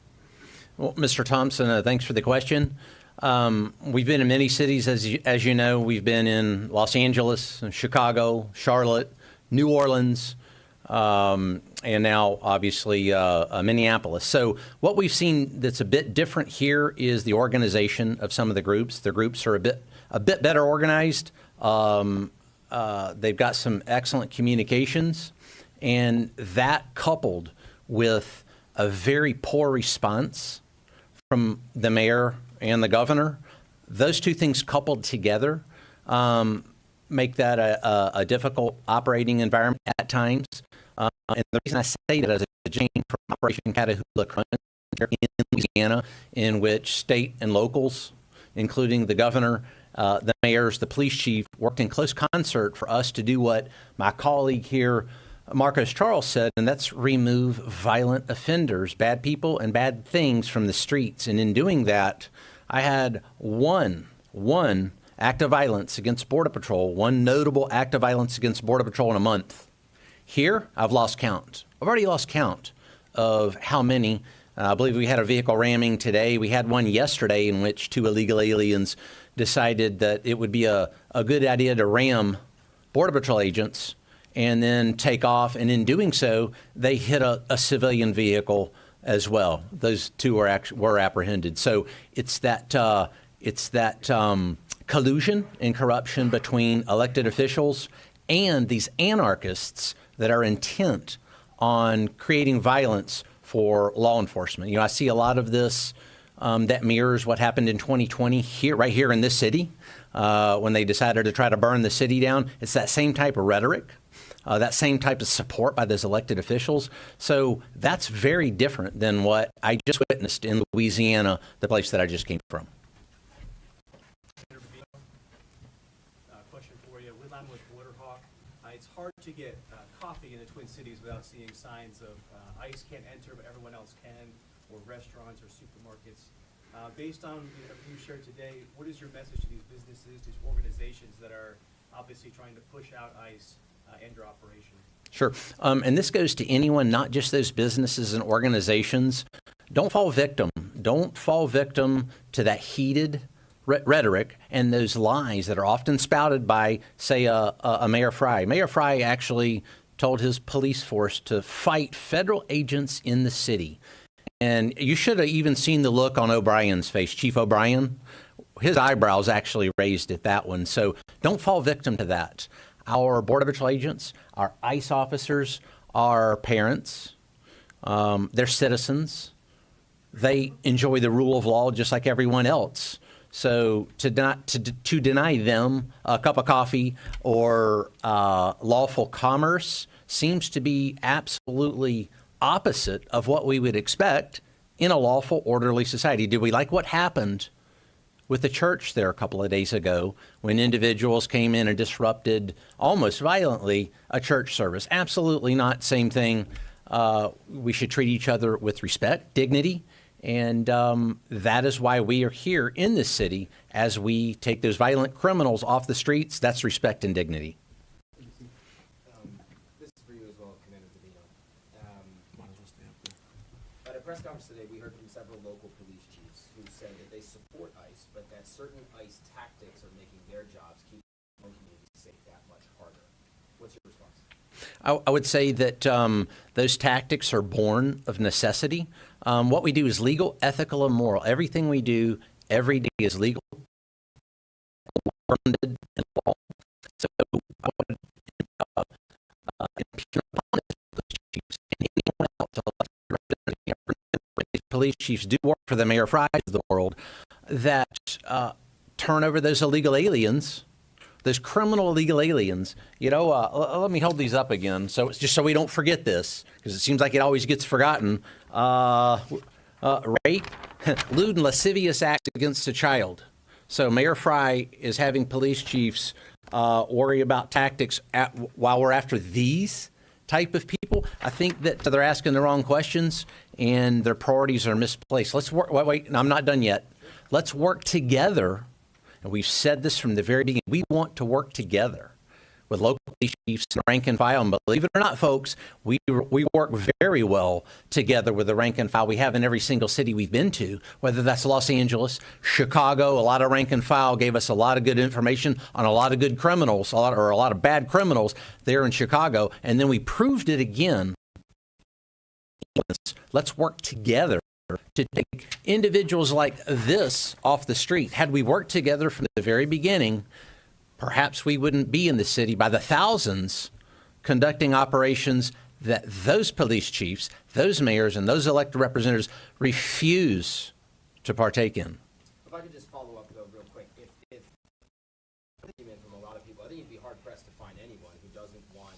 Well, Mr. Thompson, thanks for the question. We've been in many cities, as you know. We've been in Los Angeles, Chicago, Charlotte, New Orleans, and now, obviously, Minneapolis. So what we've seen that's a bit different here is the organization of some of the groups. The groups are a bit better organized. They've got some excellent communications, and that coupled with a very poor response from the mayor and the governor, those two things coupled together make that a difficult operating environment at times. And the reason I say that is a change from Operation Catahoula Crunch in Louisiana, in which state and locals, including the governor, the mayors, the police chief, worked in close concert for us to do what my colleague here, Marcos Charles, said, and that's remove violent offenders, bad people and bad things from the streets. And in doing that, I had one act of violence against Border Patrol, one notable act of violence against Border Patrol in a month. Here, I've lost count. I've already lost count of how many. I believe we had a vehicle ramming today. We had one yesterday in which 2 illegal aliens decided that it would be a good idea to ram Border Patrol agents and then take off. And in doing so, they hit a civilian vehicle as well. Those two were apprehended. So it's that collusion and corruption between elected officials and these anarchists that are intent on creating violence for law enforcement. I see a lot of this that mirrors what happened in 2020 right here in this city when they decided to try to burn the city down. It's that same type of rhetoric, that same type of support by those elected officials. So that's very different than what I just witnessed in Louisiana, the place that I just came from. Question for you. I'm with Waterhawk. It's hard to get coffee in the Twin Cities without seeing signs of ICE can't enter, but everyone else can, or restaurants or supermarkets. Based on everything you shared today, what is your message to these businesses, these organizations that are obviously trying to push out ICE and your operation? Sure. And this goes to anyone, not just those businesses and organizations. Don't fall victim. Don't fall victim to that heated rhetoric and those lies that are often spouted by, say, a Mayor Fry. Mayor Fry actually told his police force to fight federal agents in the city. And you should have even seen the look on O'Brien's face, Chief O'Brien. His eyebrows actually raised at that one. So don't fall victim to that. Our Border Patrol agents, our ICE officers, our parents, they're citizens. They enjoy the rule of law just like everyone else. So to deny them a cup of coffee or lawful commerce seems to be absolutely opposite of what we would expect in a lawful, orderly society. Do we like what happened with the church there a couple of days ago when individuals came in and disrupted almost violently a church service? Absolutely not. Same thing. We should treat each other with respect, dignity, and that is why we are here in this city as we take those violent criminals off the streets. That's respect and dignity. This is for you as well, Commander Bavino. At a press conference today, we heard from several local police chiefs who said that they support ICE, but that certain ICE tactics are making their jobs keep their communities safe that much harder. What's your response? I would say that those tactics are born of necessity. What we do is legal, ethical, and moral. Everything we do every day is legal, grounded in law. So I would impugn upon those chiefs and anyone else. Police chiefs do work for the Mayor Fries of the world that turn over those illegal aliens. Those criminal illegal aliens, let me hold these up again, so it's just so we don't forget this, because it seems like it always gets forgotten. Rape, lewd and lascivious acts against a child. So Mayor Fry is having police chiefs worry about tactics while we're after these type of people. I think that they're asking the wrong questions and their priorities are misplaced. Let's work. Wait, I'm not done yet. Let's work together. And we've said this from the very beginning. We want to work together with local police chiefs and rank and file. And believe it or not, folks, we work very well together with the rank and file we have in every single city we've been to, whether that's Los Angeles, Chicago. A lot of rank and file gave us a lot of good information on a lot of good criminals, a lot of bad criminals there in Chicago. And then we proved it again. Let's work together to take individuals like this off the street. Had we worked together from the very beginning, perhaps we wouldn't be in the city by the thousands conducting operations that those police chiefs, those mayors, and those elected representatives refuse to partake in. If I could just follow up, though, real quick. If from a lot of people, I think you'd be hard-pressed to find anyone who doesn't want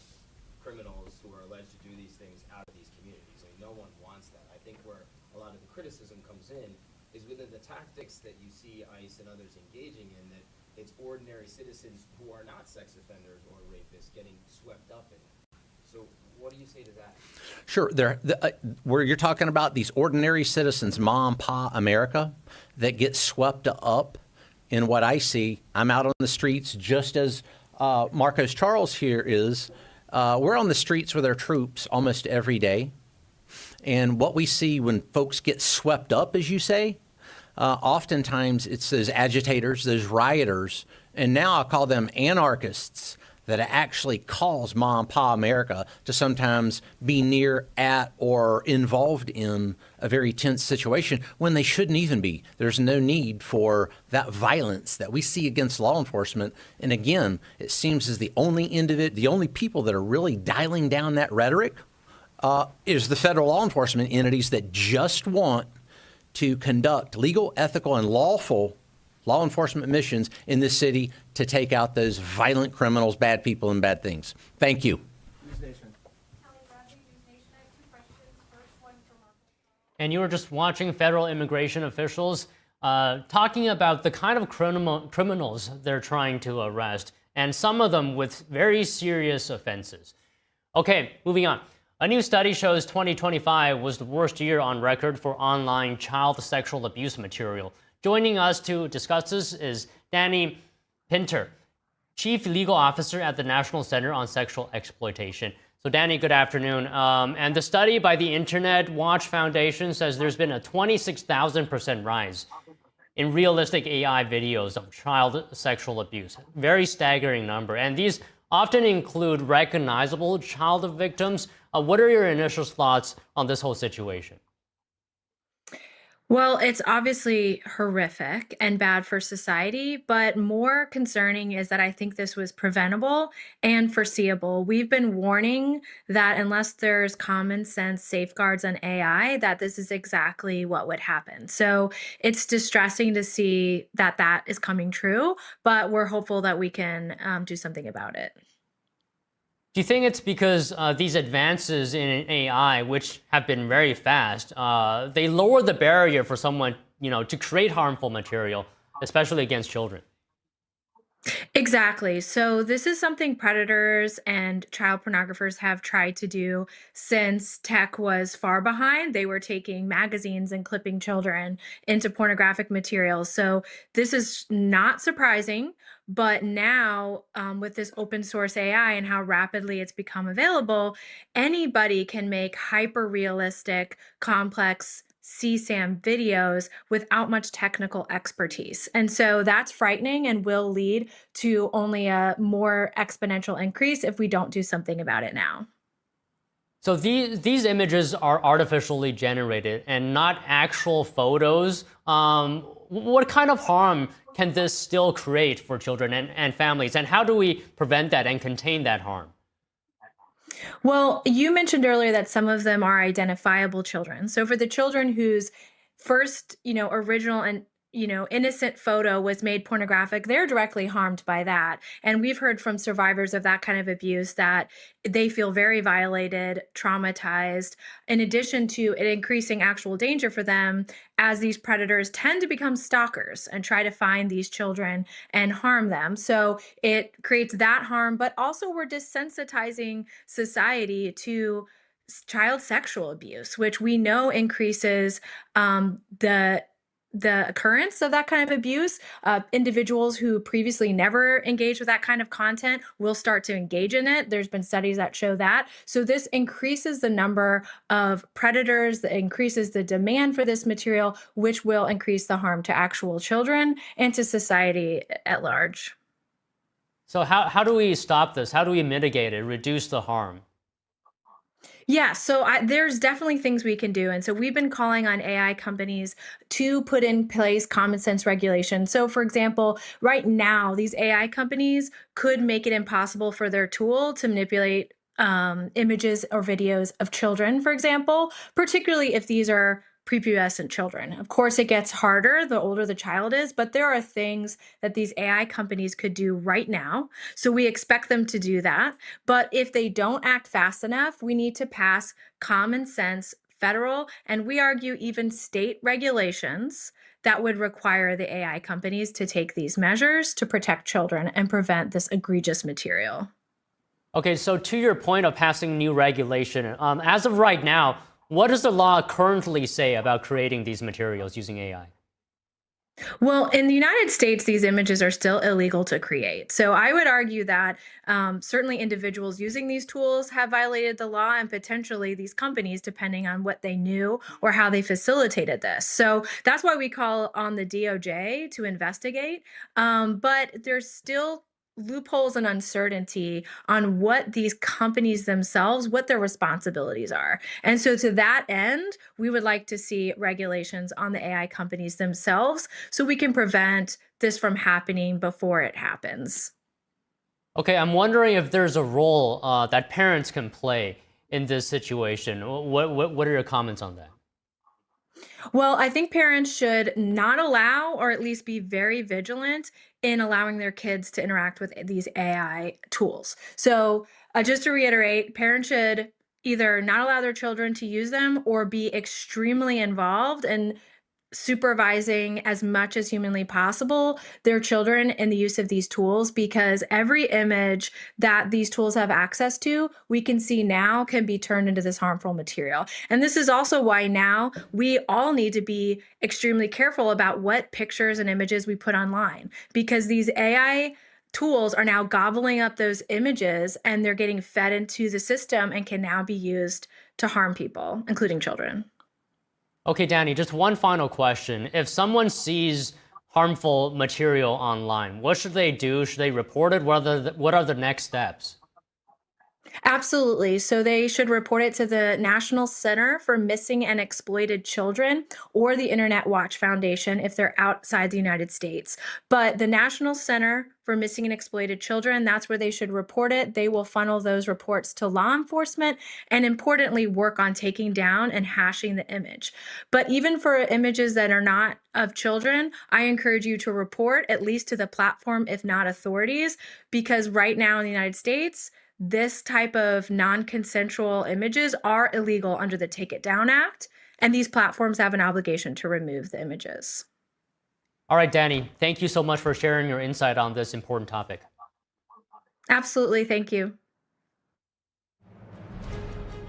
criminals who are alleged to do these things out of these communities. I mean, no one wants that. I think where a lot of the criticism comes in is within the tactics that you see ICE and others engaging in, that it's ordinary citizens who are not sex offenders or rapists getting swept up in it. So what do you say to that? Sure. Where you're talking about these ordinary citizens, mom, pa, America, that get swept up in what I see. I'm out on the streets just as Marcos Charles here is. We're on the streets with our troops almost every day. And what we see when folks get swept up, as you say, oftentimes it's those agitators, those rioters, and now I'll call them anarchists that actually cause mom and pa America to sometimes be near, at, or involved in a very tense situation when they shouldn't even be. There's no need for that violence that we see against law enforcement. And again, it seems as the only people that are really dialing down that rhetoric is the federal law enforcement entities that just want to conduct legal, ethical, and lawful law enforcement missions in this city to take out those violent criminals, bad people, and bad things. Thank you. And you were just watching federal immigration officials talking about the kind of criminals they're trying to arrest, and some of them with very serious offenses. Okay, moving on. A new study shows 2025 was the worst year on record for online child sexual abuse material. Joining us to discuss this is Danny Pinter, Chief Legal Officer at the National Center on Sexual Exploitation. So Danny, good afternoon. And the study by the Internet Watch Foundation says there's been a 26,000% rise in realistic AI videos of child sexual abuse. Very staggering number. And these often include recognizable child victims. What are your initial thoughts on this whole situation? Well, it's obviously horrific and bad for society, but more concerning is that I think this was preventable and foreseeable. We've been warning that unless there's common sense safeguards on AI, that this is exactly what would happen. So it's distressing to see that that is coming true, but we're hopeful that we can do something about it. Do you think it's because these advances in AI, which have been very fast, they lower the barrier for someone, to create harmful material, especially against children? Exactly. So this is something predators and child pornographers have tried to do since tech was far behind. They were taking magazines and clipping children into pornographic materials. So this is not surprising. But now, with this open source AI and how rapidly it's become available, anybody can make hyper realistic, complex CSAM videos without much technical expertise. And so that's frightening and will lead to only a more exponential increase if we don't do something about it now. So these images are artificially generated and not actual photos. What kind of harm can this still create for children and families? And how do we prevent that and contain that harm? Well, you mentioned earlier that some of them are identifiable children. So for the children whose first, original and innocent photo was made pornographic, they're directly harmed by that. And we've heard from survivors of that kind of abuse that they feel very violated, traumatized, in addition to it increasing actual danger for them, as these predators tend to become stalkers and try to find these children and harm them. So it creates that harm, but also we're desensitizing society to child sexual abuse, which we know increases the occurrence of that kind of abuse. Individuals who previously never engaged with that kind of content will start to engage in it. There's been studies that show that. So this increases the number of predators, that increases the demand for this material, which will increase the harm to actual children and to society at large. So how do we stop this? How do we mitigate it, reduce the harm? Yeah, so there's definitely things we can do. And so we've been calling on AI companies to put in place common sense regulation. So for example, right now, these AI companies could make it impossible for their tool to manipulate images or videos of children, for example, particularly if these are prepubescent children. Of course, it gets harder the older the child is, but there are things that these AI companies could do right now. So we expect them to do that. But if they don't act fast enough, we need to pass common sense federal, and we argue even state regulations that would require the AI companies to take these measures to protect children and prevent this egregious material. Okay, so to your point of passing new regulation, as of right now, what does the law currently say about creating these materials using AI? Well, in the United States, these images are still illegal to create. So I would argue that certainly individuals using these tools have violated the law, and potentially these companies, depending on what they knew or how they facilitated this. So that's why we call on the DOJ to investigate. But there's still loopholes and uncertainty on what these companies themselves, what their responsibilities are. And so to that end, we would like to see regulations on the AI companies themselves so we can prevent this from happening before it happens. Okay, I'm wondering if there's a role that parents can play in this situation. What are your comments on that? Well, I think parents should not allow, or at least be very vigilant in allowing their kids to interact with these AI tools. So, just to reiterate, parents should either not allow their children to use them or be extremely involved in supervising as much as humanly possible their children in the use of these tools, because every image that these tools have access to, we can see now can be turned into this harmful material. And this is also why now we all need to be extremely careful about what pictures and images we put online, because these AI tools are now gobbling up those images and they're getting fed into the system and can now be used to harm people, including children. Okay, Danny, just one final question. If someone sees harmful material online, what should they do? Should they report it? What are the next steps? Absolutely. So they should report it to the National Center for Missing and Exploited Children or the Internet Watch Foundation if they're outside the United States. But the National Center for Missing and Exploited Children, that's where they should report it. They will funnel those reports to law enforcement and, importantly, work on taking down and hashing the image. But even for images that are not of children, I encourage you to report at least to the platform, if not authorities, because right now in the United States, this type of non-consensual images are illegal under the Take It Down Act, and these platforms have an obligation to remove the images. All right, Danny, thank you so much for sharing your insight on this important topic. Absolutely, thank you.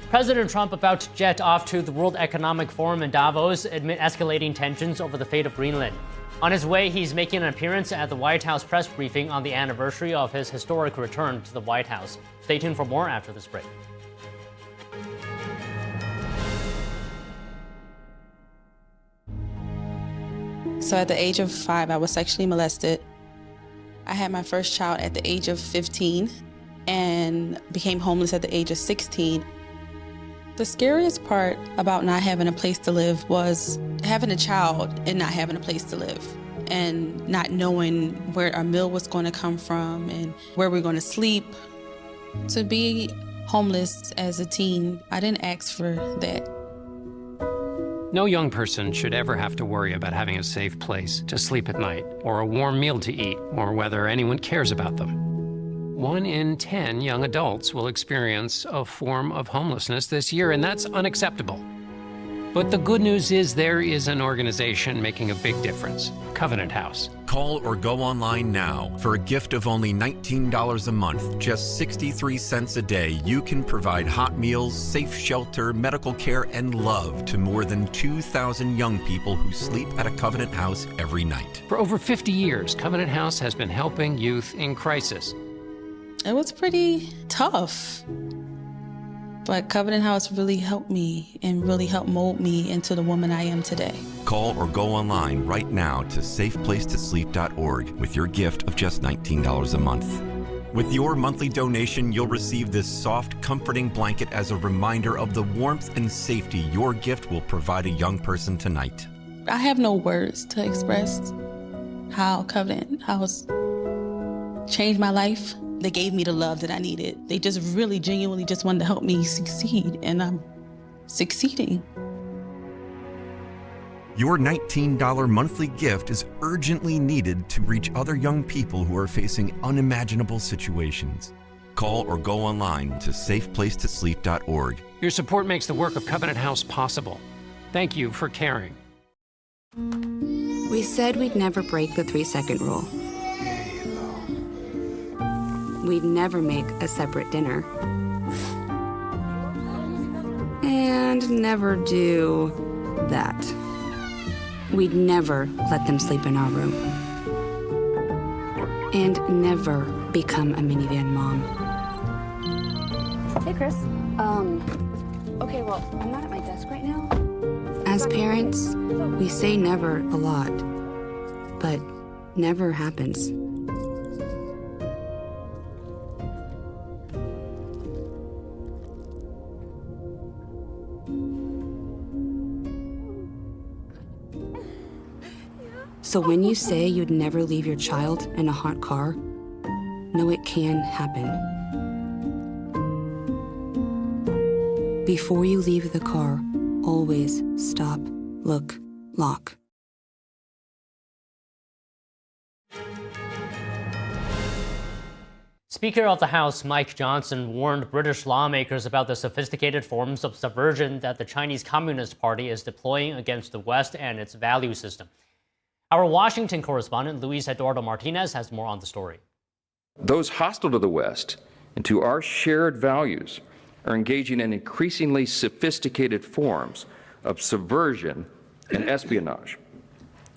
President Trump about to jet off to the World Economic Forum in Davos amid escalating tensions over the fate of Greenland. On his way, he's making an appearance at the White House press briefing on the anniversary of his historic return to the White House. Stay tuned for more after this break. So at the age of 5, I was sexually molested. I had my first child at the age of 15 and became homeless at the age of 16. The scariest part about not having a place to live was having a child and not having a place to live and not knowing where our meal was going to come from and where we're going to sleep. To be homeless as a teen, I didn't ask for that. No young person should ever have to worry about having a safe place to sleep at night, or a warm meal to eat, or whether anyone cares about them. 1 in 10 young adults will experience a form of homelessness this year, and that's unacceptable. But the good news is there is an organization making a big difference, Covenant House. Call or go online now. For a gift of only $19 a month, just 63 cents a day, you can provide hot meals, safe shelter, medical care, and love to more than 2,000 young people who sleep at a Covenant House every night. For over 50 years, Covenant House has been helping youth in crisis. It was pretty tough. But Covenant House really helped me and really helped mold me into the woman I am today. Call or go online right now to safeplacetosleep.org with your gift of just $19 a month. With your monthly donation, you'll receive this soft, comforting blanket as a reminder of the warmth and safety your gift will provide a young person tonight. I have no words to express how Covenant House changed my life. They gave me the love that I needed. They just really genuinely just wanted to help me succeed, and I'm succeeding. Your $19 monthly gift is urgently needed to reach other young people who are facing unimaginable situations. Call or go online to safeplacetosleep.org. Your support makes the work of Covenant House possible. Thank you for caring. We said we'd never break the 3-second rule. We'd never make a separate dinner. And never do that. We'd never let them sleep in our room. And never become a minivan mom. Hey, Chris. Okay, well, I'm not at my desk right now. As parents, we say never a lot, but never happens. So when you say you'd never leave your child in a hot car, know it can happen. Before you leave the car, always stop, look, lock. Speaker of the House Mike Johnson warned British lawmakers about the sophisticated forms of subversion that the Chinese Communist Party is deploying against the West and its value system. Our Washington correspondent Luis Eduardo Martinez has more on the story. Those hostile to the West and to our shared values are engaging in increasingly sophisticated forms of subversion and espionage.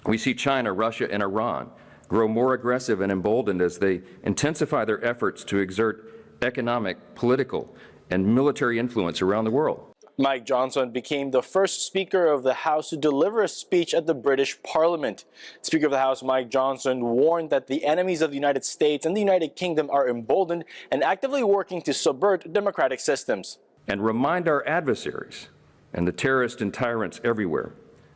We see China, Russia, and Iran grow more aggressive and emboldened as they intensify their efforts to exert economic, political, and military influence around the world. Mike Johnson became the first Speaker of the House to deliver a speech at the British Parliament. Speaker of the House Mike Johnson warned that the enemies of the United States and the United Kingdom are emboldened and actively working to subvert democratic systems. And remind our adversaries and the terrorists and tyrants everywhere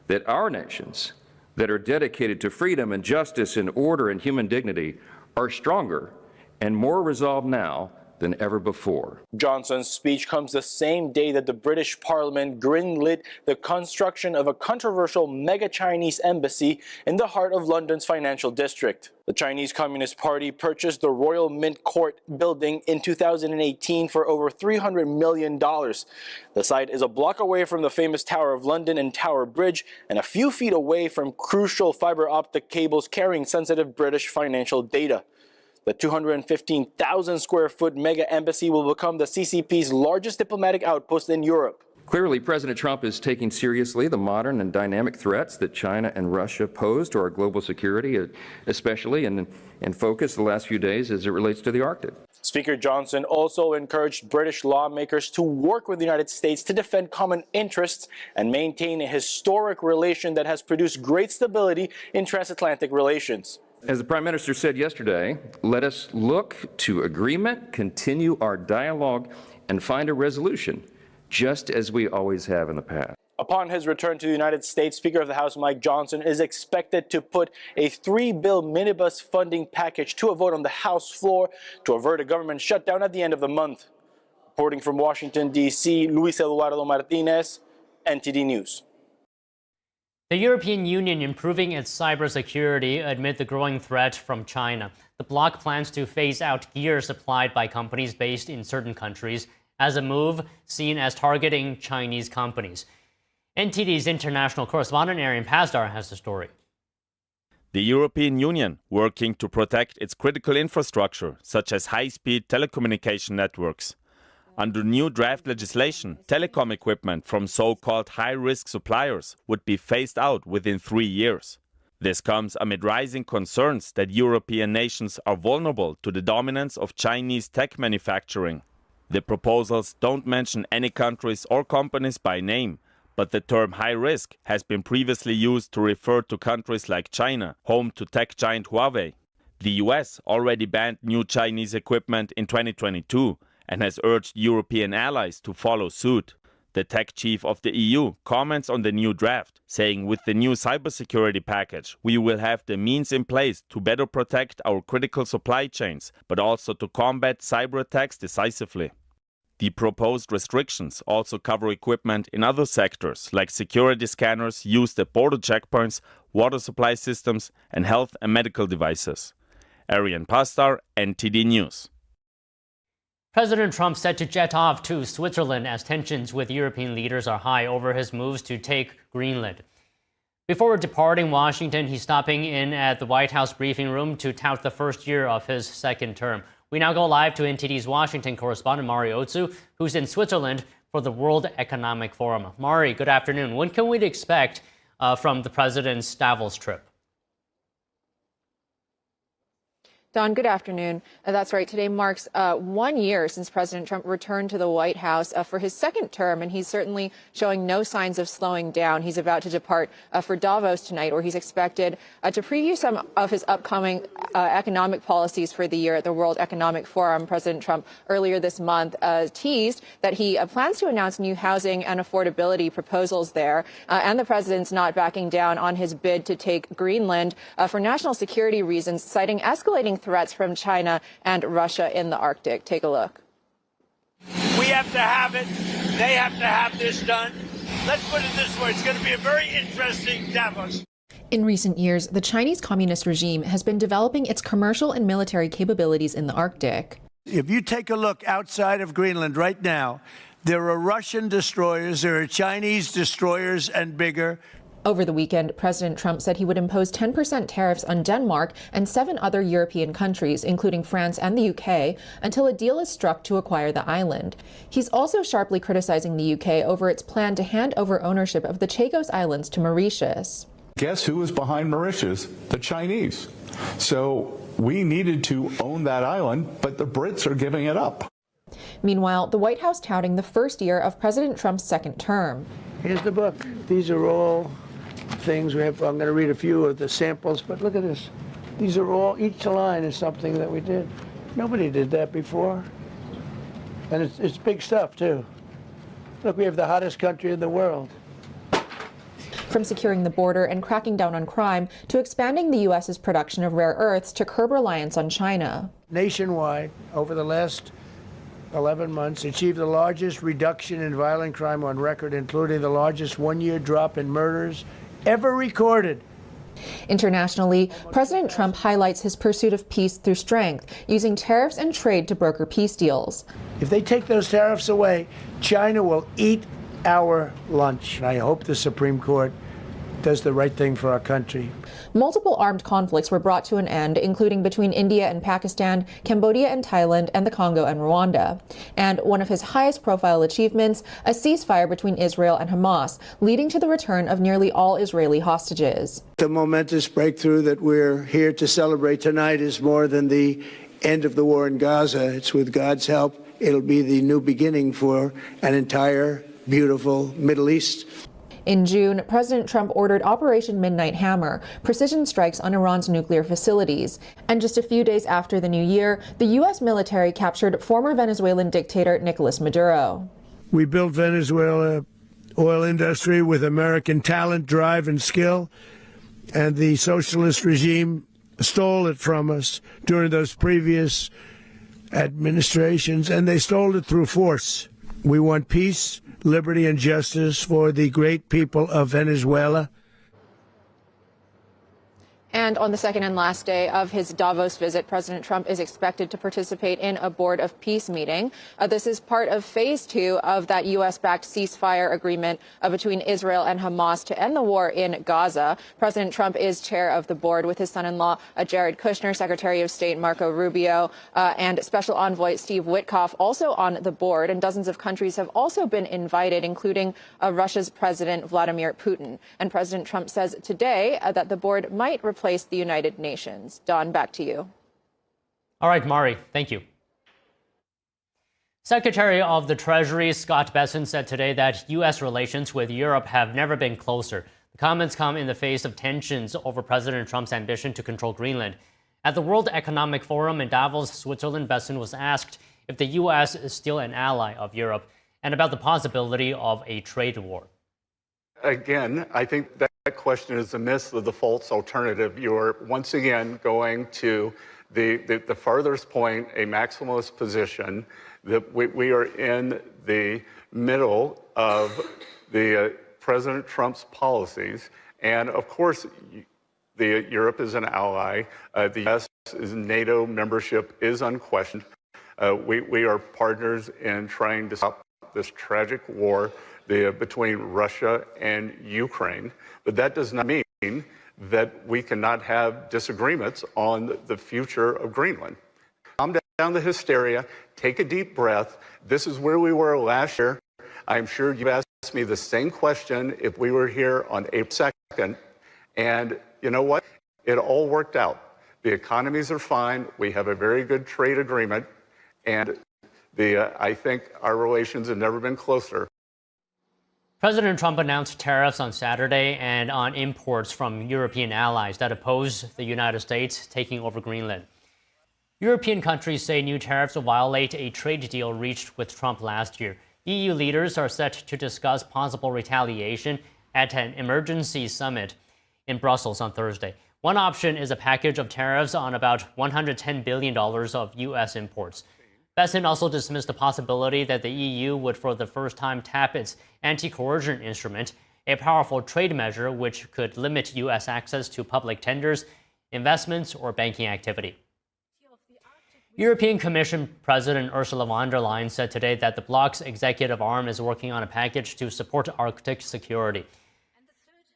that our nations that are dedicated to freedom and justice and order and human dignity are stronger and more resolved now than ever before. Johnson's speech comes the same day that the British Parliament greenlit the construction of a controversial mega-Chinese embassy in the heart of London's financial district. The Chinese Communist Party purchased the Royal Mint Court building in 2018 for over $300 million. The site is a block away from the famous Tower of London and Tower Bridge and a few feet away from crucial fiber optic cables carrying sensitive British financial data. The 215,000 square foot mega embassy will become the CCP's largest diplomatic outpost in Europe. Clearly, President Trump is taking seriously the modern and dynamic threats that China and Russia pose to our global security, especially in focus the last few days as it relates to the Arctic. Speaker Johnson also encouraged British lawmakers to work with the United States to defend common interests and maintain a historic relation that has produced great stability in transatlantic relations. As the Prime Minister said yesterday, let us look to agreement, continue our dialogue, and find a resolution, just as we always have in the past. Upon his return to the United States, Speaker of the House Mike Johnson is expected to put a $3 minibus funding package to a vote on the House floor to avert a government shutdown at the end of the month. Reporting from Washington, D.C., Luis Eduardo Martinez, NTD News. The European Union improving its cybersecurity amid the growing threat from China. The bloc plans to phase out gear supplied by companies based in certain countries as a move seen as targeting Chinese companies. NTD's international correspondent Arian Pazdar has the story. The European Union working to protect its critical infrastructure, such as high-speed telecommunication networks. Under new draft legislation, telecom equipment from so-called high-risk suppliers would be phased out within 3 years. This comes amid rising concerns that European nations are vulnerable to the dominance of Chinese tech manufacturing. The proposals don't mention any countries or companies by name, but the term high risk has been previously used to refer to countries like China, home to tech giant Huawei. The US already banned new Chinese equipment in 2022 and has urged European allies to follow suit. The tech chief of the EU comments on the new draft, saying with the new cybersecurity package, we will have the means in place to better protect our critical supply chains, but also to combat cyber attacks decisively. The proposed restrictions also cover equipment in other sectors, like security scanners used at border checkpoints, water supply systems, and health and medical devices. Arian Pazdar, NTD News. President Trump set to jet off to Switzerland as tensions with European leaders are high over his moves to take Greenland. Before departing Washington, he's stopping in at the White House briefing room to tout the first year of his second term. We now go live to NTD's Washington correspondent Mari Otsu, who's in Switzerland for the World Economic Forum. Mari, good afternoon. When can we expect from the president's Davos trip? Don, good afternoon. That's right. Today marks 1 year since President Trump returned to the White House for his second term, and he's certainly showing no signs of slowing down. He's about to depart for Davos tonight, where he's expected to preview some of his upcoming economic policies for the year at the World Economic Forum. President Trump earlier this month teased that he plans to announce new housing and affordability proposals there, and the president's not backing down on his bid to take Greenland for national security reasons, citing escalating threats from China and Russia in the Arctic. Take a look. We have to have it. They have to have this done. Let's put it this way. It's going to be a very interesting Davos. In recent years, the Chinese Communist regime has been developing its commercial and military capabilities in the Arctic. If you take a look outside of Greenland right now, there are Russian destroyers, there are Chinese destroyers and bigger. Over the weekend, President Trump said he would impose 10% tariffs on Denmark and 7 other European countries, including France and the UK, until a deal is struck to acquire the island. He's also sharply criticizing the UK over its plan to hand over ownership of the Chagos Islands to Mauritius. Guess who is behind Mauritius? The Chinese. So we needed to own that island, but the Brits are giving it up. Meanwhile, the White House touting the first year of President Trump's second term. Here's the book. These are all things we have. I'm going to read a few of the samples, but look at this. These are all, each line is something that we did. Nobody did that before. And it's big stuff, too. Look, we have the hottest country in the world. From securing the border and cracking down on crime to expanding the U.S.'s production of rare earths to curb reliance on China. Nationwide, over the last 11 months, achieved the largest reduction in violent crime on record, including the largest one-year drop in murders ever recorded. Internationally, President Trump highlights his pursuit of peace through strength, using tariffs and trade to broker peace deals. If they take those tariffs away, China will eat our lunch. I hope the Supreme Court does the right thing for our country. Multiple armed conflicts were brought to an end, including between India and Pakistan, Cambodia and Thailand, and the Congo and Rwanda. And one of his highest profile achievements, a ceasefire between Israel and Hamas, leading to the return of nearly all Israeli hostages. The momentous breakthrough that we're here to celebrate tonight is more than the end of the war in Gaza. It's with God's help, it'll be the new beginning for an entire beautiful Middle East. In June, President Trump ordered Operation Midnight Hammer, precision strikes on Iran's nuclear facilities. And just a few days after the new year, the U.S. military captured former Venezuelan dictator Nicolas Maduro. We built Venezuela oil industry with American talent, drive, and skill, and the socialist regime stole it from us during those previous administrations, and they stole it through force. We want peace, liberty, and justice for the great people of Venezuela. And on the second and last day of his Davos visit, President Trump is expected to participate in a Board of Peace meeting. This is part of phase 2 of that U.S.-backed ceasefire agreement between Israel and Hamas to end the war in Gaza. President Trump is chair of the board with his son-in-law, Jared Kushner, Secretary of State Marco Rubio, and Special Envoy Steve Witkoff also on the board. And dozens of countries have also been invited, including Russia's President Vladimir Putin. And President Trump says today that the board might replace the United Nations. Don, back to you. All right, Mari, thank you. Secretary of the Treasury Scott Bessent said today that U.S. relations with Europe have never been closer. The comments come in the face of tensions over President Trump's ambition to control Greenland. At the World Economic Forum in Davos, Switzerland, Bessent was asked if the U.S. is still an ally of Europe and about the possibility of a trade war. Again, I think that question is a miss, the false alternative. You're once again going to the farthest point, a maximalist position, that we are in the middle of the President Trump's policies. And of course, Europe is an ally. The U.S. NATO membership is unquestioned. We are partners in trying to stop this tragic war between Russia and Ukraine. But that does not mean that we cannot have disagreements on the future of Greenland. Calm down the hysteria, take a deep breath. This is where we were last year. I'm sure you've asked me the same question if we were here on April 2nd. And you know what? It all worked out The economies are fine. We have a very good trade agreement. And I think our relations have never been closer. President Trump announced tariffs on Saturday and on imports from European allies that oppose the United States taking over Greenland. European countries say new tariffs will violate a trade deal reached with Trump last year. EU leaders are set to discuss possible retaliation at an emergency summit in Brussels on Thursday. One option is a package of tariffs on about $110 billion of U.S. imports. Besson also dismissed the possibility that the EU would for the first time tap its anti-coercion instrument, a powerful trade measure which could limit U.S. access to public tenders, investments, or banking activity. European Commission President Ursula von der Leyen said today that the bloc's executive arm is working on a package to support Arctic security.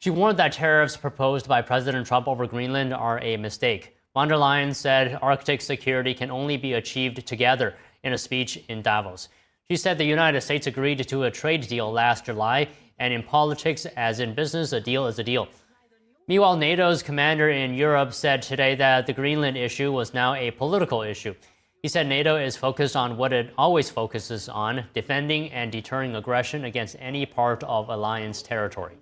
She warned that tariffs proposed by President Trump over Greenland are a mistake. Von der Leyen said Arctic security can only be achieved together in a speech in Davos. She said the United States agreed to a trade deal last July, and in politics, as in business, a deal is a deal. Meanwhile, NATO's commander in Europe said today that the Greenland issue was now a political issue. He said NATO is focused on what it always focuses on, defending and deterring aggression against any part of alliance territory.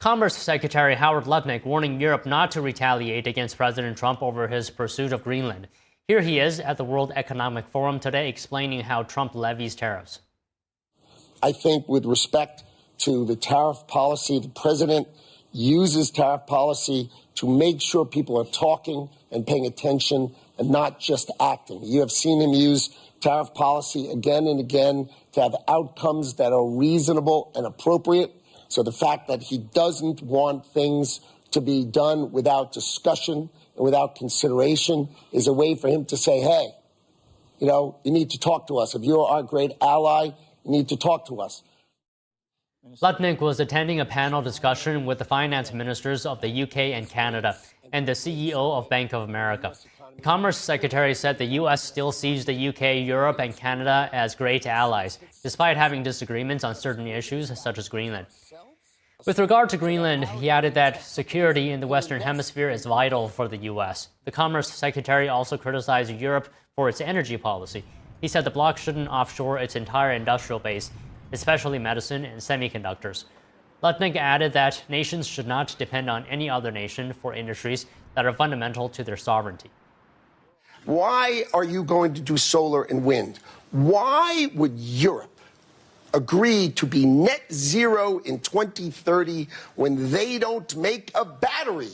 Commerce Secretary Howard Lutnick warning Europe not to retaliate against President Trump over his pursuit of Greenland. Here he is at the World Economic Forum today explaining how Trump levies tariffs. I think with respect to the tariff policy, the president uses tariff policy to make sure people are talking and paying attention and not just acting. You have seen him use tariff policy again and again to have outcomes that are reasonable and appropriate. So the fact that he doesn't want things to be done without discussion and without consideration is a way for him to say, hey, you need to talk to us. If you're our great ally, you need to talk to us. Lutnick was attending a panel discussion with the finance ministers of the UK and Canada and the CEO of Bank of America. The Commerce Secretary said the U.S. still sees the UK, Europe, and Canada as great allies, despite having disagreements on certain issues such as Greenland. With regard to Greenland, he added that security in the Western Hemisphere is vital for the U.S. The Commerce Secretary also criticized Europe for its energy policy. He said the bloc shouldn't offshore its entire industrial base, especially medicine and semiconductors. Lutnick added that nations should not depend on any other nation for industries that are fundamental to their sovereignty. Why are you going to do solar and wind? Why would Europe agree to be net zero in 2030 when they don't make a battery?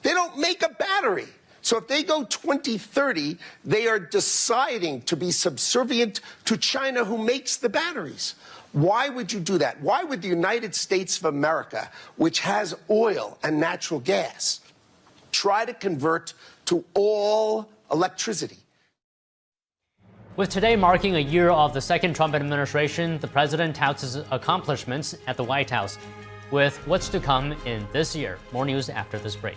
They don't make a battery. So if they go 2030, they are deciding to be subservient to China, who makes the batteries. Why would you do that? Why would the United States of America, which has oil and natural gas, try to convert to all electricity? With today marking a year of the second Trump administration, the president touts his accomplishments at the White House. With what's to come in this year. More news after this break.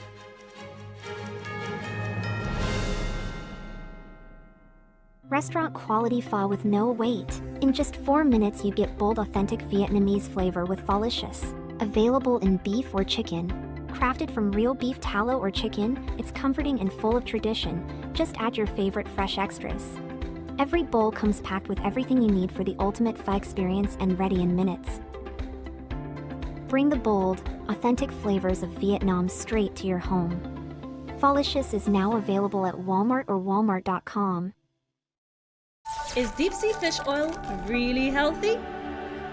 Restaurant quality pho with no wait. In just 4 minutes, you get bold, authentic Vietnamese flavor with Pholicious. Available in beef or chicken. Crafted from real beef tallow or chicken, it's comforting and full of tradition. Just add your favorite fresh extras. Every bowl comes packed with everything you need for the ultimate pho experience and ready in minutes. Bring the bold, authentic flavors of Vietnam straight to your home. Pholicious is now available at Walmart or walmart.com. Is deep sea fish oil really healthy?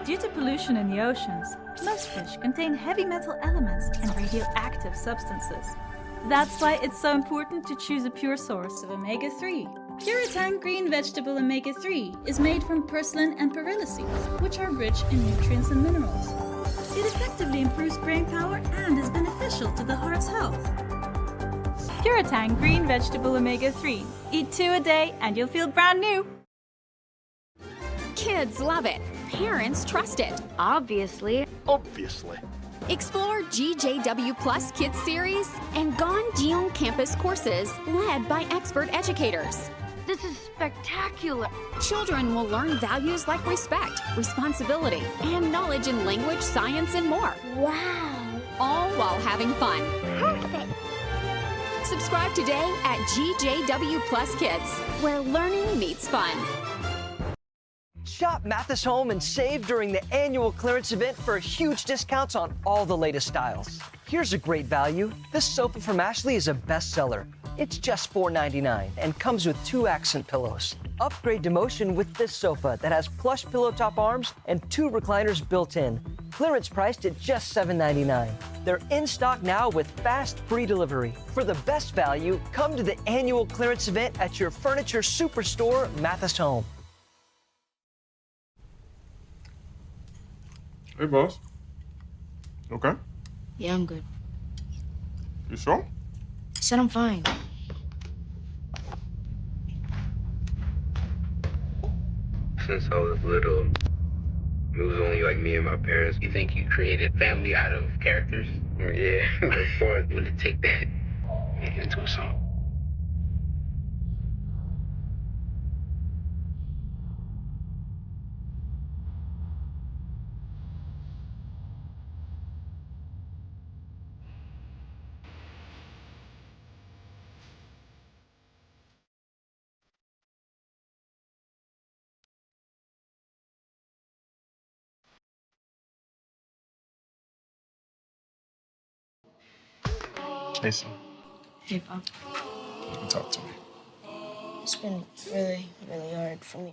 Due to pollution in the oceans, most fish contain heavy metal elements and radioactive substances. That's why it's so important to choose a pure source of omega-3. Puritan Green Vegetable Omega-3 is made from purslane and perilla seeds, which are rich in nutrients and minerals. It effectively improves brain power and is beneficial to the heart's health. Puritan Green Vegetable Omega-3. Eat 2 a day and you'll feel brand new. Kids love it. Parents trust it. Obviously. Explore GJW Plus Kids Series and Ganjiong Campus courses led by expert educators. This is spectacular. Children will learn values like respect, responsibility, and knowledge in language, science, and more. Wow. All while having fun. Perfect. Subscribe today at GJW Plus Kids, where learning meets fun. Shop Mathis Home and save during the annual clearance event for huge discounts on all the latest styles. Here's a great value. This sofa from Ashley is a bestseller. It's just $4.99 and comes with 2 accent pillows. Upgrade to Motion with this sofa that has plush pillow top arms and 2 recliners built in. Clearance priced at just $7.99. They're in stock now with fast free delivery. For the best value, come to the annual clearance event at your furniture superstore, Mathis Home. Hey, boss. Okay? Yeah, I'm good. You sure? I said I'm fine. Since I was little, it was only like me and my parents. You think you created family out of characters? Yeah, of course. Would it take that? Make it into a song. Jason, Hey, Pop. you can talk to me. It's been really, really hard for me.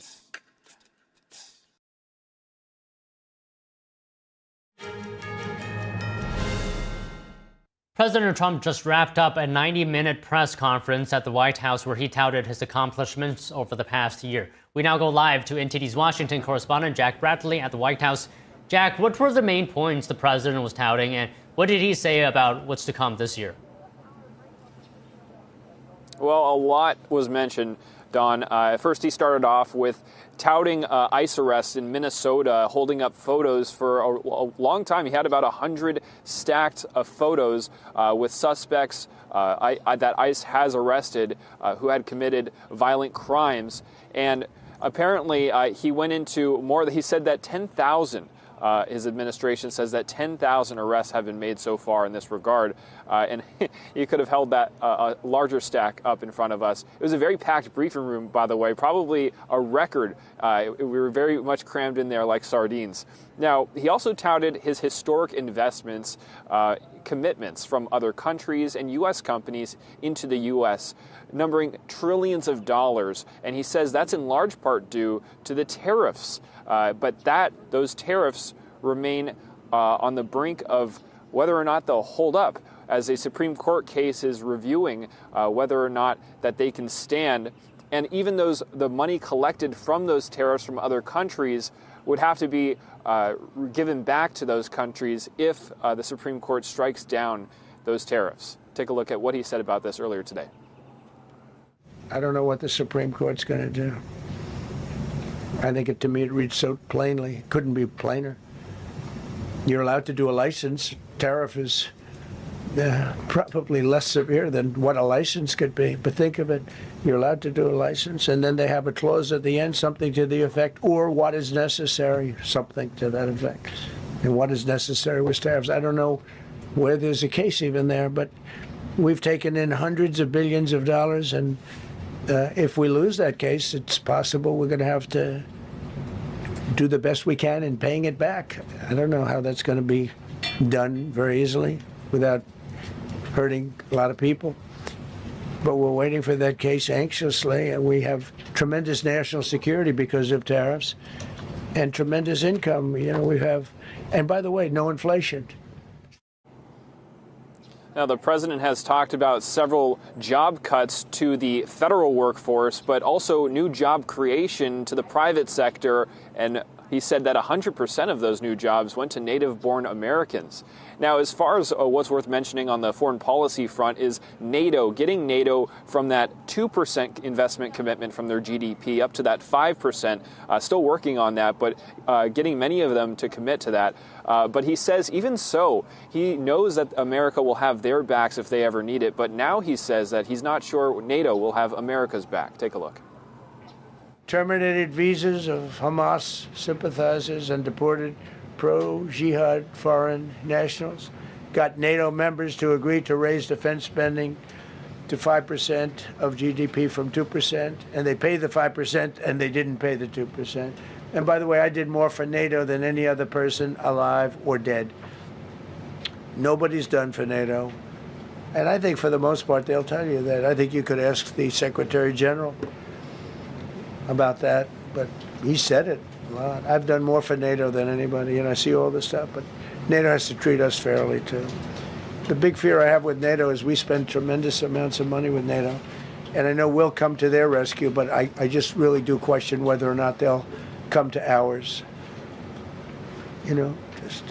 President Trump just wrapped up a 90-minute press conference at the White House where he touted his accomplishments over the past year. We now go live to NTD's Washington correspondent Jack Bradley at the White House. Jack, what were the main points the president was touting, and what did he say about what's to come this year? Well, a lot was mentioned, Don. First, he started off with touting ICE arrests in Minnesota, holding up photos for a long time. He had about 100 stacked photos with suspects that ICE has arrested who had committed violent crimes. And apparently, he went into more. He said that 10,000. His administration says that 10,000 arrests have been made so far in this regard. And he could have held that larger stack up in front of us. It was a very packed briefing room, by the way, probably a record. We were very much crammed in there like sardines. Now, he also touted his historic investments, commitments from other countries and U.S. companies into the U.S., numbering trillions of dollars. And he says that's in large part due to the tariffs. But those tariffs remain on the brink of whether or not they'll hold up, as a Supreme Court case is reviewing whether or not that they can stand. And even the money collected from those tariffs from other countries would have to be given back to those countries if the Supreme Court strikes down those tariffs. Take a look at what he said about this earlier today. I don't know what the Supreme Court's going to do. I think to me it reads so plainly. It couldn't be plainer. You're allowed to do a license. Tariff is probably less severe than what a license could be. But think of it. You're allowed to do a license, and then they have a clause at the end, something to the effect, or what is necessary, something to that effect. And what is necessary with tariffs. I don't know where there's a case even there, but we've taken in hundreds of billions of dollars, and if we lose that case, it's possible we're going to have to do the best we can in paying it back. I don't know how that's going to be done very easily without hurting a lot of people. But we're waiting for that case anxiously, and we have tremendous national security because of tariffs and tremendous income. You know, we have, and by the way, no inflation. Now, the president has talked about several job cuts to the federal workforce, but also new job creation to the private sector. And he said that 100% of those new jobs went to native-born Americans. Now, as far as what's worth mentioning on the foreign policy front is NATO, getting NATO from that 2% investment commitment from their GDP up to that 5%, still working on that, but getting many of them to commit to that. But he says even so, he knows that America will have their backs if they ever need it. But now he says that he's not sure NATO will have America's back. Take a look. Terminated visas of Hamas sympathizers and deported pro-jihad foreign nationals. Got NATO members to agree to raise defense spending to 5% of GDP from 2%, and they pay the 5%, and they didn't pay the 2%. And by the way, I did more for NATO than any other person alive or dead. Nobody's done for NATO. And I think for the most part, they'll tell you that. I think you could ask the Secretary General about that, but he said it a lot. I've done more for NATO than anybody, and I see all this stuff, but NATO has to treat us fairly, too. The big fear I have with NATO is we spend tremendous amounts of money with NATO, and I know we'll come to their rescue, but I just really do question whether or not they'll come to ours. You know,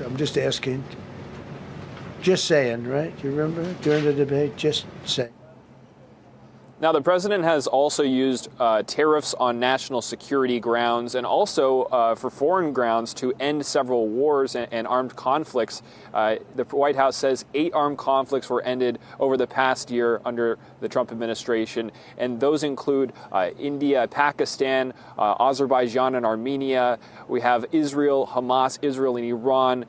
I'm just asking. Just saying, right? You remember during the debate? Just saying. Now, the president has also used tariffs on national security grounds and also for foreign grounds to end several wars and armed conflicts. The White House says 8 armed conflicts were ended over the past year under the Trump administration, and those include India, Pakistan, Azerbaijan and Armenia. We have Israel, Hamas, Israel and Iran.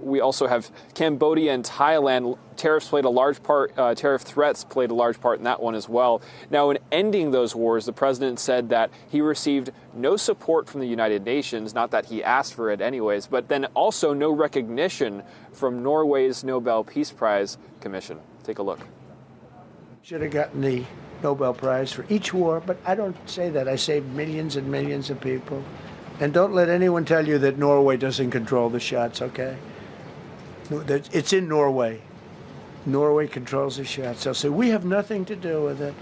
We also have Cambodia and Thailand. Tariffs played a large part, tariff threats played a large part in that one as well. Now, in ending those wars, the president said that he received no support from the United Nations, not that he asked for it anyways, but then also no recognition from Norway's Nobel Peace Prize Commission. Take a look. Should have gotten the Nobel Prize for each war, but I don't say that. I saved millions and millions of people. And don't let anyone tell you that Norway doesn't control the shots, okay? It's in Norway. Norway controls the shots. They'll say, we have nothing to do with it.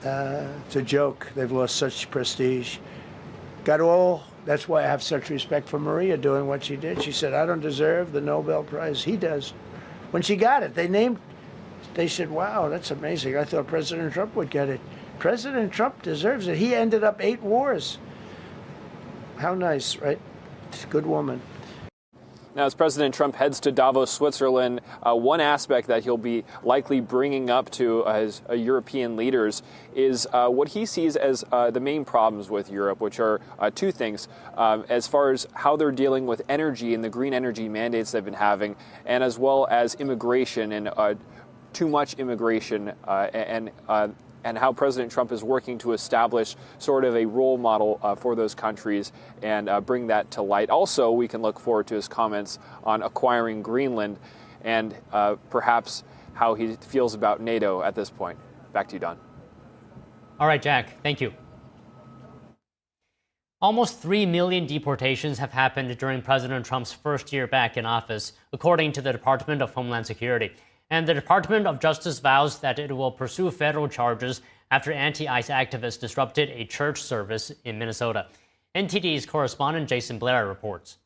It's a joke. They've lost such prestige. That's why I have such respect for Maria doing what she did. She said, I don't deserve the Nobel Prize. He does. When she got it, they said, wow, that's amazing. I thought President Trump would get it. President Trump deserves it. He ended up 8 wars. How nice, right? It's a good woman. Now, as President Trump heads to Davos, Switzerland, one aspect that he'll be likely bringing up to his European leaders is what he sees as the main problems with Europe, which are 2 things, as far as how they're dealing with energy and the green energy mandates they've been having, and as well as immigration and too much immigration and how President Trump is working to establish sort of a role model for those countries and bring that to light. Also, we can look forward to his comments on acquiring Greenland and perhaps how he feels about NATO at this point. Back to you, Don. All right, Jack, thank you. Almost 3 million deportations have happened during President Trump's first year back in office, according to the Department of Homeland Security. And the Department of Justice vows that it will pursue federal charges after anti-ICE activists disrupted a church service in Minnesota. NTD's correspondent Jason Blair reports.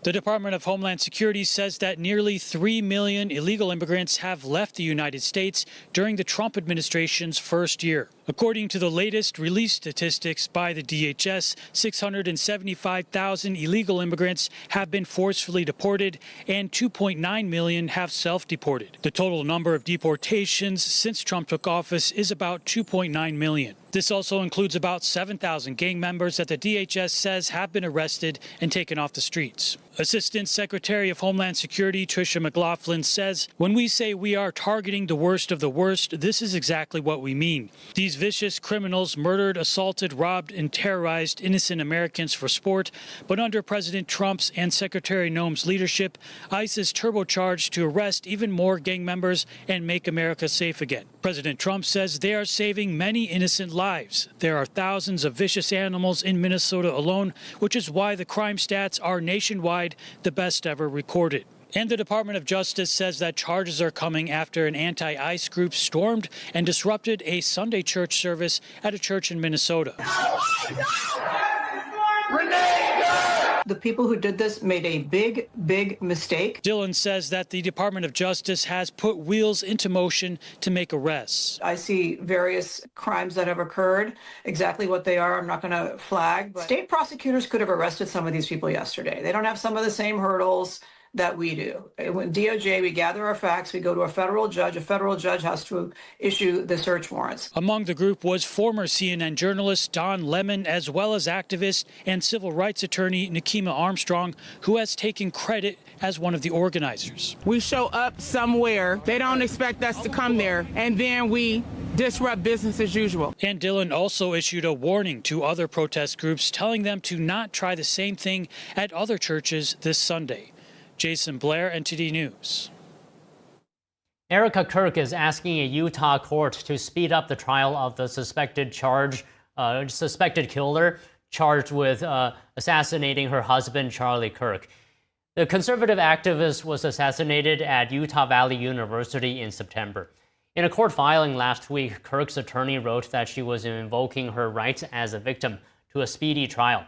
The Department of Homeland Security says that nearly 3 million illegal immigrants have left the United States during the Trump administration's first year. According to the latest released statistics by the DHS, 675,000 illegal immigrants have been forcefully deported and 2.9 million have self-deported. The total number of deportations since Trump took office is about 2.9 million. This also includes about 7,000 gang members that the DHS says have been arrested and taken off the streets. Assistant Secretary of Homeland Security Tricia McLaughlin says, when we say we are targeting the worst of the worst, this is exactly what we mean. These vicious criminals murdered, assaulted, robbed, and terrorized innocent Americans for sport. But under President Trump's and Secretary Noem's leadership, ICE is turbocharged to arrest even more gang members and make America safe again. President Trump says they are saving many innocent lives. There are thousands of vicious animals in Minnesota alone, which is why the crime stats are nationwide the best ever recorded. And the Department of Justice says that charges are coming after an anti-ICE group stormed and disrupted a Sunday church service at a church in Minnesota. The people who did this made a big, big mistake. Dillon says that the Department of Justice has put wheels into motion to make arrests. I see various crimes that have occurred. Exactly what they are, I'm not going to flag. But state prosecutors could have arrested some of these people yesterday. They don't have some of the same hurdles. that we do. When DOJ, we gather our facts, we go to a federal judge has to issue the search warrants. Among the group was former CNN journalist Don Lemon, as well as activist and civil rights attorney Nikema Armstrong, who has taken credit as one of the organizers. We show up somewhere, they don't expect us to come there, and then we disrupt business as usual. And Dillon also issued a warning to other protest groups, telling them to not try the same thing at other churches this Sunday. Jason Blair, NTD News. Erica Kirk is asking a Utah court to speed up the trial of the suspected killer charged with assassinating her husband, Charlie Kirk. The conservative activist was assassinated at Utah Valley University in September. In a court filing last week, Kirk's attorney wrote that she was invoking her rights as a victim to a speedy trial.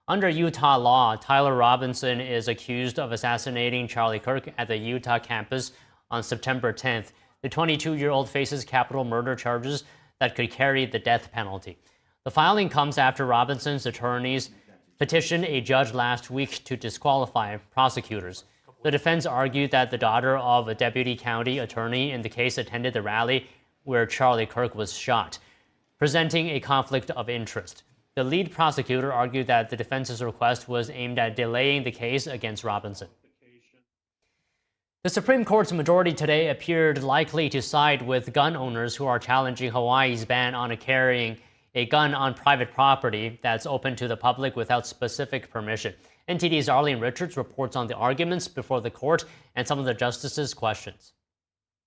Under Utah law, Tyler Robinson is accused of assassinating Charlie Kirk at the Utah campus on September 10th. The 22-year-old faces capital murder charges that could carry the death penalty. The filing comes after Robinson's attorneys petitioned a judge last week to disqualify prosecutors. The defense argued that the daughter of a deputy county attorney in the case attended the rally where Charlie Kirk was shot, presenting a conflict of interest. The lead prosecutor argued that the defense's request was aimed at delaying the case against Robinson. The Supreme Court's majority today appeared likely to side with gun owners who are challenging Hawaii's ban on carrying a gun on private property that's open to the public without specific permission. NTD's Arlene Richards reports on the arguments before the court and some of the justices' questions.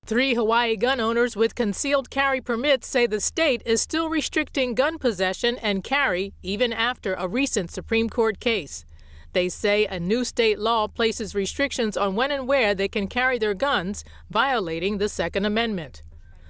3 Hawaii gun owners with concealed carry permits say the state is still restricting gun possession and carry even after a recent Supreme Court case. They say a new state law places restrictions on when and where they can carry their guns, violating the Second Amendment.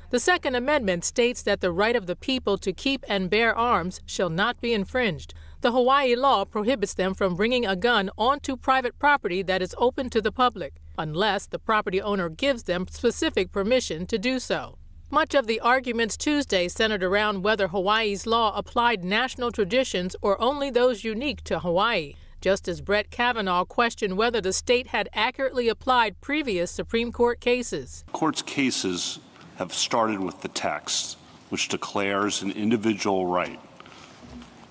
The Second Amendment states that the right of the people to keep and bear arms shall not be infringed. The Hawaii law prohibits them from bringing a gun onto private property that is open to the public, unless the property owner gives them specific permission to do so. Much of the arguments Tuesday centered around whether Hawaii's law applied national traditions or only those unique to Hawaii. Justice Brett Kavanaugh questioned whether the state had accurately applied previous Supreme Court cases. Court's cases have started with the text, which declares an individual right.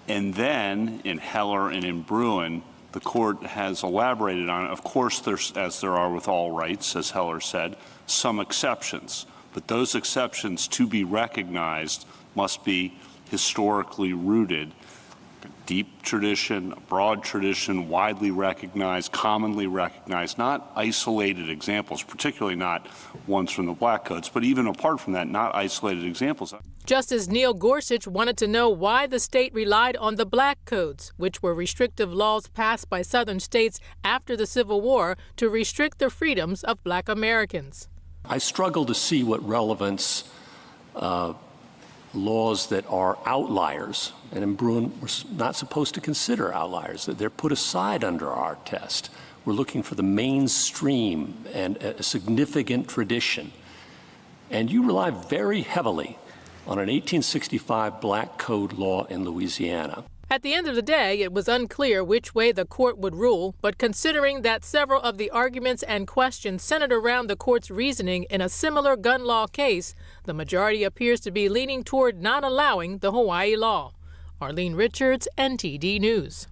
And then in Heller and in Bruin, the court has elaborated on it. Of course, there's, as there are with all rights, as Heller said, some exceptions. But those exceptions, to be recognized, must be historically rooted. A deep tradition, a broad tradition, widely recognized, commonly recognized, not isolated examples, particularly not ones from the Black Codes, but even apart from that, not isolated examples. Justice Neil Gorsuch wanted to know why the state relied on the Black Codes, which were restrictive laws passed by Southern states after the Civil War to restrict the freedoms of Black Americans. I struggle to see what relevance laws that are outliers, and in Bruin we're not supposed to consider outliers, that they're put aside under our test. We're looking for the mainstream and a significant tradition. And you rely very heavily on an 1865 Black Code law in Louisiana. At the end of the day, it was unclear which way the court would rule, but considering that several of the arguments and questions centered around the court's reasoning in a similar gun law case, the majority appears to be leaning toward not allowing the Hawaii law. Arlene Richards, NTD News.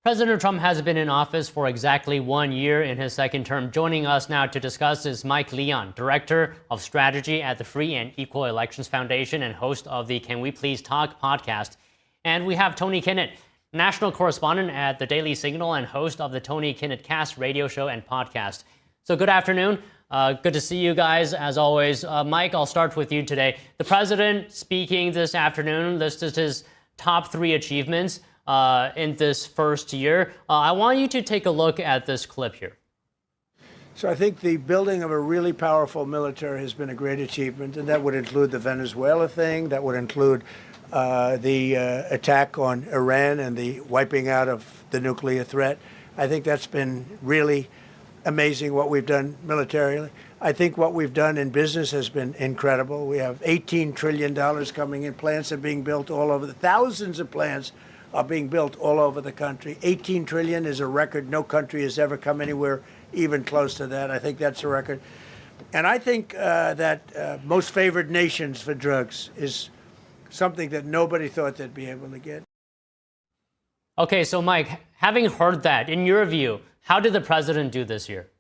President Trump has been in office for exactly 1 year in his second term. Joining us now to discuss is Mike Leon, Director of Strategy at the Free and Equal Elections Foundation and host of the Can We Please Talk podcast. And we have Tony Kinnett, national correspondent at the Daily Signal and host of the Tony Kinnett Cast radio show and podcast. So good afternoon. Good to see you guys, as always. Mike, I'll start with you today. The president speaking this afternoon listed his top 3 achievements in this first year. I want you to take a look at this clip here. So I think the building of a really powerful military has been a great achievement, and that would include the Venezuela thing. That would include the attack on Iran and the wiping out of the nuclear threat. I think that's been really amazing what we've done militarily. I think what we've done in business has been incredible. We have $18 trillion coming in. Plants are being built all over. Thousands of plants are being built all over the country. 18 trillion is a record. No country has ever come anywhere even close to that. I think that's a record. And I think that most favored nations for drugs is something that nobody thought they'd be able to get. Okay, so Mike, having heard that, in your view, how did the president do this year?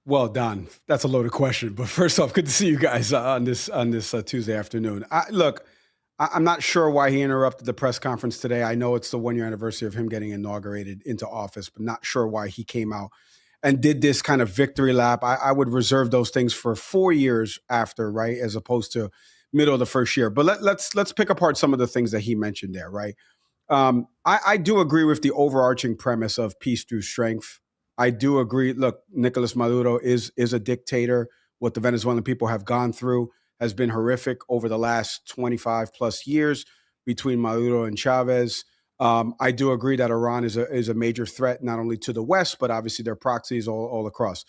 Well, Don, that's a loaded question. But first off, good to see you guys on this Tuesday afternoon. I'm not sure why he interrupted the press conference today. I know it's the 1-year anniversary of him getting inaugurated into office, but not sure why he came out and did this kind of victory lap. I would reserve those things for 4 years after, right, as opposed to middle of the first year. But let's pick apart some of the things that he mentioned there, right? I do agree with the overarching premise of peace through strength. I do agree. Look, Nicolas Maduro is a dictator. What the Venezuelan people have gone through has been horrific over the last 25 plus years between Maduro and Chavez. I do agree that Iran is a major threat, not only to the West, but obviously their proxies all across.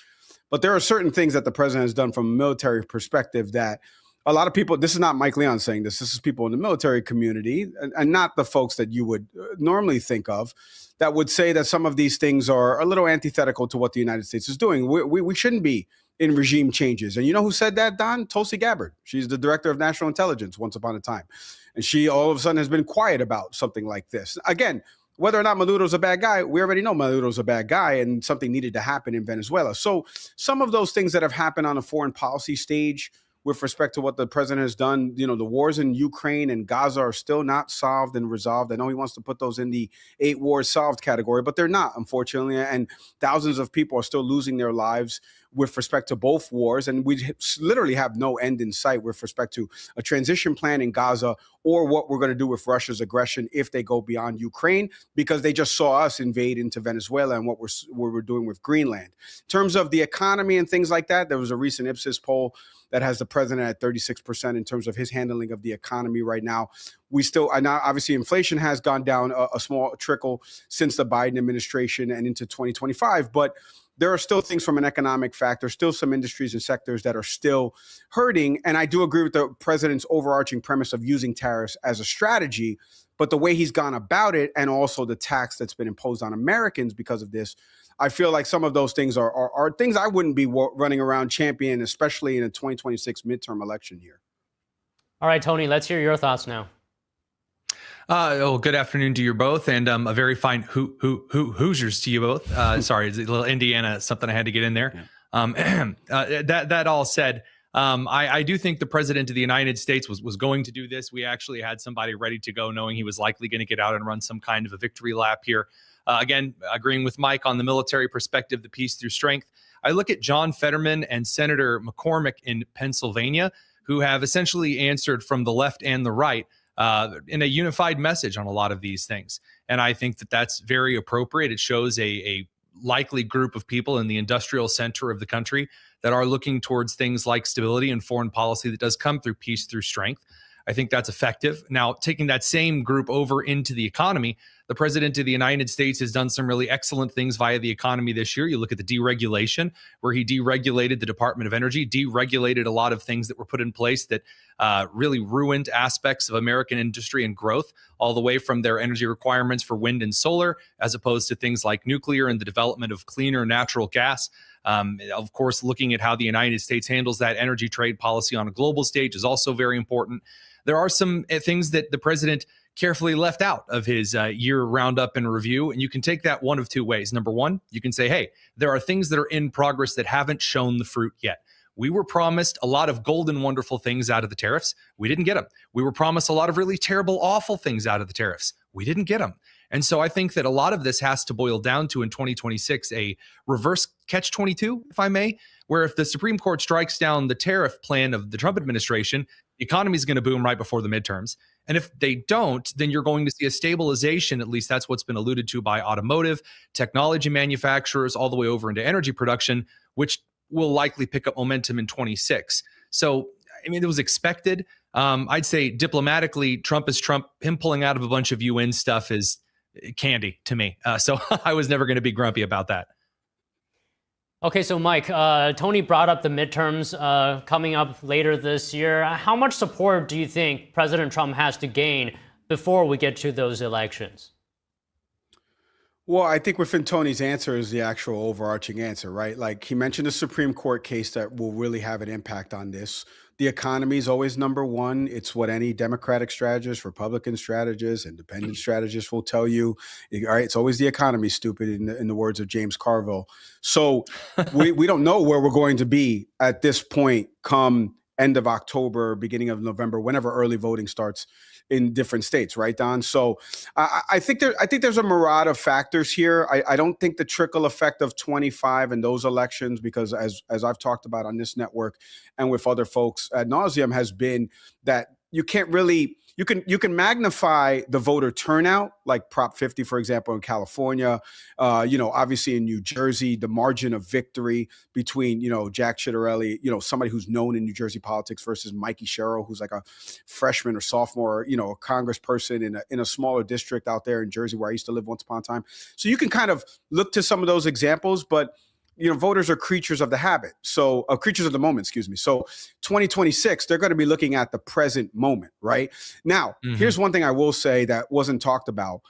But there are certain things that the president has done from a military perspective that a lot of people, this is not Mike Leon saying this is people in the military community and not the folks that you would normally think of, that would say that some of these things are a little antithetical to what the United States is doing. We shouldn't be in regime changes. And you know who said that, Don? Tulsi Gabbard. She's the director of national intelligence once upon a time. And she all of a sudden has been quiet about something like this. Again, whether or not Maduro's a bad guy, we already know Maduro's a bad guy and something needed to happen in Venezuela. So some of those things that have happened on a foreign policy stage with respect to what the president has done, you know, the wars in Ukraine and Gaza are still not solved and resolved. I know he wants to put those in the 8 wars solved category, but they're not, unfortunately. And thousands of people are still losing their lives with respect to both wars. And we literally have no end in sight with respect to a transition plan in Gaza or what we're going to do with Russia's aggression if they go beyond Ukraine, because they just saw us invade into Venezuela and what we're doing with Greenland. In terms of the economy and things like that, there was a recent Ipsos poll that has the president at 36% in terms of his handling of the economy right now. We still, obviously inflation has gone down a small trickle since the Biden administration and into 2025, but there are still things from an economic factor, still some industries and sectors that are still hurting. And I do agree with the president's overarching premise of using tariffs as a strategy, but the way he's gone about it and also the tax that's been imposed on Americans because of this, I feel like some of those things are things I wouldn't be running around championing, especially in a 2026 midterm election year. All right, Tony, let's hear your thoughts now. Good afternoon to you both, and a very fine Hoosiers to you both. Sorry, it's a little Indiana, something I had to get in there. Yeah. That all said, I do think the president of the United States was going to do this. We actually had somebody ready to go, knowing he was likely going to get out and run some kind of a victory lap here. Again, agreeing with Mike on the military perspective, the peace through strength. I look at John Fetterman and Senator McCormick in Pennsylvania, who have essentially answered from the left and the right in a unified message on a lot of these things. And I think that that's very appropriate. It shows a likely group of people in the industrial center of the country that are looking towards things like stability and foreign policy that does come through peace through strength. I think that's effective. Now, taking that same group over into the economy, the president of the United States has done some really excellent things via the economy this year. You look at the deregulation, where he deregulated the Department of Energy, deregulated a lot of things that were put in place that really ruined aspects of American industry and growth, all the way from their energy requirements for wind and solar, as opposed to things like nuclear and the development of cleaner natural gas. Of course, looking at how the United States handles that energy trade policy on a global stage is also very important. There are some things that the president carefully left out of his year roundup and review, and you can take that one of two ways. Number one, you can say, hey, there are things that are in progress that haven't shown the fruit yet. We were promised a lot of golden, wonderful things out of the tariffs. We didn't get them. We were promised a lot of really terrible, awful things out of the tariffs. We didn't get them. And so I think that a lot of this has to boil down to, in 2026, a reverse catch-22, if I may, where if the Supreme Court strikes down the tariff plan of the Trump administration, the economy is going to boom right before the midterms. And if they don't, then you're going to see a stabilization. At least that's what's been alluded to by automotive, technology manufacturers, all the way over into energy production, which will likely pick up momentum in 26. So, I mean, it was expected. I'd say diplomatically, Trump is Trump. Him pulling out of a bunch of UN stuff is candy to me. So I was never going to be grumpy about that. Okay, so Mike, Tony brought up the midterms coming up later this year. How much support do you think President Trump has to gain before we get to those elections? Well, I think within Tony's answer is the actual overarching answer, right? Like he mentioned a Supreme Court case that will really have an impact on this. The economy is always number one. It's what any Democratic strategist, Republican strategist, independent strategist will tell you. All right, it's always the economy, stupid, in the words of James Carville. So we don't know where we're going to be at this point come end of October, beginning of November, whenever early voting starts in different states, right, Don? So I think there's a myriad of factors here. I don't think the trickle effect of 25 and those elections, because as I've talked about on this network and with other folks ad nauseum, has been that you can't really, you can magnify the voter turnout, like Prop 50, for example, in California, obviously in New Jersey, the margin of victory between, Jack Ciattarelli, somebody who's known in New Jersey politics versus Mikey Sherrill, who's like a freshman or sophomore, a congressperson in a smaller district out there in Jersey where I used to live once upon a time. So you can kind of look to some of those examples, but voters are creatures of the habit. So creatures of the moment, excuse me. So 2026, they're going to be looking at the present moment, right? Now, here's one thing I will say that wasn't talked about.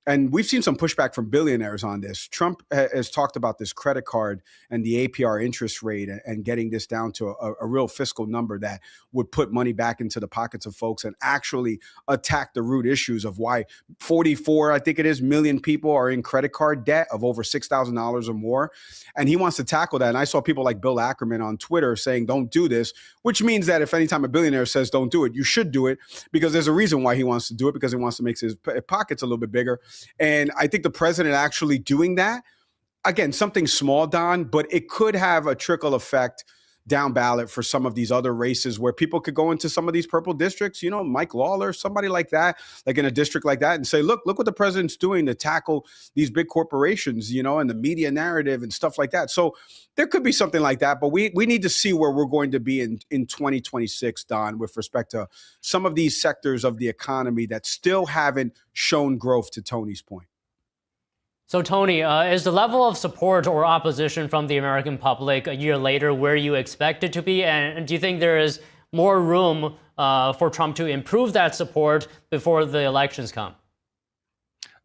And we've seen some pushback from billionaires on this. Trump has talked about this credit card and the APR interest rate and getting this down to a real fiscal number that would put money back into the pockets of folks and actually attack the root issues of why 44, I think it is, million people are in credit card debt of over $6,000 or more. And he wants to tackle that. And I saw people like Bill Ackerman on Twitter saying, don't do this, which means that if anytime a billionaire says don't do it, you should do it, because there's a reason why he wants to do it, because he wants to make his pockets a little bit bigger. And I think the president actually doing that, again, something small, Don, but it could have a trickle effect down ballot for some of these other races where people could go into some of these purple districts, Mike Lawler, somebody like that, like in a district like that, and say, look what the president's doing to tackle these big corporations, and the media narrative and stuff like that. So there could be something like that, but we need to see where we're going to be in 2026, Don, with respect to some of these sectors of the economy that still haven't shown growth, to Tony's point. So, Tony, is the level of support or opposition from the American public a year later where you expect it to be? And do you think there is more room for Trump to improve that support before the elections come?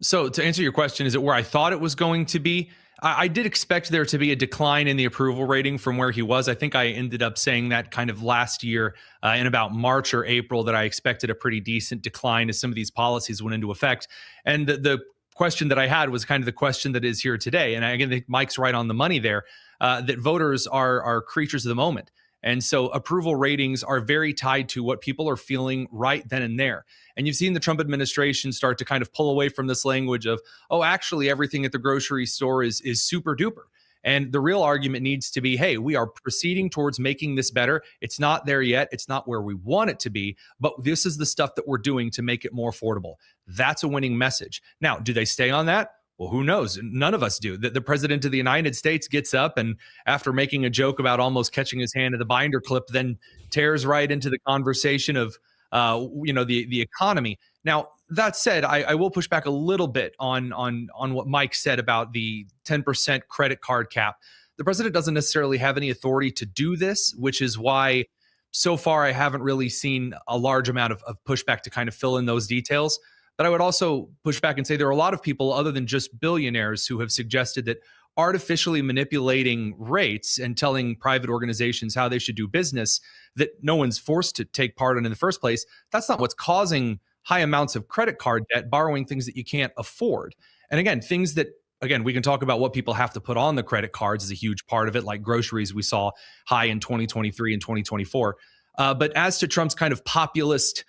So to answer your question, is it where I thought it was going to be? I did expect there to be a decline in the approval rating from where he was. I think I ended up saying that kind of last year in about March or April, that I expected a pretty decent decline as some of these policies went into effect. And the question that I had was kind of the question that is here today. And again, I think Mike's right on the money there, that voters are creatures of the moment. And so approval ratings are very tied to what people are feeling right then and there. And you've seen the Trump administration start to kind of pull away from this language of, oh, actually, everything at the grocery store is super duper. And the real argument needs to be, hey, we are proceeding towards making this better. It's not there yet. It's not where we want it to be, but this is the stuff that we're doing to make it more affordable. That's a winning message. Now, do they stay on that? Well, who knows? None of us do. The president of the United States gets up and, after making a joke about almost catching his hand in the binder clip, then tears right into the conversation of, the economy. Now, that said, I will push back a little bit on what Mike said about the 10% credit card cap. The president doesn't necessarily have any authority to do this, which is why so far I haven't really seen a large amount of pushback to kind of fill in those details. But I would also push back and say there are a lot of people other than just billionaires who have suggested that artificially manipulating rates and telling private organizations how they should do business that no one's forced to take part in the first place, that's not what's causing high amounts of credit card debt, borrowing things that you can't afford. And again, things that, again, we can talk about what people have to put on the credit cards is a huge part of it, like groceries we saw high in 2023 and 2024. But as to Trump's kind of populist,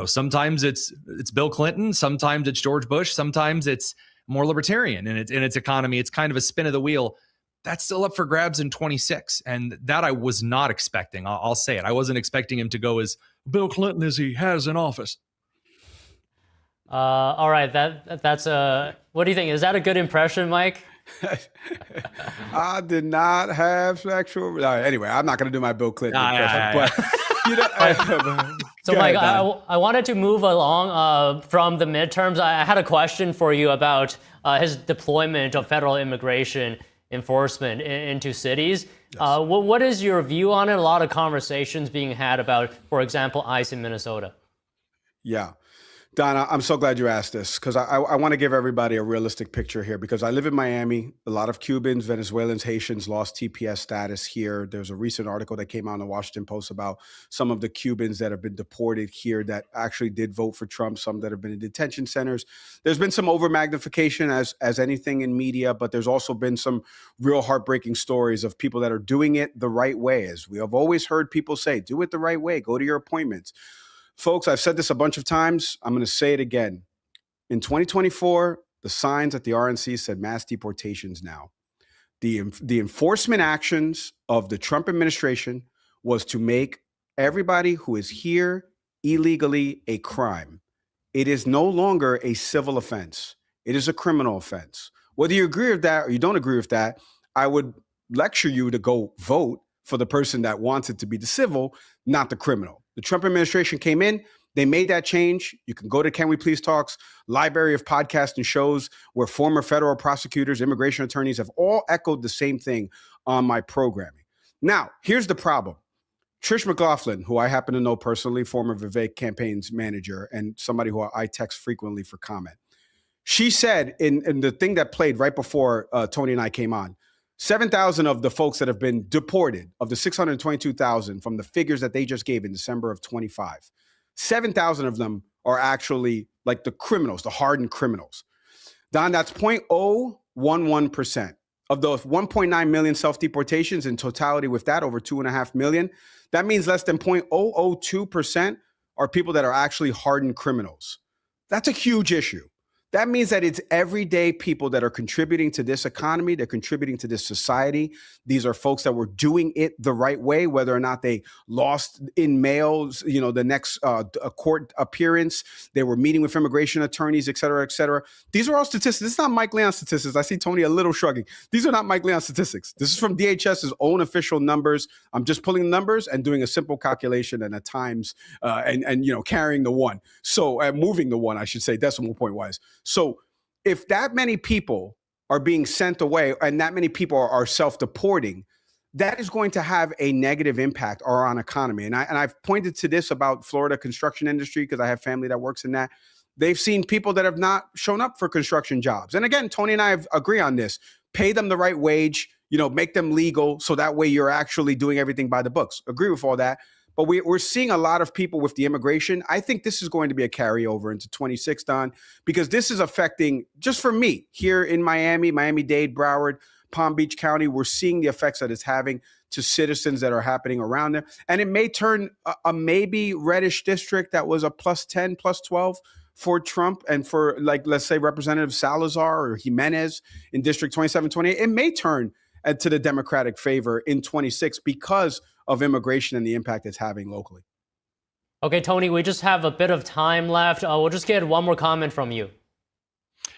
sometimes it's Bill Clinton, sometimes it's George Bush, sometimes it's more libertarian in its economy. It's kind of a spin of the wheel. That's still up for grabs in 26. And that I was not expecting. I'll say it. I wasn't expecting him to go as Bill Clinton as he has in office. All right. That's what do you think? Is that a good impression, Mike? I did not have sexual. Anyway, I'm not going to do my Bill Clinton impression, but So, Mike, I wanted to move along from the midterms. I had a question for you about his deployment of federal immigration enforcement into cities. Yes. What is your view on it? A lot of conversations being had about, for example, ICE in Minnesota. Yeah. Donna, I'm so glad you asked this because I want to give everybody a realistic picture here because I live in Miami. A lot of Cubans, Venezuelans, Haitians lost TPS status here. There's a recent article that came out in the Washington Post about some of the Cubans that have been deported here that actually did vote for Trump, some that have been in detention centers. There's been some over-magnification as anything in media, but there's also been some real heartbreaking stories of people that are doing it the right way. As we have always heard people say, do it the right way, go to your appointments. Folks, I've said this a bunch of times. I'm going to say it again. In 2024, the signs at the RNC said mass deportations now. The enforcement actions of the Trump administration was to make everybody who is here illegally a crime. It is no longer a civil offense. It is a criminal offense. Whether you agree with that or you don't agree with that, I would lecture you to go vote for the person that wants it to be the civil, not the criminal. The Trump administration came in, they made that change. You can go to Can We Please Talk's library of podcasts and shows where former federal prosecutors, immigration attorneys have all echoed the same thing on my programming. Now, here's the problem. Trish McLaughlin, who I happen to know personally, former Vivek campaign's manager and somebody who I text frequently for comment. She said in the thing that played right before Tony and I came on, 7,000 of the folks that have been deported, of the 622,000 from the figures that they just gave in December of 25, 7,000 of them are actually like the criminals, the hardened criminals. Don, that's 0.011%. Of those 1.9 million self-deportations in totality with that, over 2.5 million, that means less than 0.002% are people that are actually hardened criminals. That's a huge issue. That means that it's everyday people that are contributing to this economy, they're contributing to this society. These are folks that were doing it the right way, whether or not they lost in mails, the next court appearance, they were meeting with immigration attorneys, et cetera, et cetera. These are all statistics. This is not Mike Leon statistics. I see Tony a little shrugging. These are not Mike Leon statistics. This is from DHS's own official numbers. I'm just pulling the numbers and doing a simple calculation and at times, and carrying the one. So moving the one, I should say, decimal point wise. So if that many people are being sent away and that many people are self-deporting, that is going to have a negative impact on our economy. And I've pointed to this about Florida construction industry because I have family that works in that. They've seen people that have not shown up for construction jobs. And again, Tony and I agree on this. Pay them the right wage, make them legal so that way you're actually doing everything by the books. Agree with all that. But we're seeing a lot of people with the immigration. I think this is going to be a carryover into 26, Don, because this is affecting, just for me, here in Miami, Miami-Dade, Broward, Palm Beach County, we're seeing the effects that it's having to citizens that are happening around there. And it may turn a maybe reddish district that was a +10, +12 for Trump and for, let's say, Representative Salazar or Jimenez in District 27, 28. It may turn to the Democratic favor in 26 because of immigration and the impact it's having locally. Okay, Tony, we just have a bit of time left. We'll just get one more comment from you.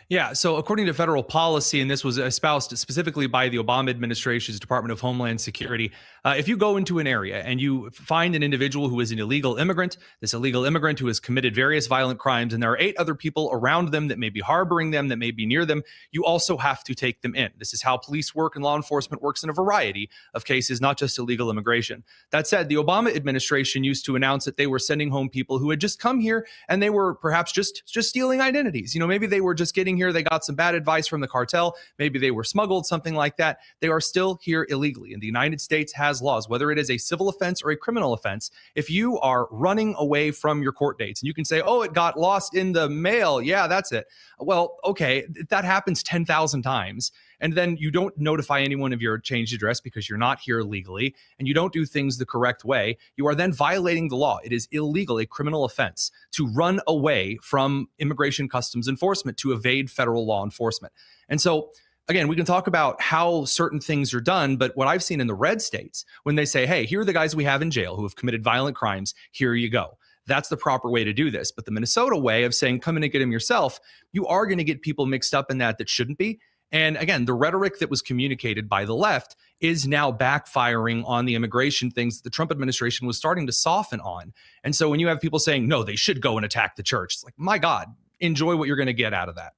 Yeah, so according to federal policy, and this was espoused specifically by the Obama administration's Department of Homeland Security, if you go into an area and you find an individual who is an illegal immigrant, this illegal immigrant who has committed various violent crimes, and there are 8 other people around them that may be harboring them, that may be near them, you also have to take them in. This is how police work and law enforcement works in a variety of cases, not just illegal immigration. That said, the Obama administration used to announce that they were sending home people who had just come here and they were perhaps just stealing identities. Maybe they were just getting here, they got some bad advice from the cartel, maybe they were smuggled, something like that. They are still here illegally. And the United States has laws, whether it is a civil offense or a criminal offense. If you are running away from your court dates and you can say, oh, it got lost in the mail, yeah, that's it. Well, okay, that happens 10,000 times. And then you don't notify anyone of your changed address because you're not here legally, and you don't do things the correct way. You are then violating the law. It is illegal, a criminal offense, to run away from immigration customs enforcement, to evade federal law enforcement. And so, again, we can talk about how certain things are done, but what I've seen in the red states, when they say, hey, here are the guys we have in jail who have committed violent crimes, here you go. That's the proper way to do this. But the Minnesota way of saying, come in and get him yourself, you are going to get people mixed up in that shouldn't be. And again, the rhetoric that was communicated by the left is now backfiring on the immigration things that the Trump administration was starting to soften on. And so when you have people saying, no, they should go and attack the church, it's like, my God, enjoy what you're going to get out of that.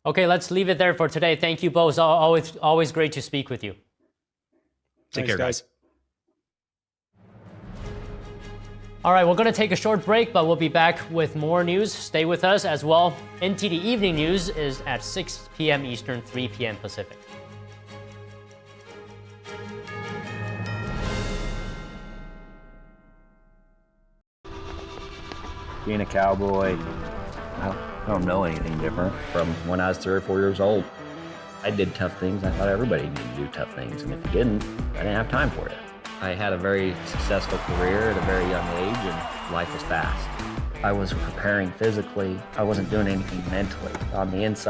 Okay, let's leave it there for today. Thank you both. Always great to speak with you. Take care, guys. All right, we're going to take a short break, but we'll be back with more news. Stay with us as well. NTD Evening News is at 6 p.m. Eastern, 3 p.m. Pacific. Being a cowboy, I don't know anything different from when I was 3 or 4 years old. I did tough things. I thought everybody needed to do tough things, and if you didn't, I didn't have time for it. I had a very successful career at a very young age, and life was fast. I was preparing physically. I wasn't doing anything mentally. On the inside,